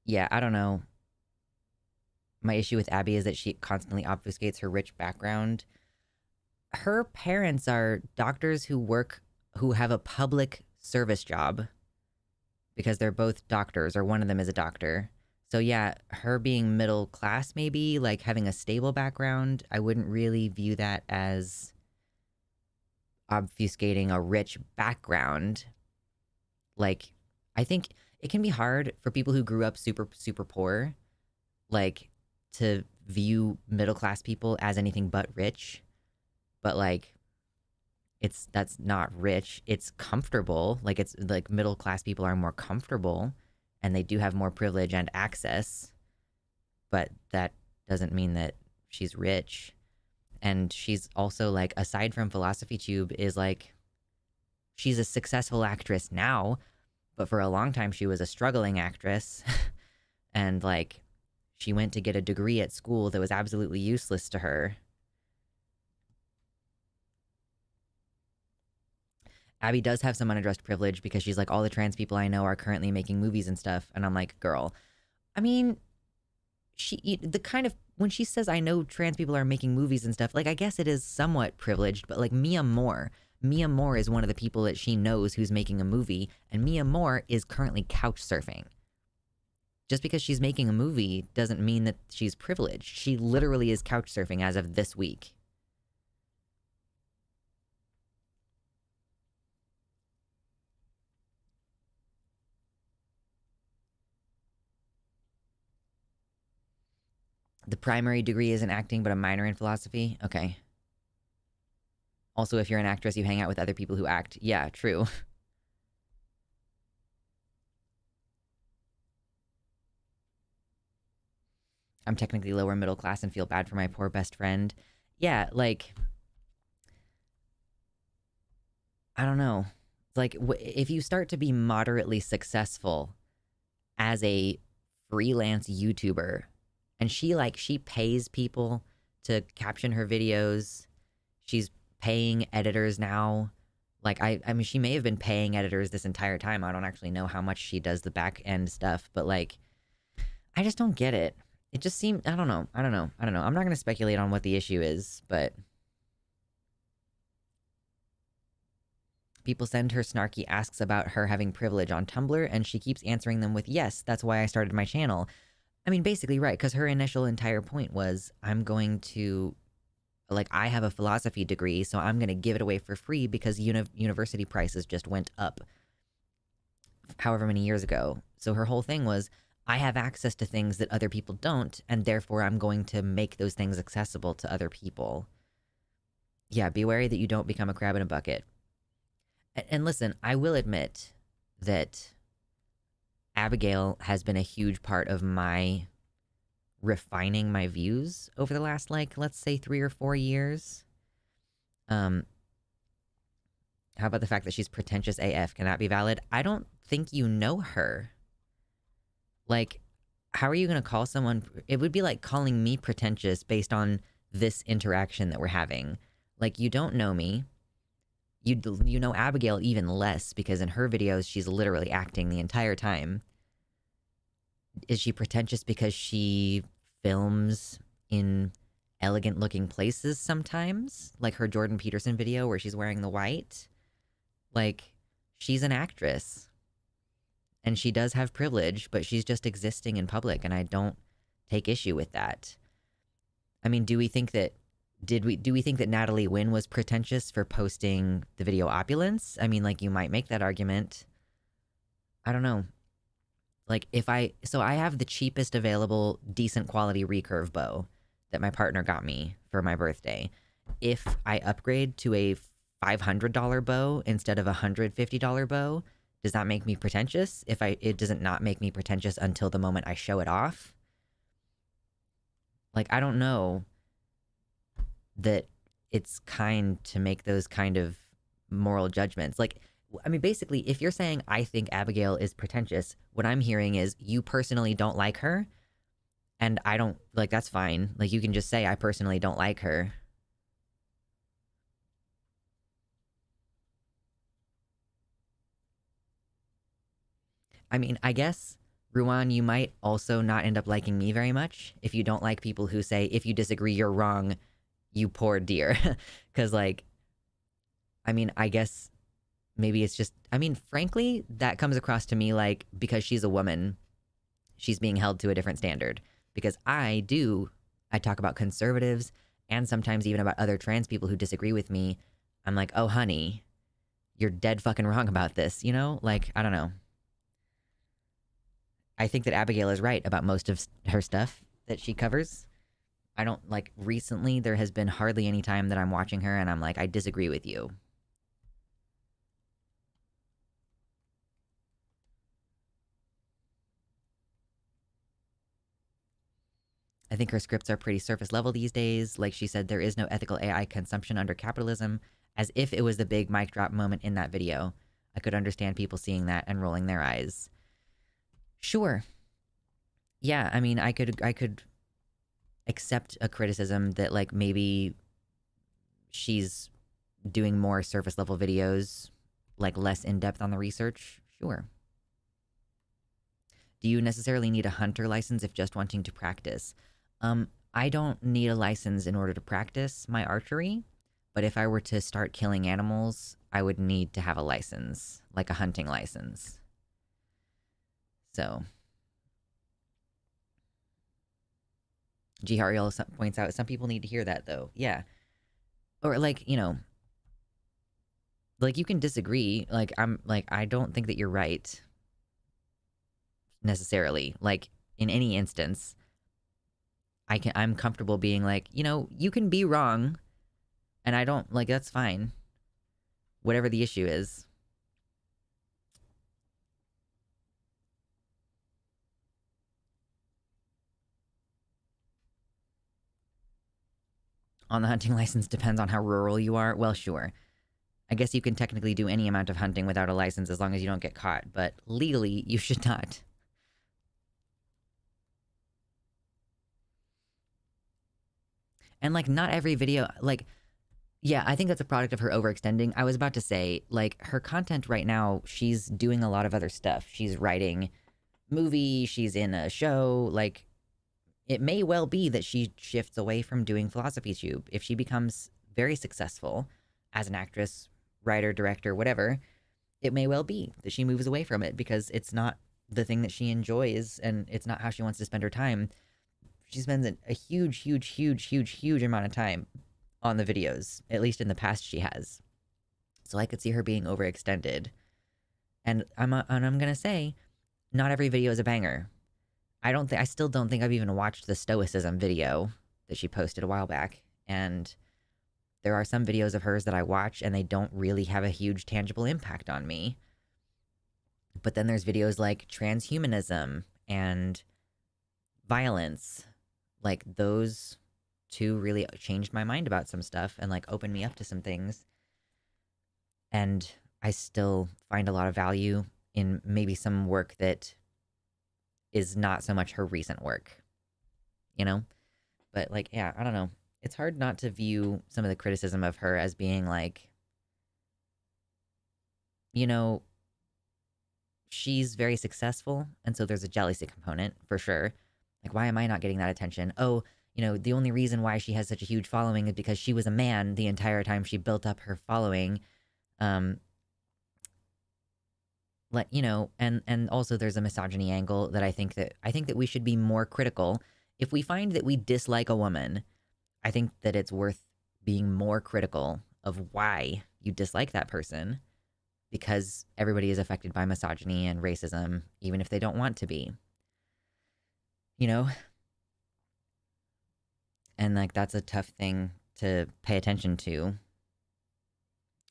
Yeah, I don't know. My issue with Abby is that she constantly obfuscates her rich background. Her parents are doctors who have a public service job because they're both doctors, or one of them is a doctor. So yeah, her being middle class, maybe like having a stable background, I wouldn't really view that as obfuscating a rich background. Like, I think it can be hard for people who grew up super, super poor, like, to view middle class people as anything but rich. But like, that's not rich. It's comfortable. Like, it's like middle class people are more comfortable and they do have more privilege and access. But that doesn't mean that she's rich. And she's also like, aside from Philosophy Tube, is like, she's a successful actress now, but for a long time she was a struggling actress. And like, she went to get a degree at school that was absolutely useless to her. Abby does have some unaddressed privilege because she's like, all the trans people I know are currently making movies and stuff. And I'm like, girl, I mean, the kind of, when she says I know trans people are making movies and stuff, like, I guess it is somewhat privileged, but like Mia Moore is one of the people that she knows who's making a movie, and Mia Moore is currently couch surfing. Just because she's making a movie doesn't mean that she's privileged. She literally is couch surfing as of this week. The primary degree is in acting, but a minor in philosophy? Okay. Also, if you're an actress, you hang out with other people who act. Yeah, true. I'm technically lower middle class and feel bad for my poor best friend. Yeah, like, I don't know. Like, if you start to be moderately successful as a freelance YouTuber, and she pays people to caption her videos, she's paying editors now. Like, I mean, she may have been paying editors this entire time. I don't actually know how much she does the back end stuff, but like, I just don't get it. It just seemed, I don't know. I'm not going to speculate on what the issue is, but people send her snarky asks about her having privilege on Tumblr, and she keeps answering them with, yes, that's why I started my channel. I mean, basically, right, because her initial entire point was, I'm going to, like, I have a philosophy degree, so I'm going to give it away for free because university prices just went up however many years ago. So her whole thing was, I have access to things that other people don't, and therefore I'm going to make those things accessible to other people. Yeah, be wary that you don't become a crab in a bucket. And listen, I will admit that Abigail has been a huge part of my refining my views over the last, like, let's say 3 or 4 years. How about the fact that she's pretentious AF? Can that be valid? I don't think you know her. Like, how are you going to call someone? It would be like calling me pretentious based on this interaction that we're having. Like, you don't know me. You know Abigail even less because in her videos, she's literally acting the entire time. Is she pretentious because she films in elegant looking places sometimes? Like her Jordan Peterson video where she's wearing the white? Like, she's an actress. And she does have privilege, but she's just existing in public, and I don't take issue with that. I mean, do we think that Natalie Wynn was pretentious for posting the video Opulence? I mean, like, you might make that argument. I don't know. Like, so I have the cheapest available decent quality recurve bow that my partner got me for my birthday. If I upgrade to a $500 bow instead of a $150 bow, does that make me pretentious? It doesn't not make me pretentious until the moment I show it off. Like, I don't know that it's kind to make those kind of moral judgments. Like, I mean, basically, if you're saying I think Abigail is pretentious, what I'm hearing is you personally don't like her, and I don't, like, that's fine. Like, you can just say I personally don't like her. I mean, I guess, Ruan, you might also not end up liking me very much if you don't like people who say, if you disagree, you're wrong, you poor dear. Because, like, I mean, I guess maybe it's just, I mean, frankly, that comes across to me like because she's a woman, she's being held to a different standard. Because I talk about conservatives and sometimes even about other trans people who disagree with me. I'm like, oh, honey, you're dead fucking wrong about this, you know? Like, I don't know. I think that Abigail is right about most of her stuff that she covers. I don't, like, recently there has been hardly any time that I'm watching her and I'm like, I disagree with you. I think her scripts are pretty surface level these days. Like she said, there is no ethical AI consumption under capitalism, as if it was the big mic drop moment in that video. I could understand people seeing that and rolling their eyes. Sure. Yeah, I mean, I could accept a criticism that, like, maybe she's doing more surface level videos, like less in depth on the research. Sure. Do you necessarily need a hunter license if just wanting to practice? I don't need a license in order to practice my archery, but if I were to start killing animals, I would need to have a license, like a hunting license. So, G. Hariel points out, some people need to hear that, though. Yeah. Or, like, you know, like, you can disagree. Like, I don't think that you're right, necessarily. Like, in any instance, I'm comfortable being like, you know, you can be wrong, and I don't, like, that's fine. Whatever the issue is. On the hunting license depends on how rural you are. Well, sure. I guess you can technically do any amount of hunting without a license as long as you don't get caught, but legally, you should not. And, like, not every video, like, yeah, I think that's a product of her overextending. I was about to say, like, her content right now, she's doing a lot of other stuff. She's writing movie, she's in a show, like, it may well be that she shifts away from doing Philosophy Tube. If she becomes very successful as an actress, writer, director, whatever, it may well be that she moves away from it because it's not the thing that she enjoys and it's not how she wants to spend her time. She spends a huge amount of time on the videos, at least in the past she has. So I could see her being overextended. And I'm gonna say, not every video is a banger. I still don't think I've even watched the Stoicism video that she posted a while back. And there are some videos of hers that I watch and they don't really have a huge tangible impact on me. But then there's videos like transhumanism and violence. Like, those two really changed my mind about some stuff and, like, opened me up to some things. And I still find a lot of value in maybe some work that is not so much her recent work, you know? But, like, yeah, I don't know. It's hard not to view some of the criticism of her as being like, you know, she's very successful, and so there's a jealousy component for sure. Like, why am I not getting that attention? Oh, you know, the only reason why she has such a huge following is because she was a man the entire time she built up her following. Like, you know, and also there's a misogyny angle that I think that we should be more critical. If we find that we dislike a woman I think that it's worth being more critical of why you dislike that person, because everybody is affected by misogyny and racism, even if they don't want to be, you know? And like, that's a tough thing to pay attention to.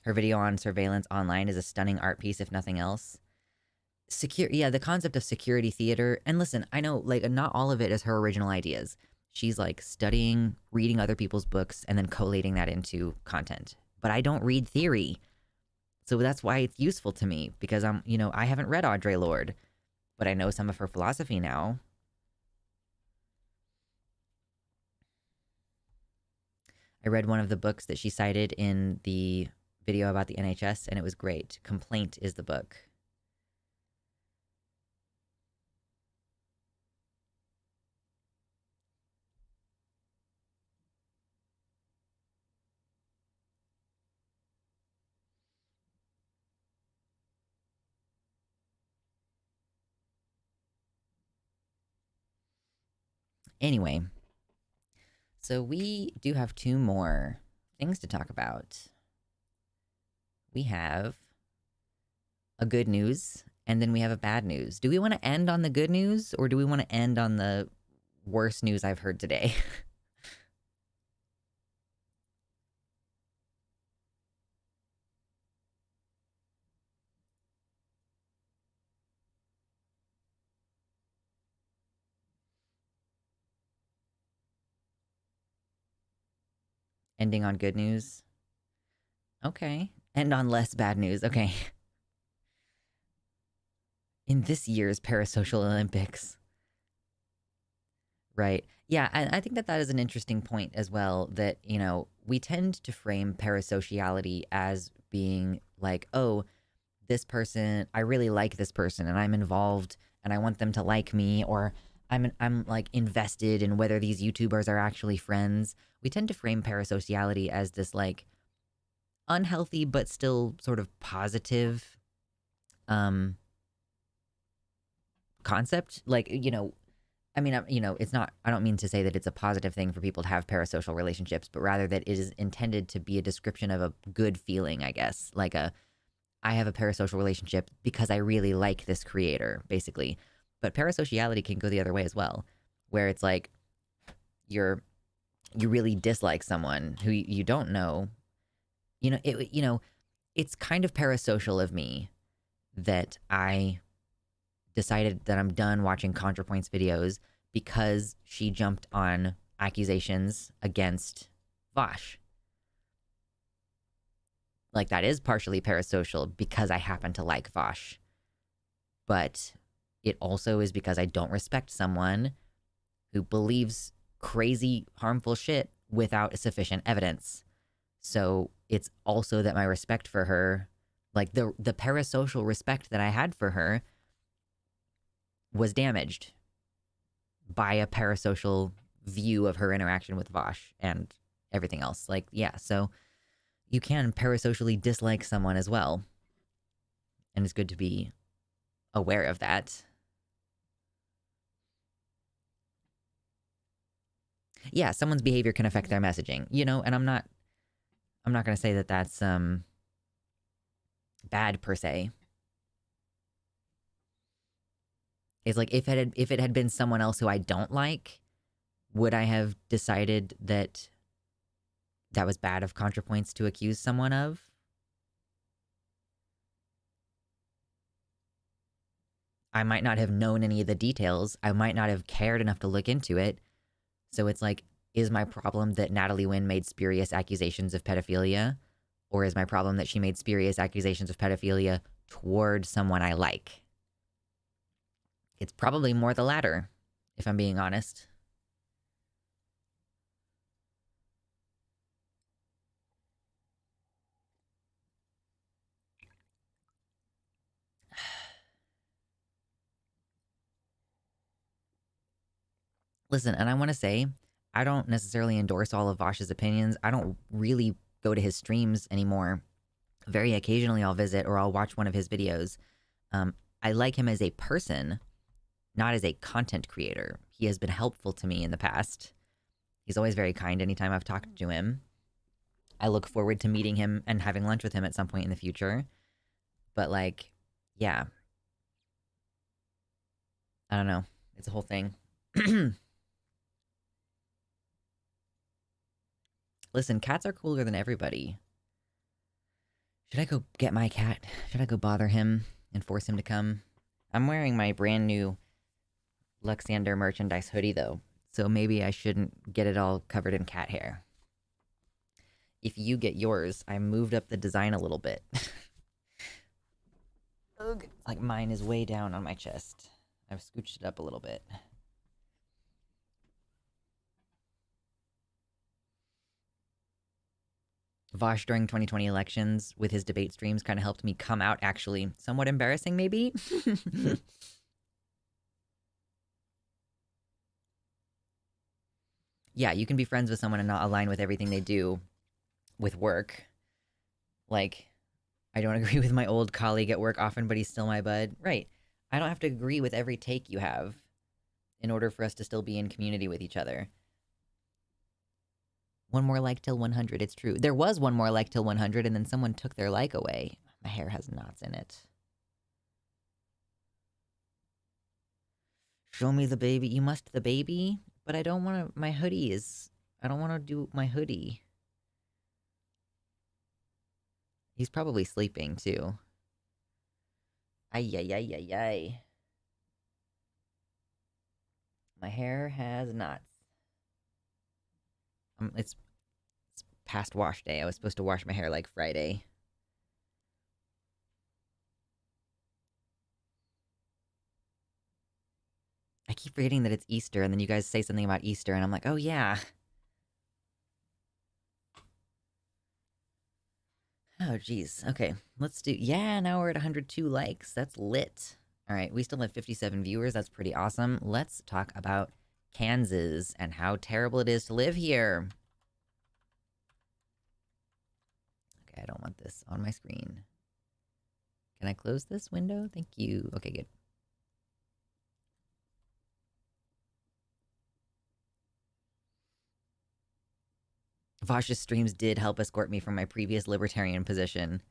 Her video on surveillance online is a stunning art piece, if nothing else. Yeah, the concept of security theater. And listen, I know like not all of it is her original ideas. She's like studying, reading other people's books, and then collating that into content. But I don't read theory. So that's why it's useful to me, because I haven't read Audre Lorde, but I know some of her philosophy now. I read one of the books that she cited in the video about the NHS, and it was great. Complaint is the book. Anyway, so we do have two more things to talk about. We have a good news, and then we have a bad news. Do we want to end on the good news, or do we want to end on the worst news I've heard today? Ending on good news? Okay. End on less bad news. Okay. In this year's Parasocial Olympics. Right. Yeah, and I think that that is an interesting point as well, that, we tend to frame parasociality as being like, oh, this person, I really like this person and I'm involved and I want them to like me, or I'm like invested in whether these YouTubers are actually friends. We tend to frame parasociality as this like unhealthy but still sort of positive um concept. Like, I mean, it's not, I don't mean to say that it's a positive thing for people to have parasocial relationships, but rather that it is intended to be a description of a good feeling, I guess. Like I have a parasocial relationship because I really like this creator, basically. But parasociality can go the other way as well, where it's like you really dislike someone who you don't know. It's kind of parasocial of me that I decided that I'm done watching ContraPoints videos because she jumped on accusations against Vosh. Like, that is partially parasocial because I happen to like Vosh. But it also is because I don't respect someone who believes crazy, harmful shit without sufficient evidence. So it's also that my respect for her, like the parasocial respect that I had for her, was damaged by a parasocial view of her interaction with Vosh and everything else. Like, yeah, so you can parasocially dislike someone as well. And it's good to be aware of that. Yeah, someone's behavior can affect their messaging, and I'm not going to say that that's bad per se. It's like if it had been someone else who I don't like, would I have decided that that was bad of ContraPoints to accuse someone of? I might not have known any of the details. I might not have cared enough to look into it. So it's like, is my problem that Natalie Wynn made spurious accusations of pedophilia? Or is my problem that she made spurious accusations of pedophilia toward someone I like? It's probably more the latter, if I'm being honest. Listen, and I want to say, I don't necessarily endorse all of Vosh's opinions. I don't really go to his streams anymore. Very occasionally I'll visit or I'll watch one of his videos. I like him as a person, not as a content creator. He has been helpful to me in the past. He's always very kind anytime I've talked to him. I look forward to meeting him and having lunch with him at some point in the future. But like, yeah, I don't know. It's a whole thing. Listen, cats are cooler than everybody. Should I go get my cat? Should I go bother him and force him to come? I'm wearing my brand new Luxander merchandise hoodie though, so maybe I shouldn't get it all covered in cat hair. If you get yours, I moved up the design a little bit. Ugh, like mine is way down on my chest. I've scooched it up a little bit. Vosh during 2020 elections with his debate streams kind of helped me come out actually. Somewhat embarrassing, maybe? Yeah, you can be friends with someone and not align with everything they do with work. Like, I don't agree with my old colleague at work often, but he's still my bud. Right. I don't have to agree with every take you have in order for us to still be in community with each other. One more like till 100. It's true. There was one more like till 100, and then someone took their like away. My hair has knots in it. Show me the baby. You must the baby? But I don't want to. My hoodie is. I don't want to do my hoodie. He's probably sleeping too. Ay, ay, ay, ay, ay. My hair has knots. It's past wash day. I was supposed to wash my hair like Friday. I keep forgetting that it's Easter, and then you guys say something about Easter, and I'm like, oh yeah. Oh, geez. Okay, let's do... Yeah, now we're at 102 likes. That's lit. All right, we still have 57 viewers. That's pretty awesome. Let's talk about Kansas and how terrible it is to live here. Okay, I don't want this on my screen. Can I close this window? Thank you. Okay, good. Vosh's streams did help escort me from my previous libertarian position.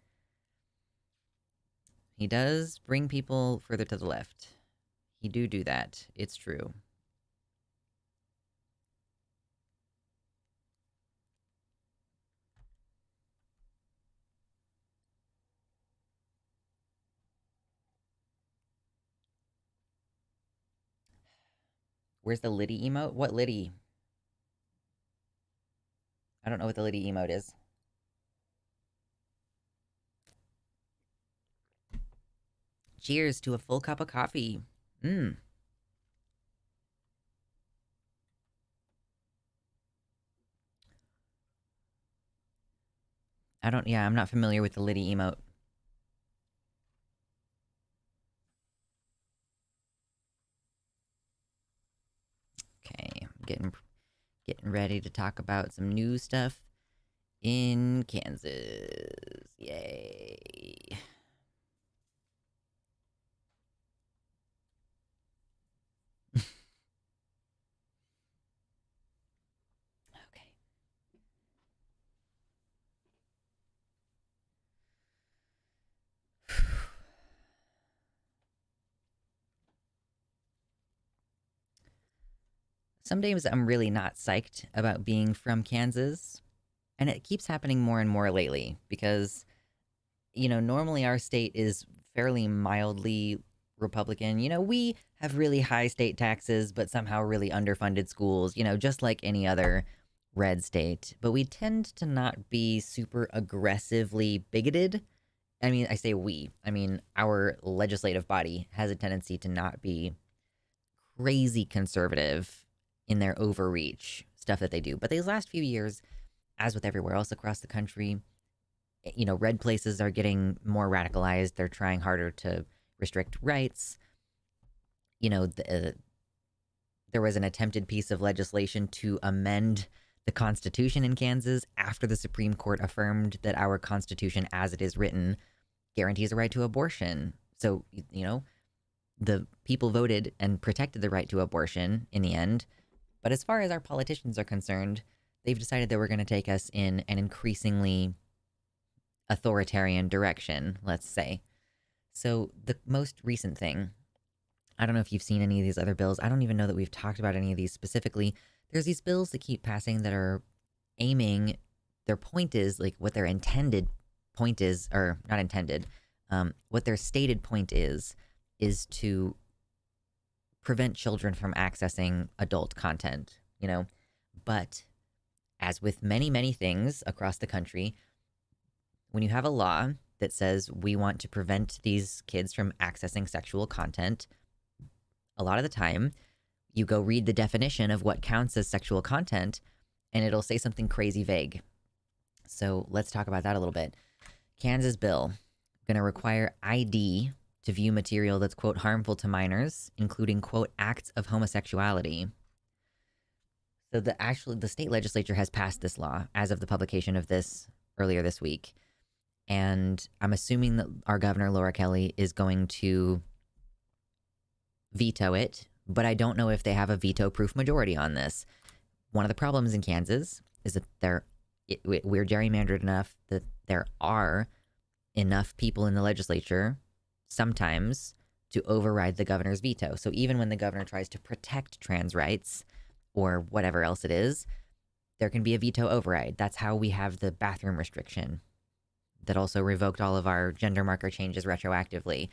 He does bring people further to the left. He do that. It's true. Where's the Liddy emote? What Liddy? I don't know what the Liddy emote is. Cheers to a full cup of coffee. Mmm. I'm not familiar with the Liddy emote. Okay, I'm getting ready to talk about some new stuff in Kansas. Yay. Okay. Some days I'm really not psyched about being from Kansas. And it keeps happening more and more lately because, normally our state is fairly mildly Republican. We have really high state taxes, but somehow really underfunded schools, just like any other red state. But we tend to not be super aggressively bigoted. I mean, I say we. I mean, our legislative body has a tendency to not be crazy conservative in their overreach stuff that they do. But these last few years, as with everywhere else across the country, red places are getting more radicalized. They're trying harder to restrict rights. There was an attempted piece of legislation to amend the Constitution in Kansas after the Supreme Court affirmed that our Constitution, as it is written, guarantees a right to abortion. So, the people voted and protected the right to abortion in the end. But as far as our politicians are concerned, they've decided that we're going to take us in an increasingly authoritarian direction, let's say. So, the most recent thing, I don't know if you've seen any of these other bills. I don't even know that we've talked about any of these specifically. There's these bills that keep passing that are aiming, their point is, like, what their intended point is, or not intended, what their stated point is to prevent children from accessing adult content, you know? But as with many, many things across the country, when you have a law that says we want to prevent these kids from accessing sexual content, a lot of the time you go read the definition of what counts as sexual content and it'll say something crazy vague. So let's talk about that a little bit. Kansas bill going to require ID to view material that's, quote, harmful to minors, including, quote, acts of homosexuality. So the state legislature has passed this law as of the publication of this earlier this week. And I'm assuming that our governor, Laura Kelly, is going to veto it, but I don't know if they have a veto-proof majority on this. One of the problems in Kansas is that we're gerrymandered enough that there are enough people in the legislature sometimes to override the governor's veto. So even when the governor tries to protect trans rights or whatever else it is, there can be a veto override. That's how we have the bathroom restriction that also revoked all of our gender marker changes retroactively.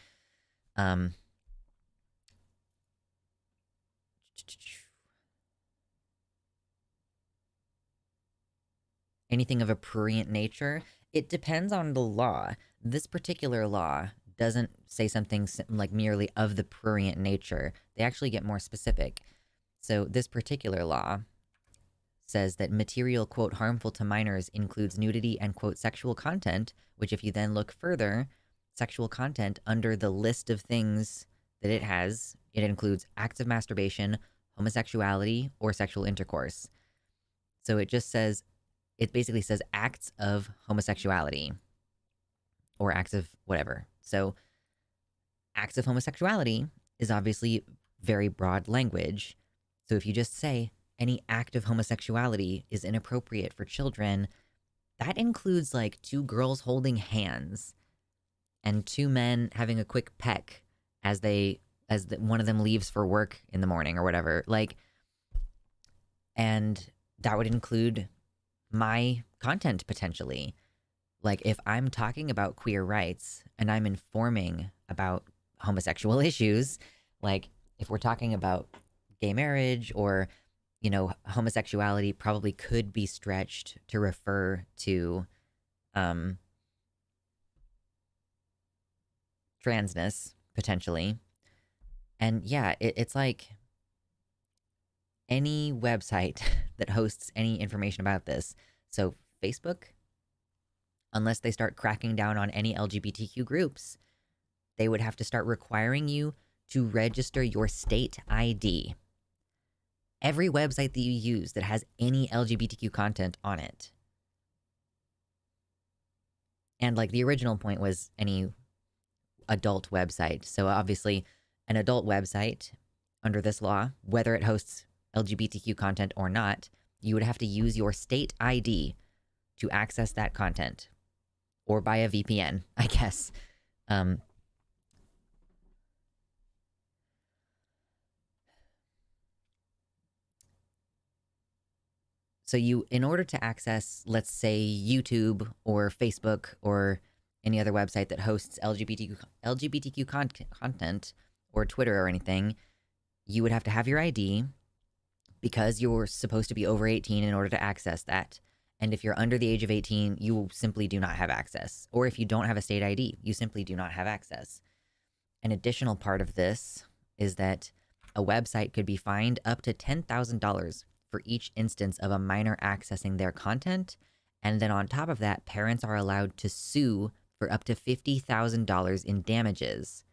Anything of a prurient nature, it depends on the law. This particular law doesn't say something like merely of the prurient nature. They actually get more specific. So this particular law says that material, quote, harmful to minors includes nudity and, quote, sexual content, which if you then look further, sexual content under the list of things that it has, it includes acts of masturbation, homosexuality, or sexual intercourse. So it basically says acts of homosexuality or acts of whatever. So acts of homosexuality is obviously very broad language. So if you just say any act of homosexuality is inappropriate for children, that includes like two girls holding hands and two men having a quick peck as one of them leaves for work in the morning or whatever. Like, and that would include my content potentially. Like if I'm talking about queer rights and I'm informing about homosexual issues, like if we're talking about gay marriage or, you know, homosexuality probably could be stretched to refer to transness potentially. And yeah, it's like any website that hosts any information about this. So Facebook, unless they start cracking down on any LGBTQ groups, they would have to start requiring you to register your state ID. Every website that you use that has any LGBTQ content on it. And like the original point was any adult website. So obviously an adult website under this law, whether it hosts LGBTQ content or not, you would have to use your state ID to access that content or buy a VPN, I guess. So in order to access, let's say, YouTube or Facebook or any other website that hosts LGBTQ content or Twitter or anything, you would have to have your ID because you're supposed to be over 18 in order to access that. And if you're under the age of 18, you simply do not have access. Or if you don't have a state ID, you simply do not have access. An additional part of this is that a website could be fined up to $10,000 for each instance of a minor accessing their content. And then on top of that, parents are allowed to sue for up to $50,000 in damages.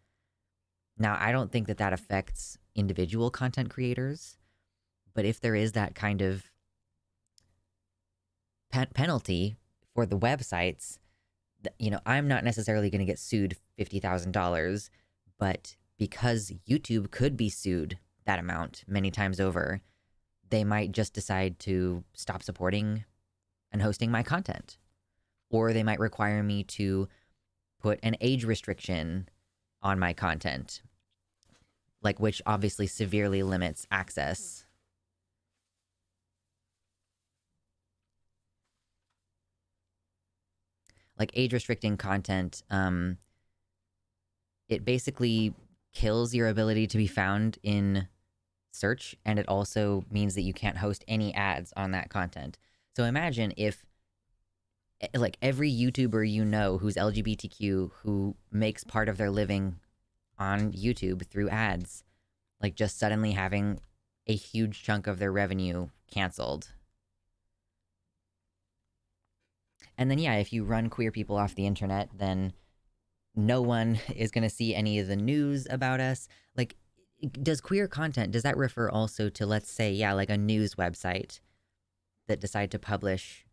Now, I don't think that affects individual content creators, but if there is that kind of penalty for the websites, you know, I'm not necessarily going to get sued $50,000, but because YouTube could be sued that amount many times over, they might just decide to stop supporting and hosting my content. Or they might require me to put an age restriction on my content, like, which obviously severely limits access. Like, age restricting content, it basically kills your ability to be found in search, and it also means that you can't host any ads on that content. So imagine if, like, every YouTuber you know who's LGBTQ, who makes part of their living on YouTube through ads, like, just suddenly having a huge chunk of their revenue canceled. And then, yeah, if you run queer people off the internet, then no one is going to see any of the news about us. Like, does queer content, does that refer also to, let's say, yeah, like a news website that decide to publish,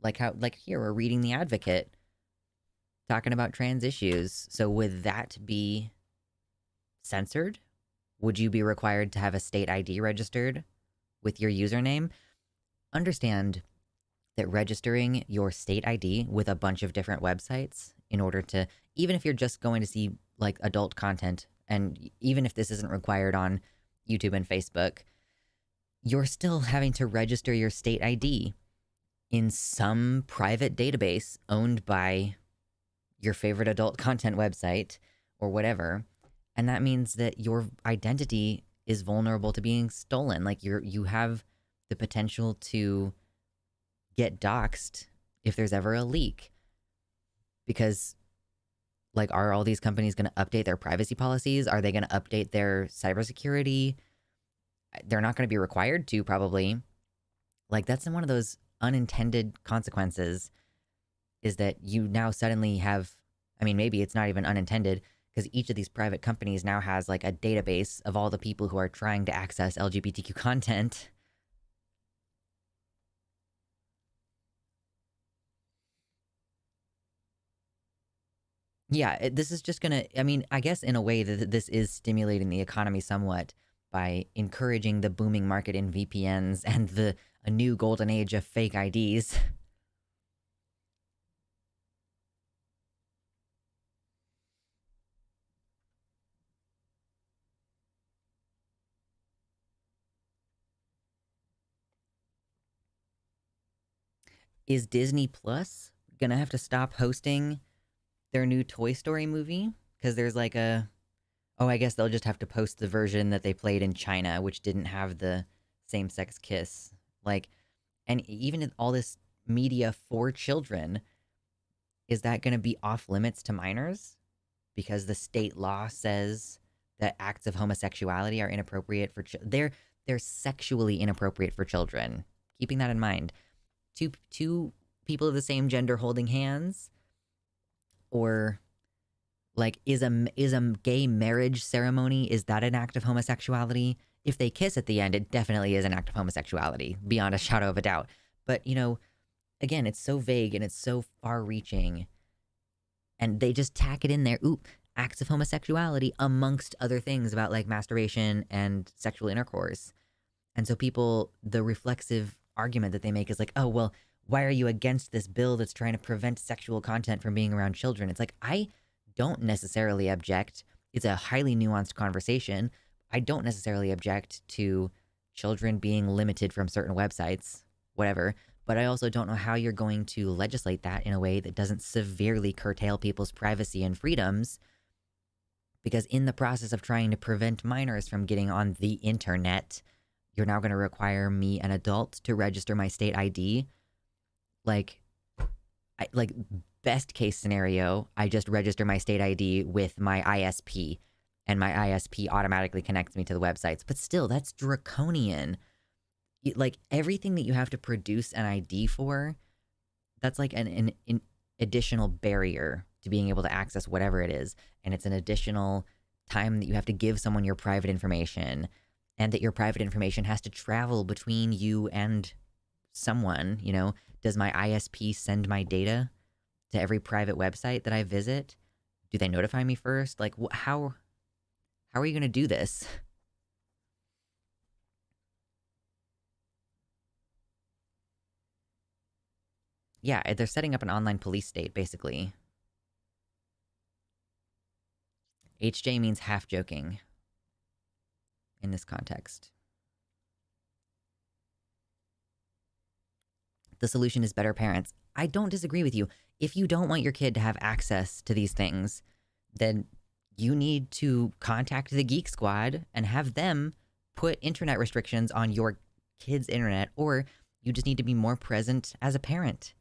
like how, like here, we're reading The Advocate talking about trans issues. So would that be censored? Would you be required to have a state ID registered with your username? Understand that registering your state ID with a bunch of different websites in order to, even if you're just going to see like adult content, and even if this isn't required on YouTube and Facebook, you're still having to register your state ID in some private database owned by your favorite adult content website or whatever. And that means that your identity is vulnerable to being stolen. Like, you have the potential to get doxxed if there's ever a leak. Because, like, are all these companies going to update their privacy policies? Are they going to update their cybersecurity? They're not going to be required to, probably. Like, that's one of those unintended consequences, is that you now suddenly have, I mean, maybe it's not even unintended, because each of these private companies now has like a database of all the people who are trying to access LGBTQ content. Yeah, this is just gonna, I mean, I guess in a way that this is stimulating the economy somewhat by encouraging the booming market in VPNs and a new golden age of fake IDs. Is Disney Plus gonna have to stop hosting their new Toy Story movie? Because there's like a, oh, I guess they'll just have to post the version that they played in China, which didn't have the same-sex kiss. Like, and even all this media for children, is that going to be off limits to minors? Because the state law says that acts of homosexuality are inappropriate for they're sexually inappropriate for children. Keeping that in mind, two people of the same gender holding hands, or like, is a gay marriage ceremony, is that an act of homosexuality? If they kiss at the end, it definitely is an act of homosexuality, beyond a shadow of a doubt. But, you know, again, it's so vague and it's so far-reaching, and they just tack it in there. Ooh, acts of homosexuality, amongst other things about like masturbation and sexual intercourse. And so people, the reflexive argument that they make is like, oh, well, why are you against this bill that's trying to prevent sexual content from being around children? It's like, I don't necessarily object. It's a highly nuanced conversation. I don't necessarily object to children being limited from certain websites, whatever. But I also don't know how you're going to legislate that in a way that doesn't severely curtail people's privacy and freedoms. Because in the process of trying to prevent minors from getting on the internet, you're now going to require me, an adult, to register my state ID. Like, best case scenario, I just register my state ID with my ISP, and my ISP automatically connects me to the websites. But still, that's draconian. Like, everything that you have to produce an ID for, that's like an additional barrier to being able to access whatever it is. And it's an additional time that you have to give someone your private information, and that your private information has to travel between you and someone. You know, does my ISP send my data to every private website that I visit? Do they notify me first? Like, how are you going to do this? yeah, they're setting up an online police state, basically. HJ means half joking in this context. The solution is better parents. I don't disagree with you. If you don't want your kid to have access to these things, then you need to contact the Geek Squad and have them put internet restrictions on your kid's internet, or you just need to be more present as a parent.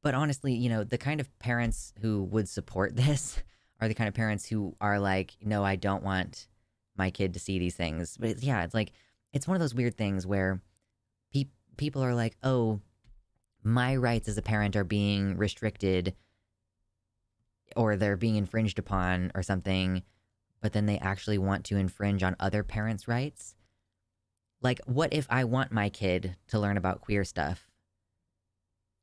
But honestly, the kind of parents who would support this are the kind of parents who are like, no, I don't want my kid to see these things. But it's like, it's one of those weird things where people are like, oh, my rights as a parent are being restricted or they're being infringed upon or something, but then they actually want to infringe on other parents' rights. Like, what if I want my kid to learn about queer stuff?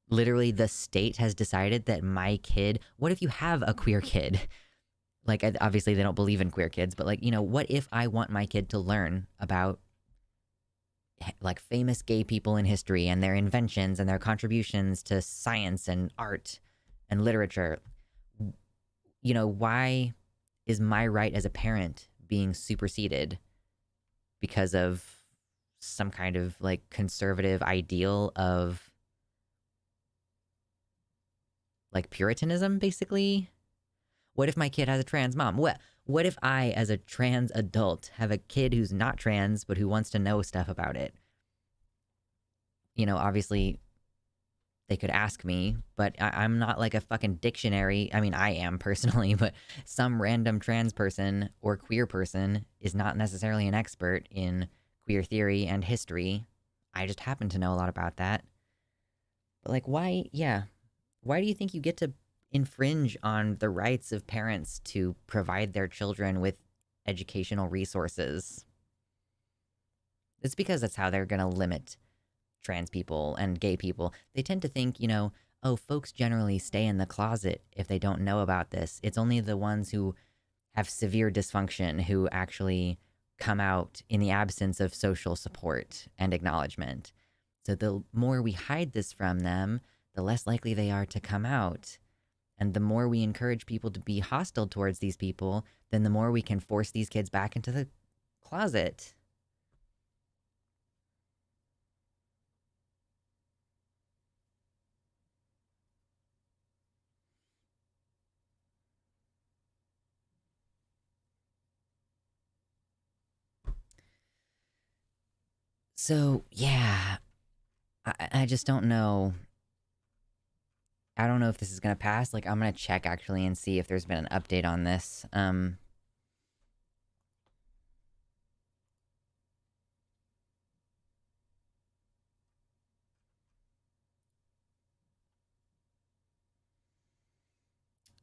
Literally, the state has decided that my kid, what if you have a queer kid? Like, obviously they don't believe in queer kids, but like, what if I want my kid to learn about like famous gay people in history and their inventions and their contributions to science and art and literature? Why is my right as a parent being superseded because of some kind of like conservative ideal of like Puritanism, basically? What if my kid has a trans mom? What if I, as a trans adult, have a kid who's not trans but who wants to know stuff about it? Obviously, they could ask me, but I'm not like a fucking dictionary. I mean, I am personally, but some random trans person or queer person is not necessarily an expert in queer theory and history. I just happen to know a lot about that. But like, why do you think you get to infringe on the rights of parents to provide their children with educational resources? It's because that's how they're going to limit trans people and gay people. They tend to think, oh, folks generally stay in the closet if they don't know about this. It's only the ones who have severe dysfunction who actually come out in the absence of social support and acknowledgement. So the more we hide this from them, the less likely they are to come out. And the more we encourage people to be hostile towards these people, then the more we can force these kids back into the closet. So, yeah, I just don't know. I don't know if this is going to pass. Like, I'm going to check actually and see if there's been an update on this.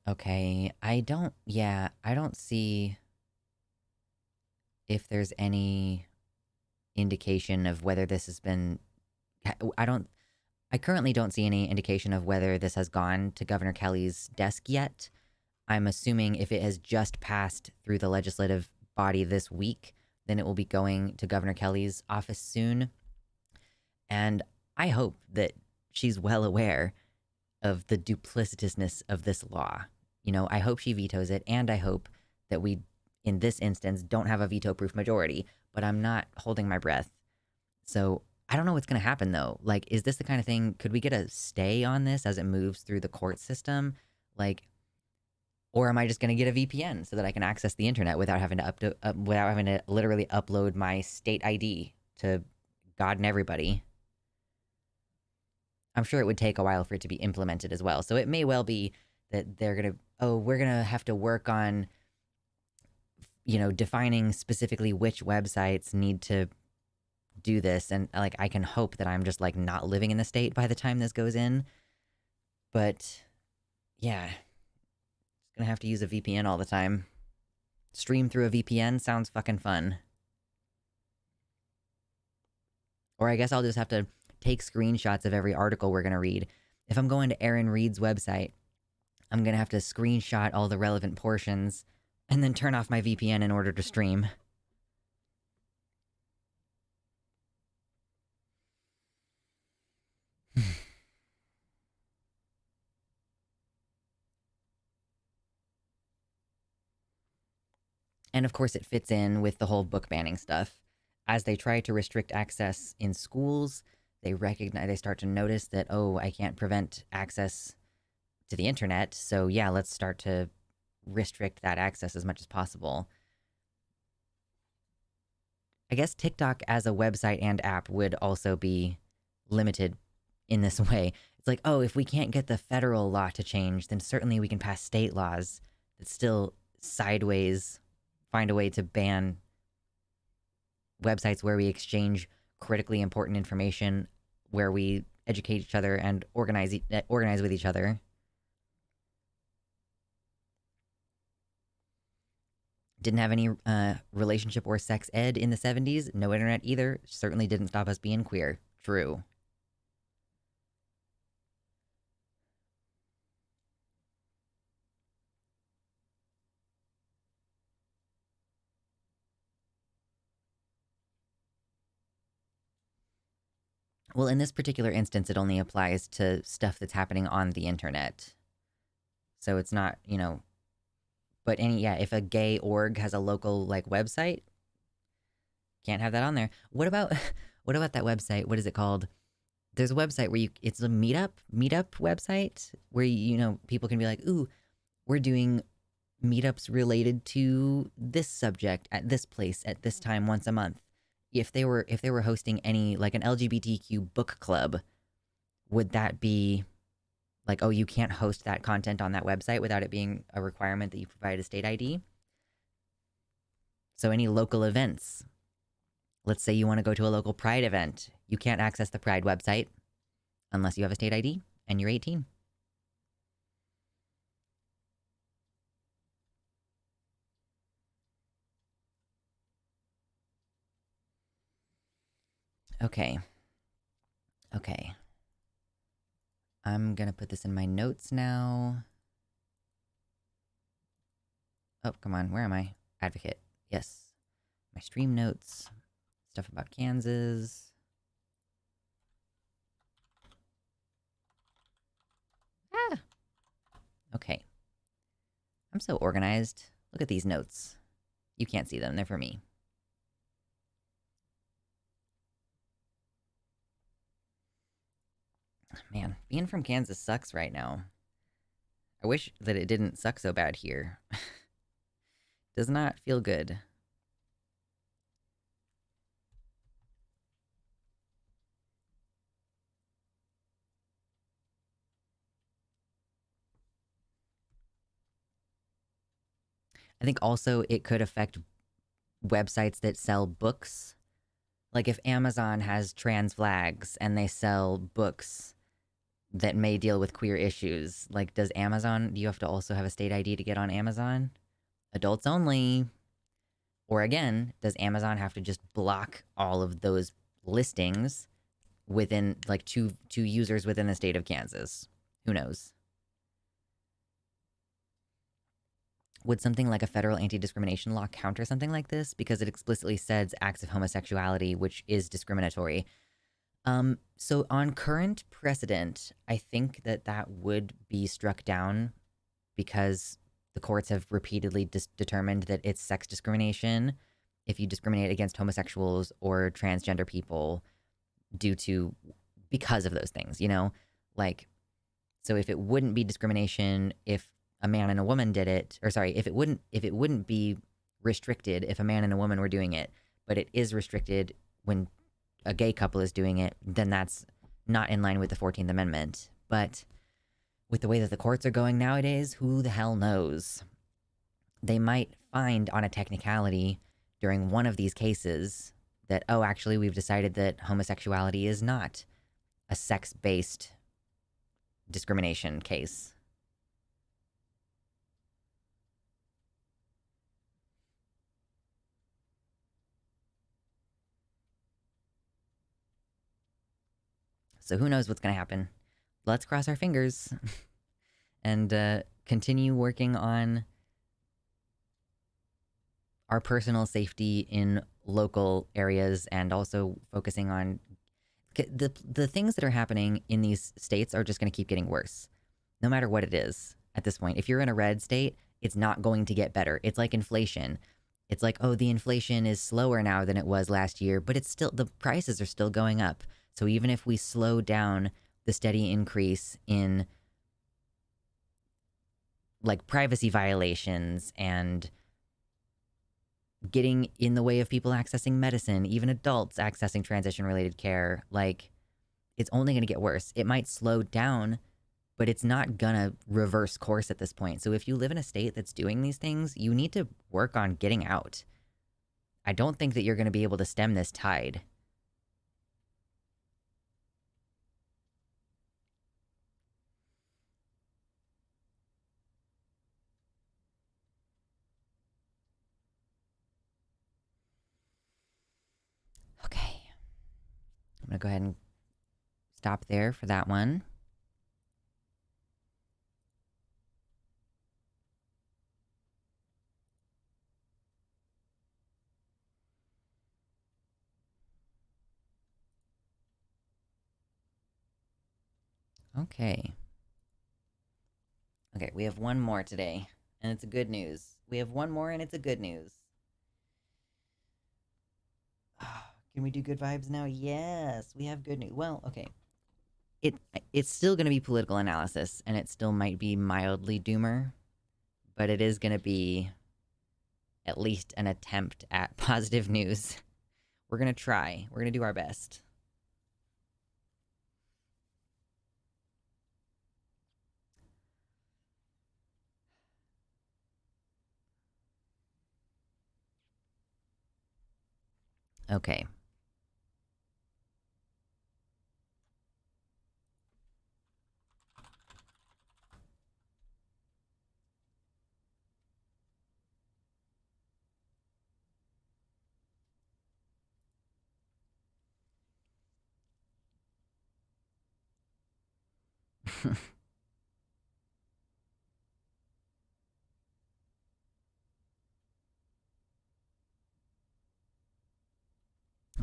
Okay, I don't see if there's any indication of whether this has been, I currently don't see any indication of whether this has gone to Governor Kelly's desk yet. I'm assuming if it has just passed through the legislative body this week, then it will be going to Governor Kelly's office soon. And I hope that she's well aware of the duplicitousness of this law. I hope she vetoes it, and I hope that we, in this instance, don't have a veto-proof majority, but I'm not holding my breath. So I don't know what's going to happen, though. Like, is this the kind of thing, could we get a stay on this as it moves through the court system? Like, or am I just going to get a VPN so that I can access the internet without having to literally upload my state ID to God and everybody? I'm sure it would take a while for it to be implemented as well. So it may well be that they're going to, we're going to have to work on, defining specifically which websites need to do this. And like, I can hope that I'm just like not living in the state by the time this goes in. But yeah, gonna have to use a VPN all the time. Stream through a VPN sounds fucking fun. Or I guess I'll just have to take screenshots of every article we're gonna read. If I'm going to Aaron Reed's website, I'm gonna have to screenshot all the relevant portions and then turn off my VPN in order to stream. And of course, it fits in with the whole book banning stuff. As they try to restrict access in schools, they start to notice that, oh, I can't prevent access to the internet. So, yeah, let's start to restrict that access as much as possible. I guess TikTok as a website and app would also be limited in this way. It's like, oh, if we can't get the federal law to change, then certainly we can pass state laws that still sideways find a way to ban websites where we exchange critically important information, where we educate each other and organize with each other. Didn't have any relationship or sex ed in the 70s. No internet either. Certainly didn't stop us being queer. True. Well, in this particular instance, it only applies to stuff that's happening on the internet. So it's not, but yeah, if a gay org has a local like website, can't have that on there. What about what about that website? What is it called? There's a website where it's a meetup website where people can be like, "Ooh, we're doing meetups related to this subject at this place at this time once a month." If they were hosting any like an LGBTQ book club, would that be like, oh, you can't host that content on that website without it being a requirement that you provide a state ID? So any local events, let's say you want to go to a local Pride event, you can't access the Pride website unless you have a state ID and you're 18. Okay. I'm gonna put this in my notes now. Oh, come on, where am I? Advocate. Yes. My stream notes. Stuff about Kansas. Ah! Okay. I'm so organized. Look at these notes. You can't see them, they're for me. Man, being from Kansas sucks right now. I wish that it didn't suck so bad here. Does not feel good. I think also it could affect websites that sell books. Like if Amazon has trans flags and they sell books that may deal with queer issues, like do you have to also have a state ID to get on Amazon? Adults only. Or again, does Amazon have to just block all of those listings within like two users within the state of Kansas? Who knows? Would something like a federal anti-discrimination law counter something like this? Because it explicitly says acts of homosexuality, which is discriminatory. So on current precedent, I think that would be struck down because the courts have repeatedly determined that it's sex discrimination if you discriminate against homosexuals or transgender people because of those things, Like, so if it wouldn't be discrimination if a man and a woman did it, or sorry, if it wouldn't be restricted if a man and a woman were doing it, but it is restricted when a gay couple is doing it, then that's not in line with the 14th Amendment. But with the way that the courts are going nowadays, who the hell knows? They might find on a technicality during one of these cases that, oh, actually, we've decided that homosexuality is not a sex-based discrimination case. So who knows what's going to happen? Let's cross our fingers and continue working on our personal safety in local areas and also focusing on the things that are happening in these states are just going to keep getting worse, no matter what it is at this point. If you're in a red state, it's not going to get better. It's like inflation. It's like, oh, the inflation is slower now than it was last year, but it's still, the prices are still going up. So even if we slow down the steady increase in like privacy violations and getting in the way of people accessing medicine, even adults accessing transition related care, like it's only going to get worse. It might slow down, but it's not going to reverse course at this point. So if you live in a state that's doing these things, you need to work on getting out. I don't think that you're going to be able to stem this tide. Okay. I'm going to go ahead and stop there for that one. Okay. Okay, we have one more today, and it's a good news. We have one more, and it's a good news. Can we do good vibes now? Yes, we have good news. Well, okay. It it's still going to be political analysis, and it still might be mildly doomer, but it is going to be at least an attempt at positive news. We're going to try. We're going to do our best. Okay.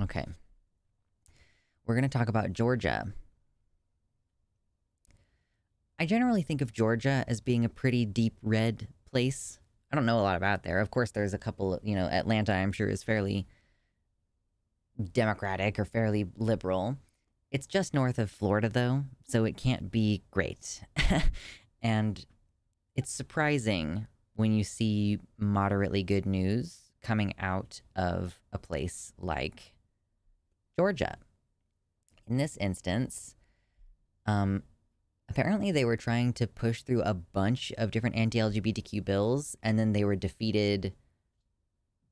Okay. We're going to talk about Georgia. I generally think of Georgia as being a pretty deep red place. I don't know a lot about there. Of course, there's a couple, Atlanta, I'm sure, is fairly Democratic or fairly liberal. It's just north of Florida, though, so it can't be great. And it's surprising when you see moderately good news coming out of a place like Georgia. In this instance, apparently they were trying to push through a bunch of different anti-LGBTQ bills, and then they were defeated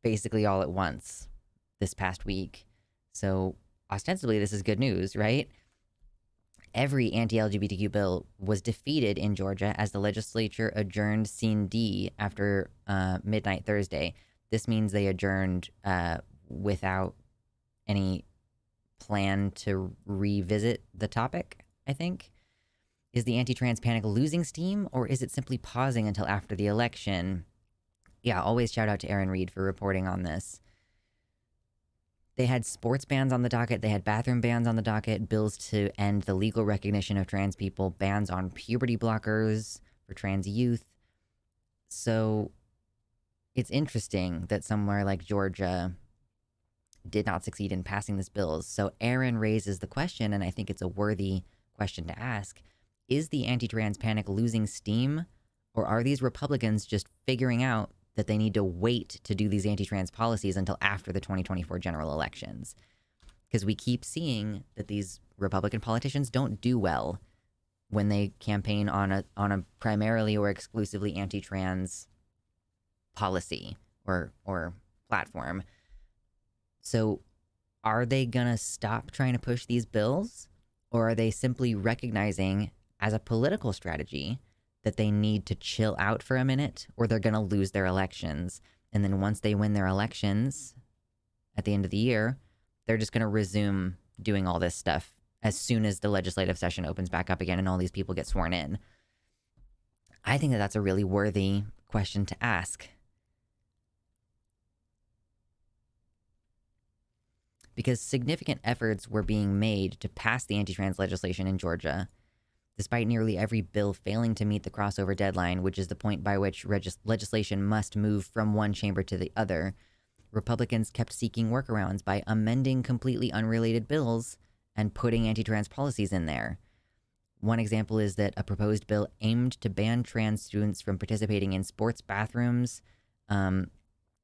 basically all at once this past week. So ostensibly this is good news, right? Every anti-LGBTQ bill was defeated in Georgia as the legislature adjourned Scene D after midnight Thursday. This means they adjourned without any plan to revisit the topic, I think. Is the anti-trans panic losing steam, or is it simply pausing until after the election? Yeah, always shout out to Aaron Reed for reporting on this. They had sports bans on the docket. They had bathroom bans on the docket, bills to end the legal recognition of trans people, bans on puberty blockers for trans youth. So it's interesting that somewhere like Georgia did not succeed in passing this bill. So Aaron raises the question, and I think it's a worthy question to ask. Is the anti-trans panic losing steam, or are these Republicans just figuring out that they need to wait to do these anti-trans policies until after the 2024 general elections? Because we keep seeing that these Republican politicians don't do well when they campaign on a primarily or exclusively anti-trans policy or platform. So are they gonna stop trying to push these bills, or are they simply recognizing as a political strategy that they need to chill out for a minute, or they're going to lose their elections? And then once they win their elections at the end of the year, they're just going to resume doing all this stuff as soon as the legislative session opens back up again and all these people get sworn in. I think that that's a really worthy question to ask. Because significant efforts were being made to pass the anti-trans legislation in Georgia. Despite nearly every bill failing to meet the crossover deadline, which is the point by which legislation must move from one chamber to the other, Republicans kept seeking workarounds by amending completely unrelated bills and putting anti-trans policies in there. One example is that a proposed bill aimed to ban trans students from participating in sports bathrooms, and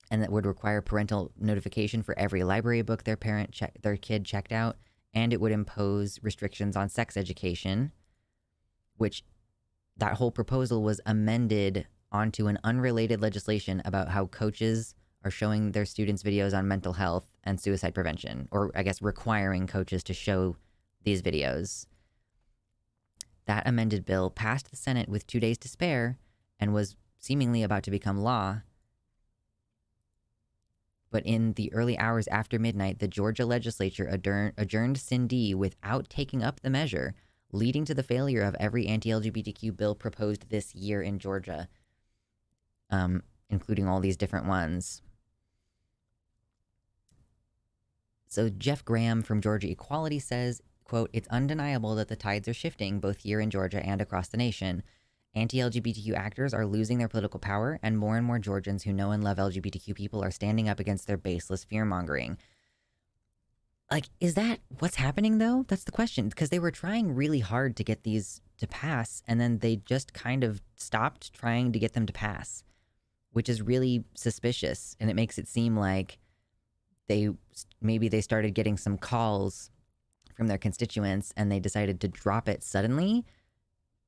that would require parental notification for every library book their kid checked out, and it would impose restrictions on sex education, which that whole proposal was amended onto an unrelated legislation about how coaches are showing their students videos on mental health and suicide prevention, or I guess requiring coaches to show these videos. That amended bill passed the Senate with 2 days to spare and was seemingly about to become law. But in the early hours after midnight, the Georgia legislature adjourned Sin D without taking up the measure, leading to the failure of every anti-LGBTQ bill proposed this year in Georgia, including all these different ones. So Jeff Graham from Georgia Equality says, quote, "It's undeniable that the tides are shifting both here in Georgia and across the nation. Anti-LGBTQ actors are losing their political power, and more Georgians who know and love LGBTQ people are standing up against their baseless fear-mongering." Like, is that what's happening, though? That's the question, because they were trying really hard to get these to pass, and then they just kind of stopped trying to get them to pass, which is really suspicious, and it makes it seem like maybe they started getting some calls from their constituents and they decided to drop it suddenly.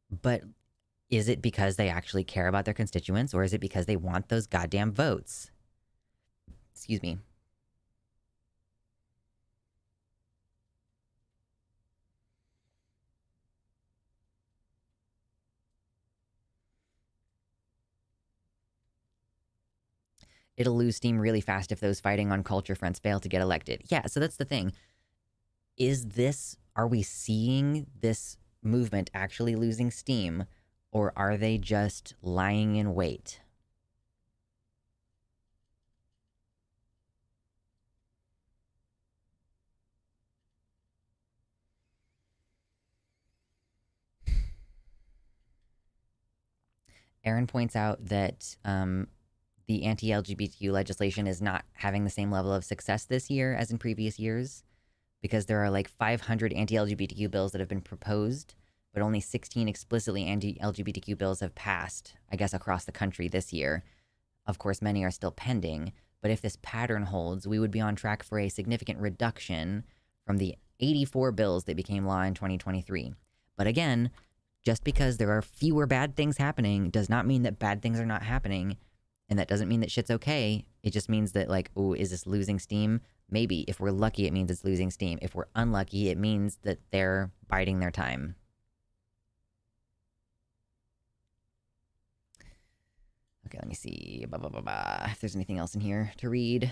But is it because they actually care about their constituents, or is it because they want those goddamn votes? Excuse me. It'll lose steam really fast if those fighting on culture fronts fail to get elected. Yeah, so that's the thing. Are we seeing this movement actually losing steam, or are they just lying in wait? Aaron points out that the anti-LGBTQ legislation is not having the same level of success this year as in previous years, because there are like 500 anti-LGBTQ bills that have been proposed, but only 16 explicitly anti-LGBTQ bills have passed, I guess, across the country this year. Of course, many are still pending, but if this pattern holds, we would be on track for a significant reduction from the 84 bills that became law in 2023. But again, just because there are fewer bad things happening does not mean that bad things are not happening, and that doesn't mean that shit's okay. It just means that, like, oh, is this losing steam? Maybe. If we're lucky, it means it's losing steam. If we're unlucky, it means that they're biding their time. Okay, let me see. If there's anything else in here to read.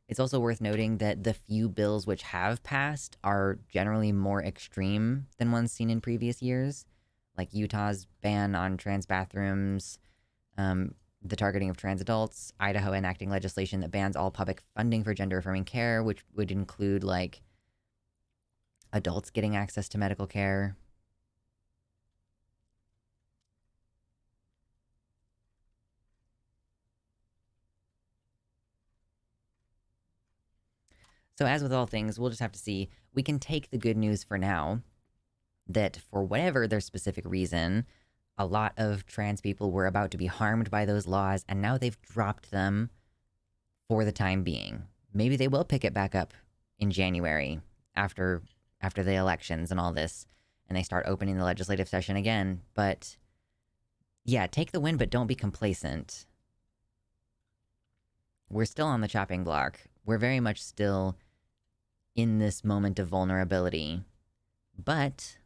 It's also worth noting that the few bills which have passed are generally more extreme than ones seen in previous years, like Utah's ban on trans bathrooms, the targeting of trans adults, Idaho enacting legislation that bans all public funding for gender-affirming care, which would include, like, adults getting access to medical care. So as with all things, we'll just have to see. We can take the good news for now that for whatever their specific reason, a lot of trans people were about to be harmed by those laws, and now they've dropped them for the time being. Maybe they will pick it back up in January after the elections and all this, and they start opening the legislative session again. But yeah, take the win, but don't be complacent. We're still on the chopping block. We're very much still in this moment of vulnerability. But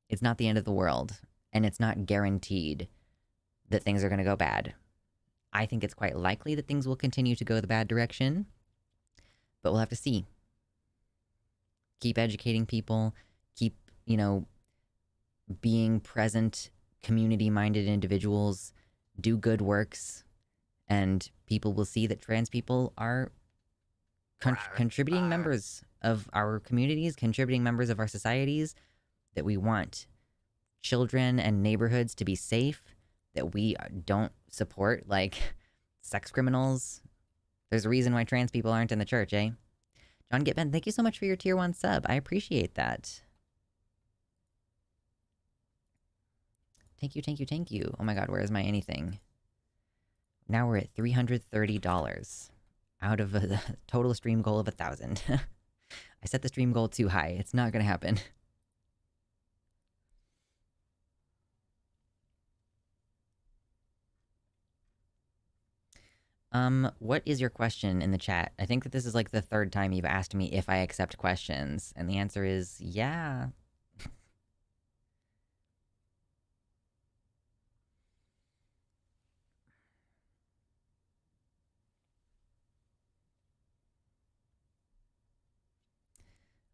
it's not the end of the world, and it's not guaranteed that things are going to go bad. I think it's quite likely that things will continue to go the bad direction, but we'll have to see. Keep educating people, keep, being present, community-minded individuals, do good works, And people will see that trans people are contributing members of our communities, contributing members of our societies, that we want children and neighborhoods to be safe, that we don't support, like, sex criminals. There's a reason why trans people aren't in the church, eh? John Gitman, thank you so much for your tier 1 sub. I appreciate that. Thank you, thank you, thank you. Oh my god, where is my anything? Now we're at $330 out of a total stream goal of 1,000. I set the stream goal too high. It's not gonna happen. What is your question in the chat? I think that this is like the third time you've asked me if I accept questions, and the answer is yeah.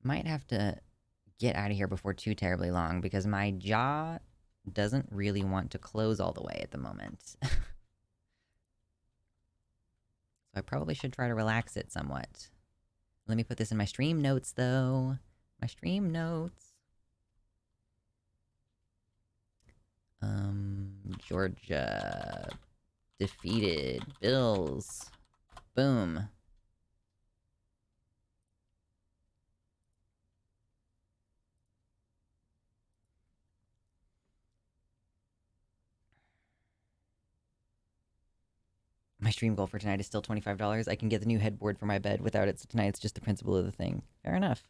Might have to get out of here before too terribly long because my jaw doesn't really want to close all the way at the moment. So I probably should try to relax it somewhat. Let me put this in my stream notes, though. My stream notes. Georgia defeated Bills. Boom. My stream goal for tonight is still $25. I can get the new headboard for my bed without it, so tonight it's just the principle of the thing. Fair enough.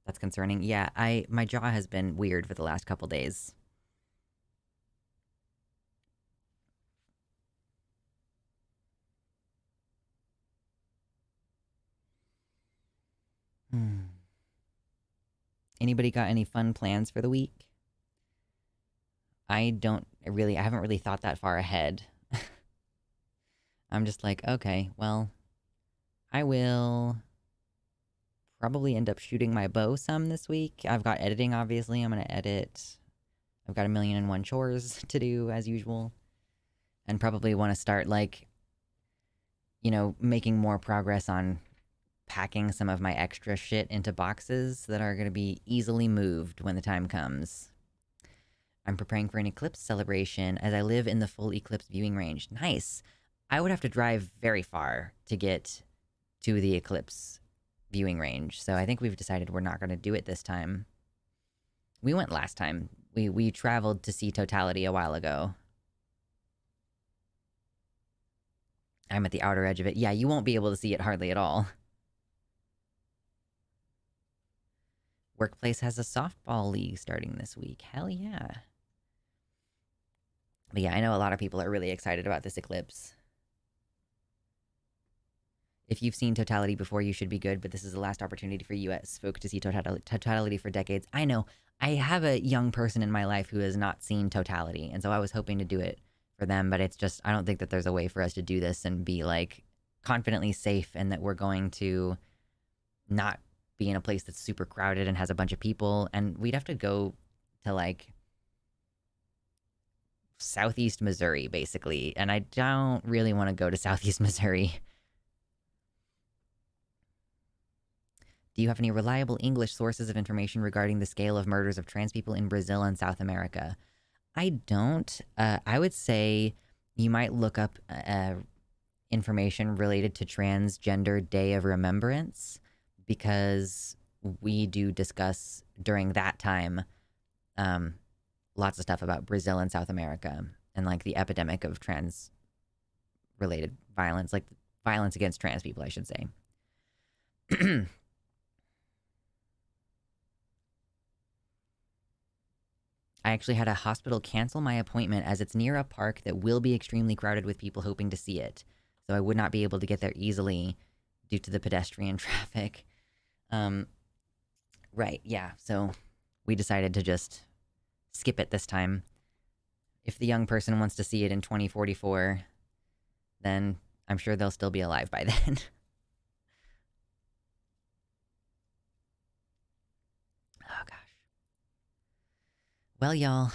That's concerning. Yeah, my jaw has been weird for the last couple days. Anybody got any fun plans for the week? I haven't really thought that far ahead. I'm just like, okay, well, I will probably end up shooting my bow some this week. I've got editing, obviously. I'm going to edit. I've got 1,000,001 chores to do, as usual. And probably want to start, like, you know, making more progress on packing some of my extra shit into boxes that are going to be easily moved when the time comes. I'm preparing for an eclipse celebration as I live in the full eclipse viewing range. Nice. I would have to drive very far to get to the eclipse viewing range, so I think we've decided we're not going to do it this time. We went last time. We traveled to see totality a while ago. I'm at the outer edge of it. Yeah, you won't be able to see it hardly at all. Workplace has a softball league starting this week. Hell yeah. But yeah, I know a lot of people are really excited about this eclipse. If you've seen totality before, you should be good, but this is the last opportunity for US folk to see totality for decades. I know. I have a young person in my life who has not seen totality, and so I was hoping to do it for them, but it's just, I don't think that there's a way for us to do this and be, like, confidently safe, and that we're going to not be in a place that's super crowded and has a bunch of people, and we'd have to go to, like, Southeast Missouri, basically, and I don't really want to go to Southeast Missouri. Do you have any reliable English sources of information regarding the scale of murders of trans people in Brazil and South America? I don't. I would say you might look up information related to Transgender Day of Remembrance, because we do discuss during that time lots of stuff about Brazil and South America and, like, the epidemic of trans-related violence, like violence against trans people, I should say. I actually had a hospital cancel my appointment as it's near a park that will be extremely crowded with people hoping to see it. So I would not be able to get there easily due to the pedestrian traffic. Right, yeah. So we decided to just skip it this time. If the young person wants to see it in 2044, then I'm sure they'll still be alive by then. Oh, gosh. Well, y'all,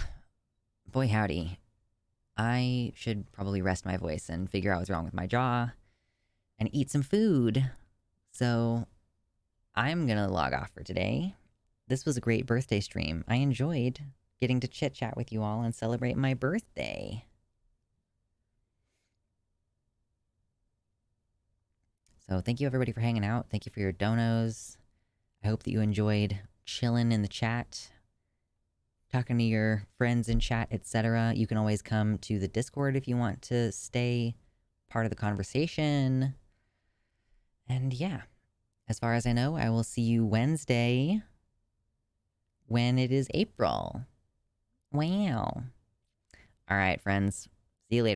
boy howdy. I should probably rest my voice and figure out what's wrong with my jaw and eat some food. So I'm gonna log off for today. This was a great birthday stream. I enjoyed getting to chit chat with you all and celebrate my birthday. So thank you everybody for hanging out. Thank you for your donos. I hope that you enjoyed chilling in the chat, talking to your friends in chat, etc. You can always come to the Discord if you want to stay part of the conversation. And yeah, as far as I know, I will see you Wednesday when it is April. Wow. All right, friends. See you later.